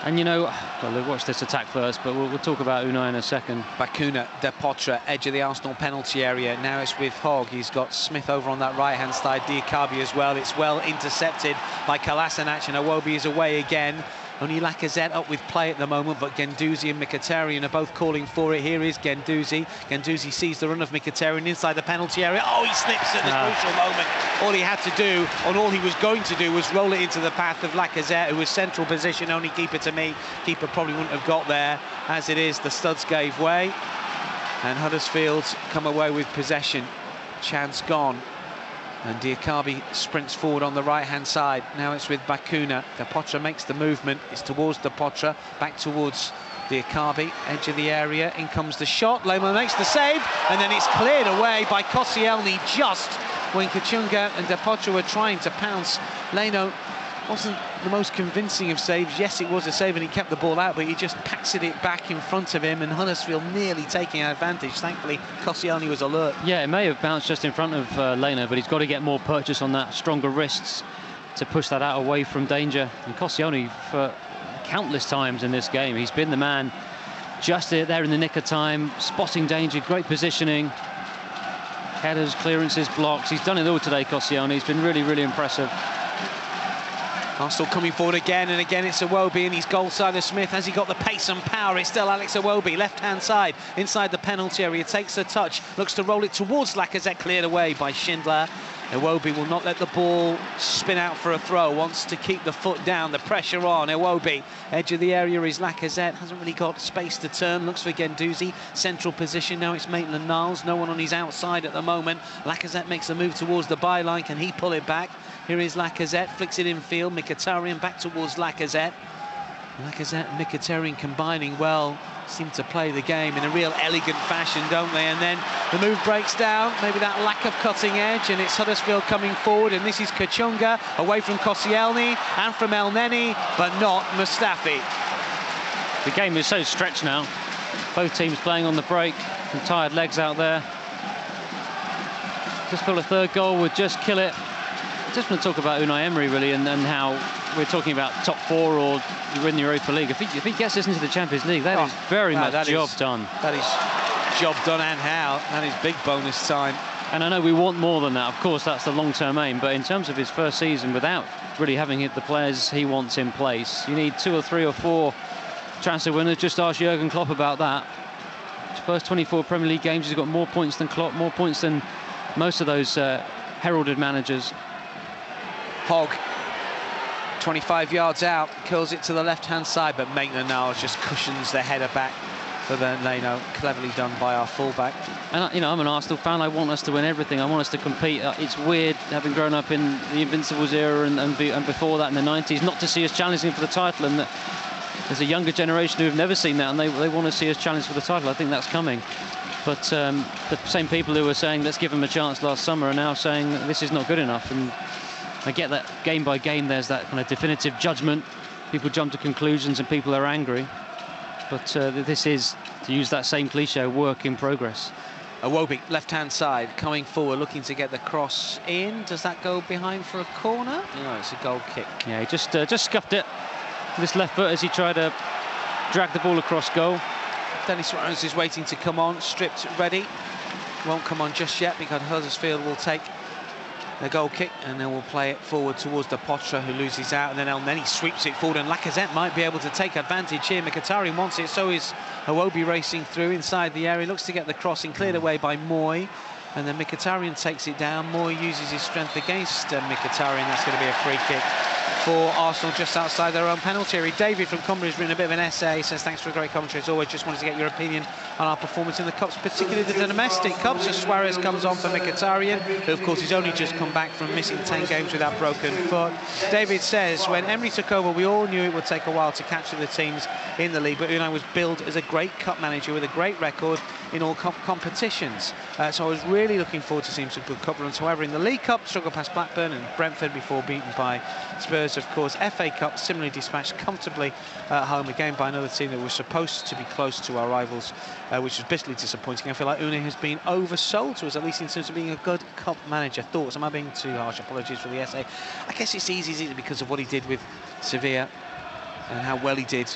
And, you know, well, watch this attack first, but we'll talk about Unai in a second. Bacuna, De Potre, edge of the Arsenal penalty area. Now it's with Hogg. He's got Smith over on that right-hand side, Diakabi as well. It's well intercepted by Kolasinac, and Iwobi is away again. Only Lacazette up with play at the moment, but Guendouzi and Mkhitaryan are both calling for it. Here is Guendouzi. Guendouzi sees the run of Mkhitaryan inside the penalty area. Oh, he slips at the crucial moment. All he had to do, and all he was going to do, was roll it into the path of Lacazette, who was central position, only keeper to me. Keeper probably wouldn't have got there. As it is, the studs gave way, and Huddersfield come away with possession. Chance gone. And Diakabi sprints forward on the right-hand side. Now it's with Bacuna. De Potre makes the movement. It's towards De Potre, back towards Diakabi, edge of the area. In comes the shot. Lehmann makes the save, and then it's cleared away by Koscielny just when Kachunga and De Potre were trying to pounce. Leno wasn't the most convincing of saves. Yes, it was a save and he kept the ball out, but he just paxed it back in front of him, and Huddersfield nearly taking advantage. Thankfully, Koscielny was alert. Yeah, it may have bounced just in front of Leno, but he's got to get more purchase on that, stronger wrists to push that out away from danger. And Koscielny, for countless times in this game, he's been the man just there in the nick of time, spotting danger, great positioning, headers, clearances, blocks. He's done it all today, Koscielny. He's been really, really impressive. Arsenal coming forward again, and again it's Iwobi, and he's goal side of Smith. Has he got the pace and power? It's still Alex Iwobi, left-hand side, inside the penalty area, takes a touch, looks to roll it towards Lacazette, cleared away by Schindler. Iwobi will not let the ball spin out for a throw, wants to keep the foot down, the pressure on. Iwobi, edge of the area is Lacazette, hasn't really got space to turn, looks for Guendouzi, central position, now it's Maitland-Niles, no one on his outside at the moment. Lacazette makes a move towards the byline, can he pull it back? Here is Lacazette, flicks it in field, Mkhitaryan back towards Lacazette. Lacazette and Mkhitaryan combining well, seem to play the game in a real elegant fashion, don't they? And then the move breaks down, maybe that lack of cutting edge, and it's Huddersfield coming forward, and this is Kachunga, away from Koscielny and from El Neni, but not Mustafi. The game is so stretched now. Both teams playing on the break, some tired legs out there. Just feel a third goal would just kill it. I just want to talk about Unai Emery, really, and how we're talking about top four or win the Europa League. If he gets us into the Champions League, that is very much job done. That is job done, and how. That is big bonus time. And I know we want more than that. Of course, that's the long-term aim. But in terms of his first season, without really having hit the players he wants in place, you need 2 or 3 or 4 transfer winners. Just ask Jurgen Klopp about that. His first 24 Premier League games, he's got more points than Klopp, more points than most of those heralded managers. Hogg, 25 yards out, curls it to the left-hand side, but Maitland-Niles just cushions the header back for the Leno. Cleverly done by our fullback. And you know, I'm an Arsenal fan. I want us to win everything. I want us to compete. It's weird, having grown up in the Invincibles era and before that in the 90s, not to see us challenging for the title. And there's a younger generation who have never seen that, and they want to see us challenge for the title. I think that's coming. But the same people who were saying let's give them a chance last summer are now saying this is not good enough. And I get that game by game there's that kind of definitive judgment. People jump to conclusions and people are angry. But this is, to use that same cliche, work in progress. Iwobi, left-hand side, coming forward, looking to get the cross in. Does that go behind for a corner? No, it's a goal kick. Yeah, he just scuffed it with his left foot as he tried to drag the ball across goal. Dennis Suarez is waiting to come on, stripped, ready. Won't come on just yet because Huddersfield will take the goal kick, and then we'll play it forward towards De Potre, who loses out, and then El Neni sweeps it forward, and Lacazette might be able to take advantage here. Mkhitaryan wants it, so is Iwobi racing through inside the area, looks to get the crossing cleared away by Moy, and then Mkhitaryan takes it down. Moy uses his strength against Mkhitaryan. That's going to be a free kick. for Arsenal just outside their own penalty area. David from Cumbria has written a bit of an essay, says thanks for a great commentary as always, just wanted to get your opinion on our performance in the Cups, particularly the domestic Cups, as Suarez comes on for Mkhitaryan, who of course has only just come back from missing 10 games with that broken foot. David says, when Emery took over, we all knew it would take a while to capture the teams in the league, but Unai was billed as a great Cup manager with a great record in all competitions. So I was really looking forward to seeing some good Cup runs. However, in the League Cup, struggled past Blackburn and Brentford before beaten by Spurs, of course. FA Cup similarly dispatched comfortably at home again by another team that was supposed to be close to our rivals, which was bitterly disappointing. I feel like Unai has been oversold to us, at least in terms of being a good Cup manager. Thoughts? Am I being too harsh? Apologies for the essay. I guess it's easy because of what he did with Sevilla and how well he did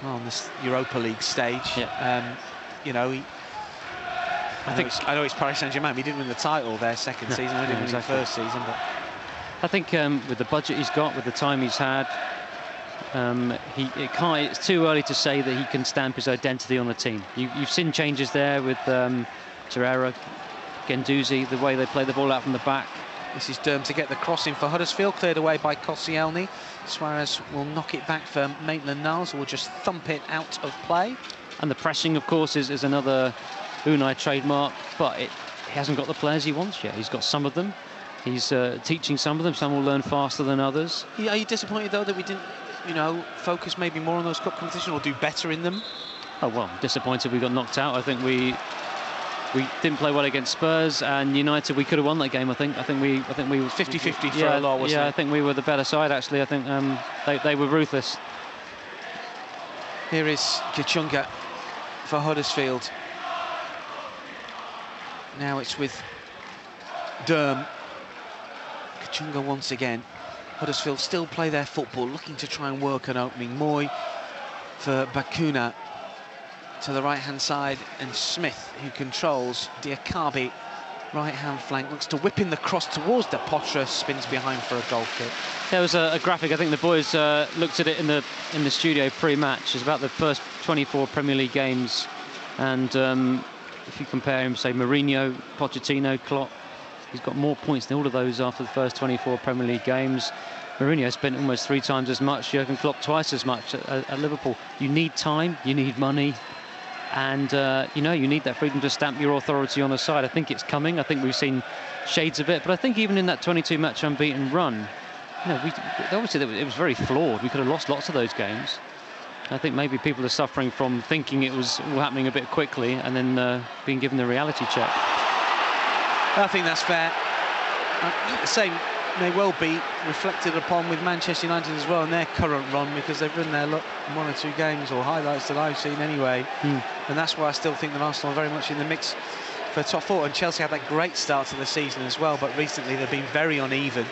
on this Europa League stage. Yeah. You know, I know it's Paris Saint-Germain. He didn't win the title their second season. He didn't win the first season. But I think with the budget he's got, with the time he's had, it's too early to say that he can stamp his identity on the team. You've seen changes there with Torreira, Guendouzi, the way they play the ball out from the back. This is Durham to get the cross in for Huddersfield, cleared away by Koscielny. Suarez will knock it back for Maitland-Niles, who will just thump it out of play. And the pressing, of course, is another Unai trademark, but he hasn't got the players he wants yet. He's got some of them. He's teaching some of them. Some will learn faster than others. Are you disappointed, though, that we didn't, focus maybe more on those cup competitions or do better in them? Oh, well, disappointed we got knocked out. I think we didn't play well against Spurs, and United, we could have won that game. I think we were 50-50 for a lot, wasn't it? Yeah, I think we were the better side, actually. I think they were ruthless. Here is Kachunga for Huddersfield. Now it's with Durham. Kachunga once again. Huddersfield still play their football, looking to try and work an opening. Moy for Bakuna to the right-hand side, and Smith, who controls Diakabi, right-hand flank, looks to whip in the cross towards De Potre, spins behind for a goal kick. There was a graphic. I think the boys looked at it in the studio pre-match. It's about the first 24 Premier League games, and if you compare him, say, Mourinho, Pochettino, Klopp, he's got more points than all of those after the first 24 Premier League games. Mourinho spent almost 3 times as much, Jurgen Klopp twice as much at Liverpool. You need time, you need money, and you need that freedom to stamp your authority on a side. I think it's coming. I think we've seen shades of it, but I think even in that 22-match unbeaten run, obviously it was very flawed. We could have lost lots of those games. I think maybe people are suffering from thinking it was all happening a bit quickly and then being given the reality check. I think that's fair. The same may well be reflected upon with Manchester United as well in their current run, because they've run their luck 1 or 2 games, or highlights that I've seen anyway. And that's why I still think that Arsenal are very much in the mix for top 4. And Chelsea had that great start to the season as well, but recently they've been very uneven.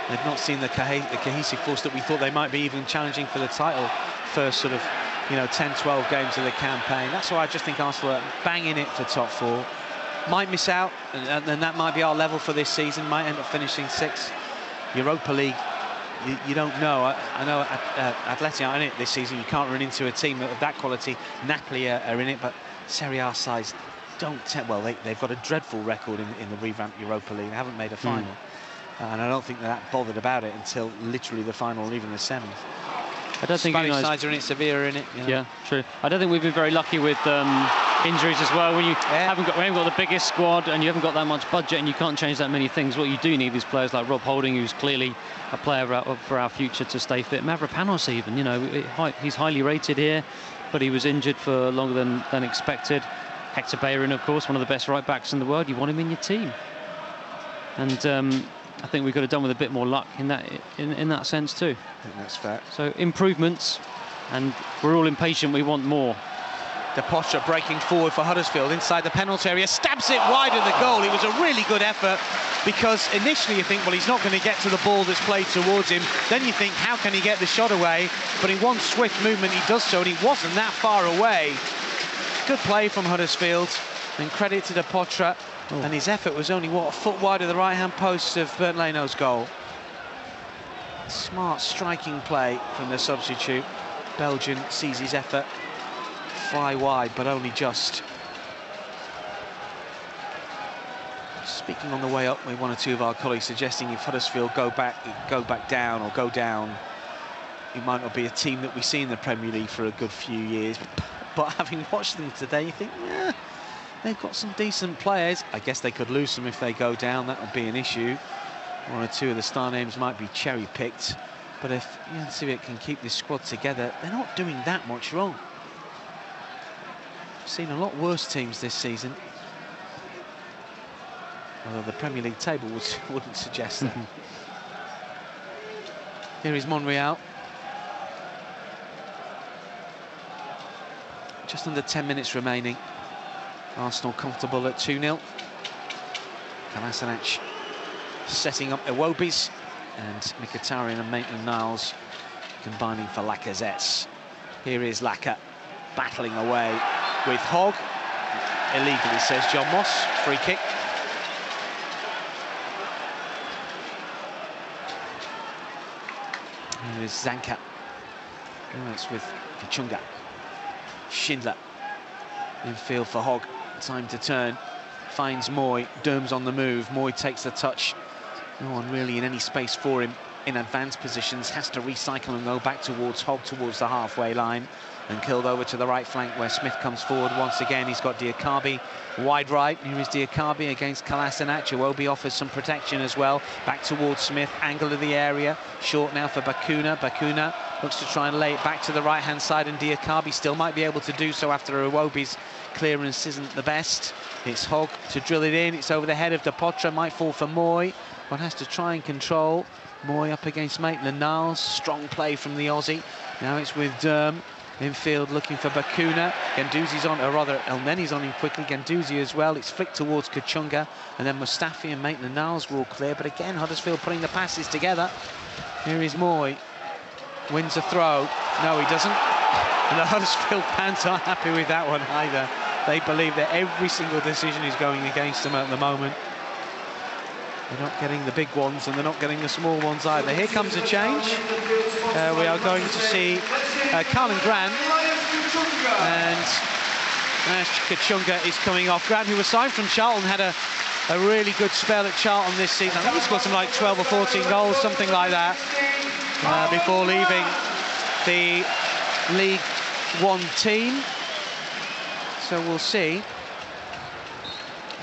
They've not seen the cohesive force that we thought they might be, even challenging for the title first sort of 10-12 games of the campaign. That's why I just think Arsenal are banging it for top 4. Might miss out, and that might be our level for this season. Might end up finishing 6th. Europa League, you don't know. I know Atleti are in it this season. You can't run into a team of that quality. Napoli are in it, but Serie A sides don't well, they've got a dreadful record in the revamped Europa League. They haven't made a final, and I don't think they're that bothered about it until literally the final or even the semis. I don't think Spanish sides are in it, Sevilla are in it. Yeah, true. I don't think we've been very lucky with injuries as well. When we haven't got the biggest squad and you haven't got that much budget and you can't change that many things, what you do need is players like Rob Holding, who's clearly a player for our future to stay fit. Mavropanos even, he's highly rated here, but he was injured for longer than expected. Hector Bellerin, of course, one of the best right-backs in the world. You want him in your team. And I think we could have done with a bit more luck in that sense too. I think that's fair. So improvements, and we're all impatient. We want more. De Potre breaking forward for Huddersfield inside the penalty area, stabs it wide of the goal. It was a really good effort, because initially you think, well, he's not going to get to the ball that's played towards him. Then you think, how can he get the shot away? But in one swift movement he does so, and he wasn't that far away. Good play from Huddersfield, and credit to De Potre. And his effort was only, a foot wide of the right-hand post of Bernd Leno's goal. Smart striking play from the substitute. Belgian sees his effort fly wide, but only just. speaking on the way up with one or two of our colleagues suggesting if Huddersfield go back down or go down, it might not be a team that we see in the Premier League for a good few years. But having watched them today, you think, yeah, they've got some decent players. I guess they could lose them if they go down. That would be an issue. One or two of the star names might be cherry-picked. But if Jan Civic can keep this squad together, they're not doing that much wrong. I've seen a lot worse teams this season. Although the Premier League table wouldn't suggest that. Here is Monreal. Just under 10 minutes remaining. Arsenal comfortable at 2-0. Kolasinac setting up Iwobi's, and Mkhitaryan and Maitland-Niles combining for Lacazette. Here is Laka battling away with Hogg. Illegally, says John Moss. Free kick. Here is Zanka. Oh, it's with Kachunga. Schindler. Infield for Hogg. Time to turn. Finds Moy. Derm's on the move. Moy takes the touch. No one really in any space for him in advanced positions. Has to recycle and go back towards Hogg, towards the halfway line. And killed over to the right flank where Smith comes forward once again. He's got Diakabi wide right. Here is Diakabi against Kolasinac. Iwobi offers some protection as well. Back towards Smith. Angle of the area. Short now for Bakuna. Bakuna looks to try and lay it back to the right-hand side, and Diakabi still might be able to do so after Iwobi's clearance isn't the best. It's Hogg to drill it in. It's over the head of Depotre. Might fall for Moy. One has to try and control. Moy up against Maitland-Niles. Strong play from the Aussie. Now it's with Derm. Infield looking for Bakuna. Guendouzi's on, or rather Elneny's on him quickly. Guendouzi as well. It's flicked towards Kachunga, and then Mustafi and Maitland-Niles were all clear. But again, Huddersfield putting the passes together. Here is Moy. Wins a throw. No, he doesn't. And the Huddersfield fans aren't happy with that one either. They believe that every single decision is going against them at the moment. They're not getting the big ones, and they're not getting the small ones either. Here comes a change. We are going to see Carlin Grant, and Kachunga is coming off. Grant, who was signed from Charlton, had a really good spell at Charlton this season. I think he scored something like 12 or 14 goals, something like that, before leaving the League One team. So we'll see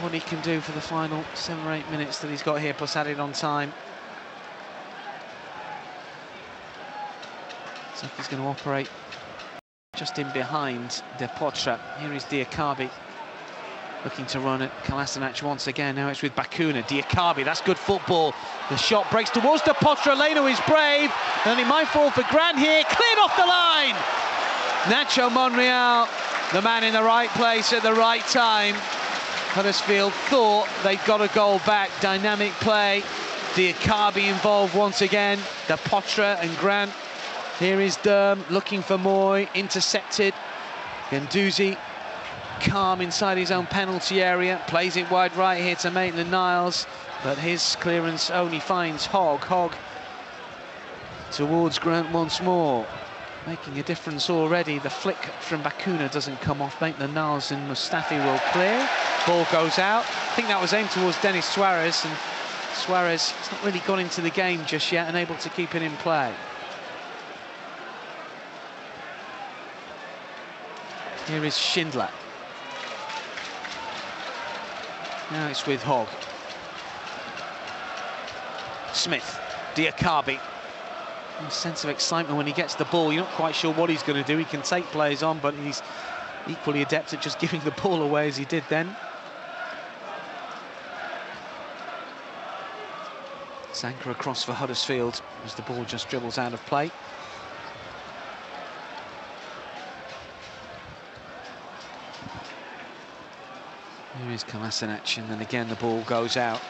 what he can do for the final 7 or 8 minutes that he's got here, plus added on time. So he's going to operate just in behind Depotre. Here is Diakabi looking to run it. Kolasinac once again. Now it's with Bakuna. Diakabi, that's good football. The shot breaks towards Depotre. Leno is brave, and he might fall for Grant here. Cleared off the line. Nacho Monreal, the man in the right place at the right time. Huddersfield thought they'd got a goal back. Dynamic play. Diakabi involved once again. Depotre and Grant. Here is Derm looking for Moy. Intercepted. Guendouzi calm inside his own penalty area. Plays it wide right here to Maitland-Niles. But his clearance only finds Hogg. Hogg towards Grant once more. Making a difference already. The flick from Bakuna doesn't come off. Maitland-Niles and Mustafi will clear. Ball goes out. I think that was aimed towards Denis Suarez, and Suarez has not really got into the game just yet and able to keep it in play. Here is Schindler. Now it's with Hogg. Smith, Diakabi. A sense of excitement when he gets the ball. You're not quite sure what he's going to do. He can take players on, but he's equally adept at just giving the ball away as he did then. Zanka across for Huddersfield as the ball just dribbles out of play. Here is Kolasinac, and then again the ball goes out.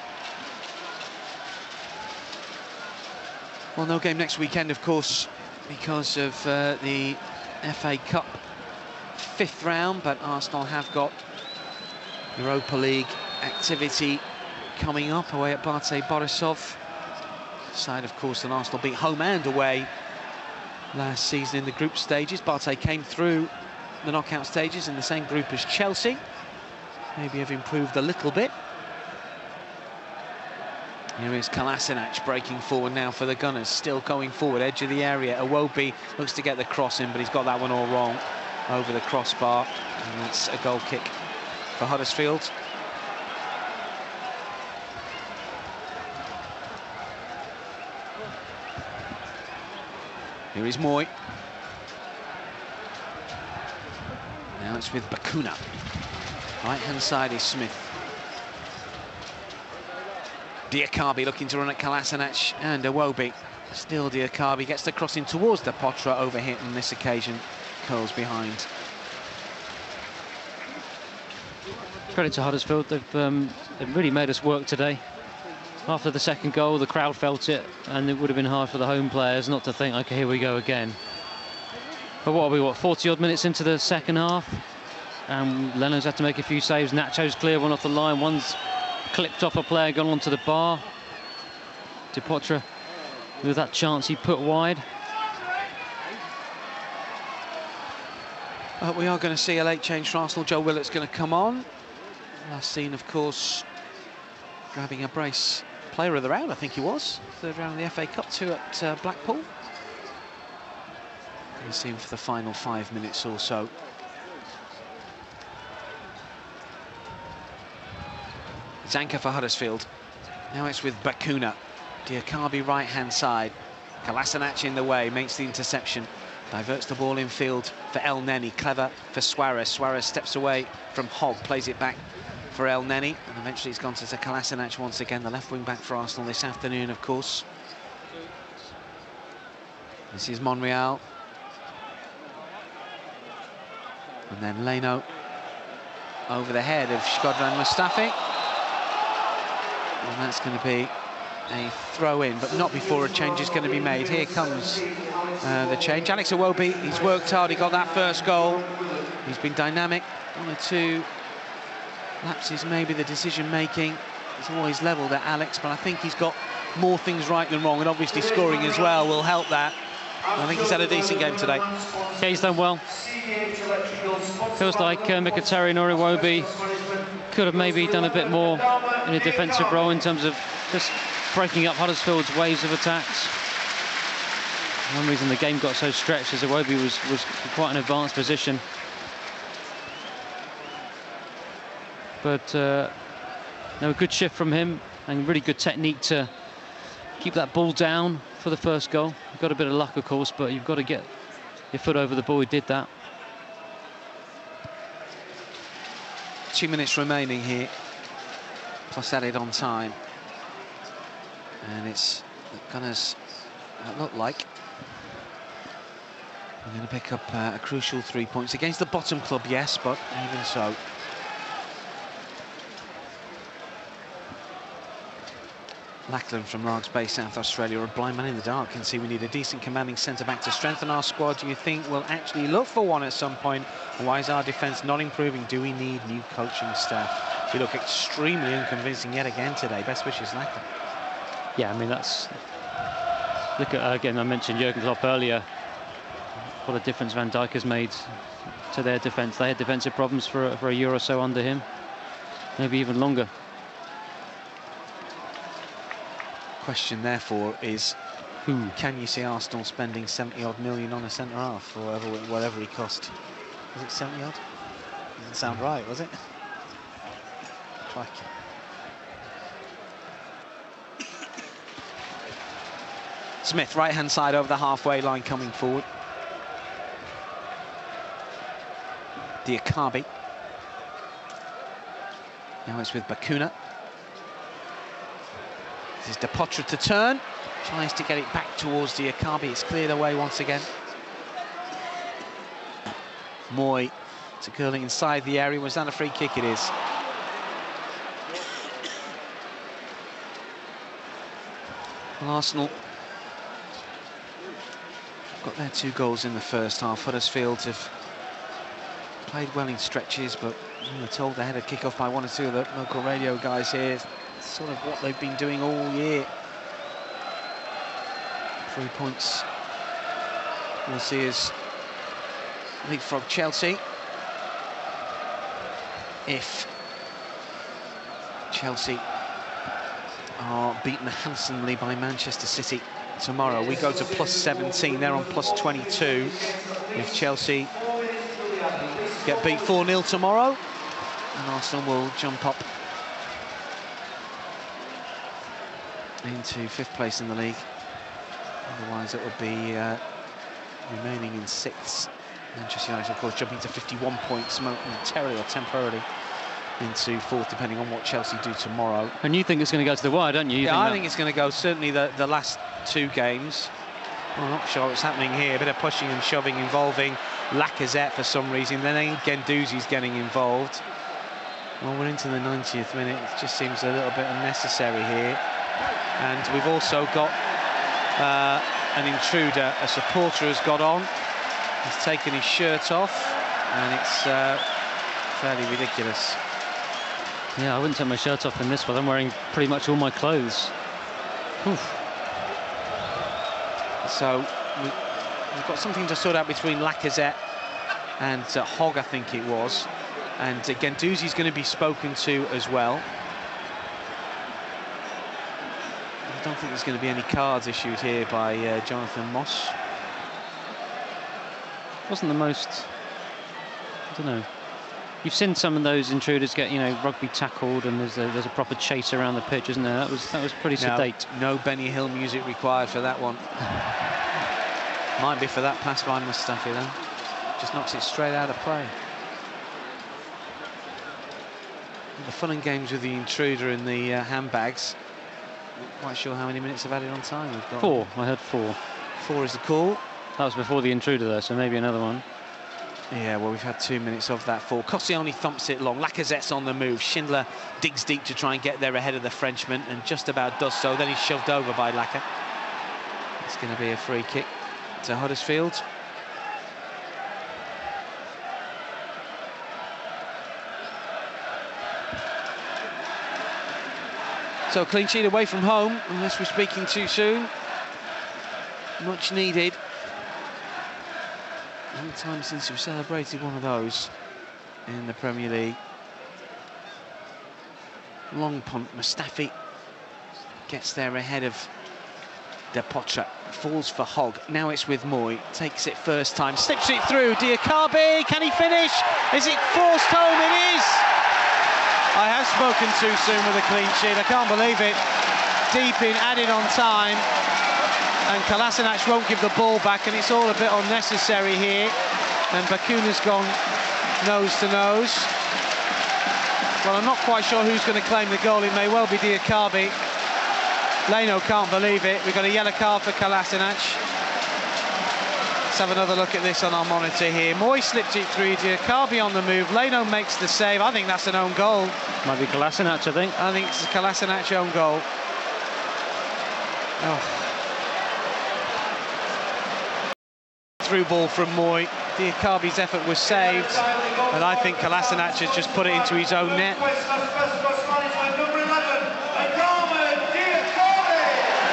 Well, no game next weekend, of course, because of the FA Cup 5th round, but Arsenal have got Europa League activity coming up away at Bate Borisov. Side, of course, that Arsenal beat home and away last season in the group stages. Bate came through the knockout stages in the same group as Chelsea. Maybe have improved a little bit. Here is Kolasinac breaking forward now for the Gunners, still going forward, edge of the area. Iwobi looks to get the cross in, but he's got that one all wrong over the crossbar, and that's a goal kick for Huddersfield. Here is Moy. Now it's with Bakuna. Right-hand side is Smith. Diakabi looking to run at Kolasinac and Iwobi. Still Diakabi gets the cross in towards the Potra, overhit on this occasion, curls behind. Credit to Huddersfield, they've really made us work today. After the second goal, the crowd felt it, and it would have been hard for the home players not to think, OK, here we go again. But what are we, 40-odd minutes into the second half? And Leno's had to make a few saves. Nacho's clear, one off the line, one's clipped off a player, gone onto the bar. Potra with that chance he put wide. We are going to see a late change for Arsenal. Joe Willett's going to come on. Last seen, of course, grabbing a brace. Player of the round, I think he was. Third round of the FA Cup, 2 at Blackpool. Going to see him for the final 5 minutes or so. Zanka for Huddersfield. Now it's with Bakuna. Diakabi right-hand side. Kolasinac in the way, makes the interception. Diverts the ball in field for El Neni. Clever for Suarez. Suarez steps away from Hogg, plays it back for El Neni, and eventually it's gone to Kolasinac once again, the left wing back for Arsenal this afternoon, of course. This is Monreal. And then Leno over the head of Shkodran Mustafi. And that's going to be a throw-in, but not before a change is going to be made. Here comes the change. Alex Iwobi, he's worked hard, he got that first goal. He's been dynamic. 1 or 2 lapses, maybe the decision-making is always levelled at Alex, but I think he's got more things right than wrong, and obviously scoring as well will help that. I think he's had a decent game today. Yeah, he's done well. Feels like Mkhitaryan or Iwobi could have maybe done a bit more in a defensive role in terms of just breaking up Huddersfield's waves of attacks. One reason the game got so stretched is Iwobi was in quite an advanced position. But no, a good shift from him and really good technique to keep that ball down for the first goal. You've got a bit of luck, of course, but you've got to get your foot over the ball. He did that. 2 minutes remaining here, plus added on time. And it's the Gunners, look like, we're going to pick up a crucial 3 points against the bottom club, yes, but even so. Lachlan from Largs Bay, South Australia, a blind man in the dark, can see we need a decent commanding centre-back to strengthen our squad. Do you think we'll actually look for one at some point? Why is our defence not improving? Do we need new coaching staff? We look extremely unconvincing yet again today. Best wishes, Lachlan. Yeah, I mean, that's... Look at, again, I mentioned Jurgen Klopp earlier. What a difference Van Dijk has made to their defence. They had defensive problems for a year or so under him. Maybe even longer. Question therefore is, who can you see Arsenal spending 70-odd million on a centre-half, or whatever he cost? Was it 70-odd? Doesn't sound right, was it? Crikey. Smith, right-hand side over the halfway line, coming forward. Diakabi. Now it's with Bakuna. This is Potra to turn, tries to get it back towards Diakabi. It's cleared away once again. Moy to curling inside the area. Was that a free kick? It is. Well, Arsenal got their 2 goals in the first half. Huddersfield have played well in stretches, but we were told they had a kick-off by 1 or 2 of the local radio guys here. Sort of what they've been doing all year. 3 points. We'll see as leapfrog Chelsea. If Chelsea are beaten handsomely by Manchester City tomorrow. We go to +17, they're on +22. If Chelsea get beat 4-0 tomorrow, and Arsenal will jump up into 5th place in the league. Otherwise it will be remaining in 6th. Manchester United, of course, jumping to 51 points momentarily or temporarily into 4th, depending on what Chelsea do tomorrow. And you think it's going to go to the wire, don't you? I think it's going to go certainly the last 2 games. I'm not sure what's happening here. A bit of pushing and shoving involving Lacazette for some reason. Then Guendouzi's getting involved. Well, we're into the 90th minute. It just seems a little bit unnecessary here. And we've also got an intruder. A supporter has got on. He's taken his shirt off, and it's fairly ridiculous. Yeah, I wouldn't take my shirt off in this one. I'm wearing pretty much all my clothes. Oof. So we've got something to sort out between Lacazette and Hogg, I think it was. And Guendouzi's going to be spoken to as well. I don't think there's going to be any cards issued here by Jonathan Moss. Wasn't the most, I don't know. You've seen some of those intruders get, you know, rugby tackled, and there's a proper chase around the pitch, isn't there? That was pretty sedate. No Benny Hill music required for that one. Might be for that pass by Mustafi then. Just knocks it straight out of play. The fun and games with the intruder and the handbags. Not quite sure how many minutes of added on time we've got. 4, I heard 4. 4 is the call. That was before the intruder though, so maybe another one. Yeah, well, we've had 2 minutes of that 4. Koscielny thumps it long. Lacazette's on the move. Schindler digs deep to try and get there ahead of the Frenchman, and just about does so. Then he's shoved over by Laka. It's going to be a free kick to Huddersfield. So clean sheet away from home, unless we're speaking too soon. Much needed. Long time since we've celebrated one of those in the Premier League. Long punt. Mustafi gets there ahead of De Potre. Falls for Hogg. Now it's with Moy. Takes it first time. Slips it through. Diakabi. Can he finish? Is it forced home? It is. I have spoken too soon with a clean sheet. I can't believe it. Deep in, added on time. And Kolasinac won't give the ball back, and it's all a bit unnecessary here. And Bakuna's gone nose to nose. Well, I'm not quite sure who's going to claim the goal. It may well be Diakabi. Leno can't believe it. We've got a yellow card for Kolasinac. Let's have another look at this on our monitor here. Moy slipped it through. Diakabi on the move. Leno makes the save. I think that's an own goal. Might be Kolasinac, I think. I think it's a Kolasinac own goal. Oh. Through ball from Moy. Diakabi's effort was saved, and I think Kolasinac has just put it into his own net.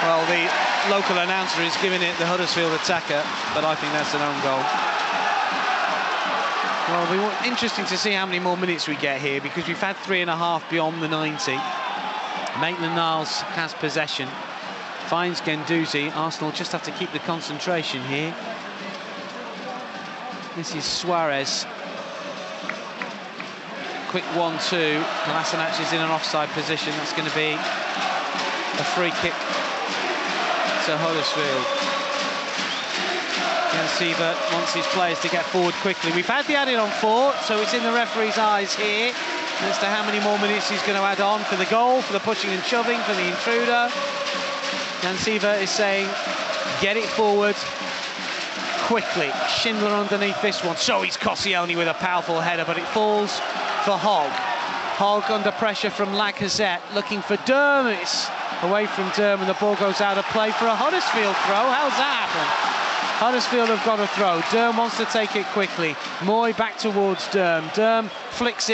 Well, the local announcer is giving it the Huddersfield attacker, but I think that's an own goal. Well, it'll be interesting to see how many more minutes we get here, because we've had 3.5 beyond the 90. Maitland-Niles has possession, finds Guendouzi. Arsenal just have to keep the concentration here. This is Suarez. Quick 1-2. Kolasinac is in an offside position. That's going to be a free kick to Huddersfield. Jan Sievert wants his players to get forward quickly. We've had the added on 4, so it's in the referee's eyes here as to how many more minutes he's going to add on for the goal, for the pushing and shoving, for the intruder. Jan Sievert is saying, get it forward quickly. Schindler underneath this one. So it's Koscielny with a powerful header, but it falls for Hogg. Hogg under pressure from Lacazette, looking for Durm. It's away from Durm, and the ball goes out of play for a Huddersfield throw. How's that happen? Huddersfield have got a throw. Durm wants to take it quickly. Moy back towards Durm. Durm flicks it.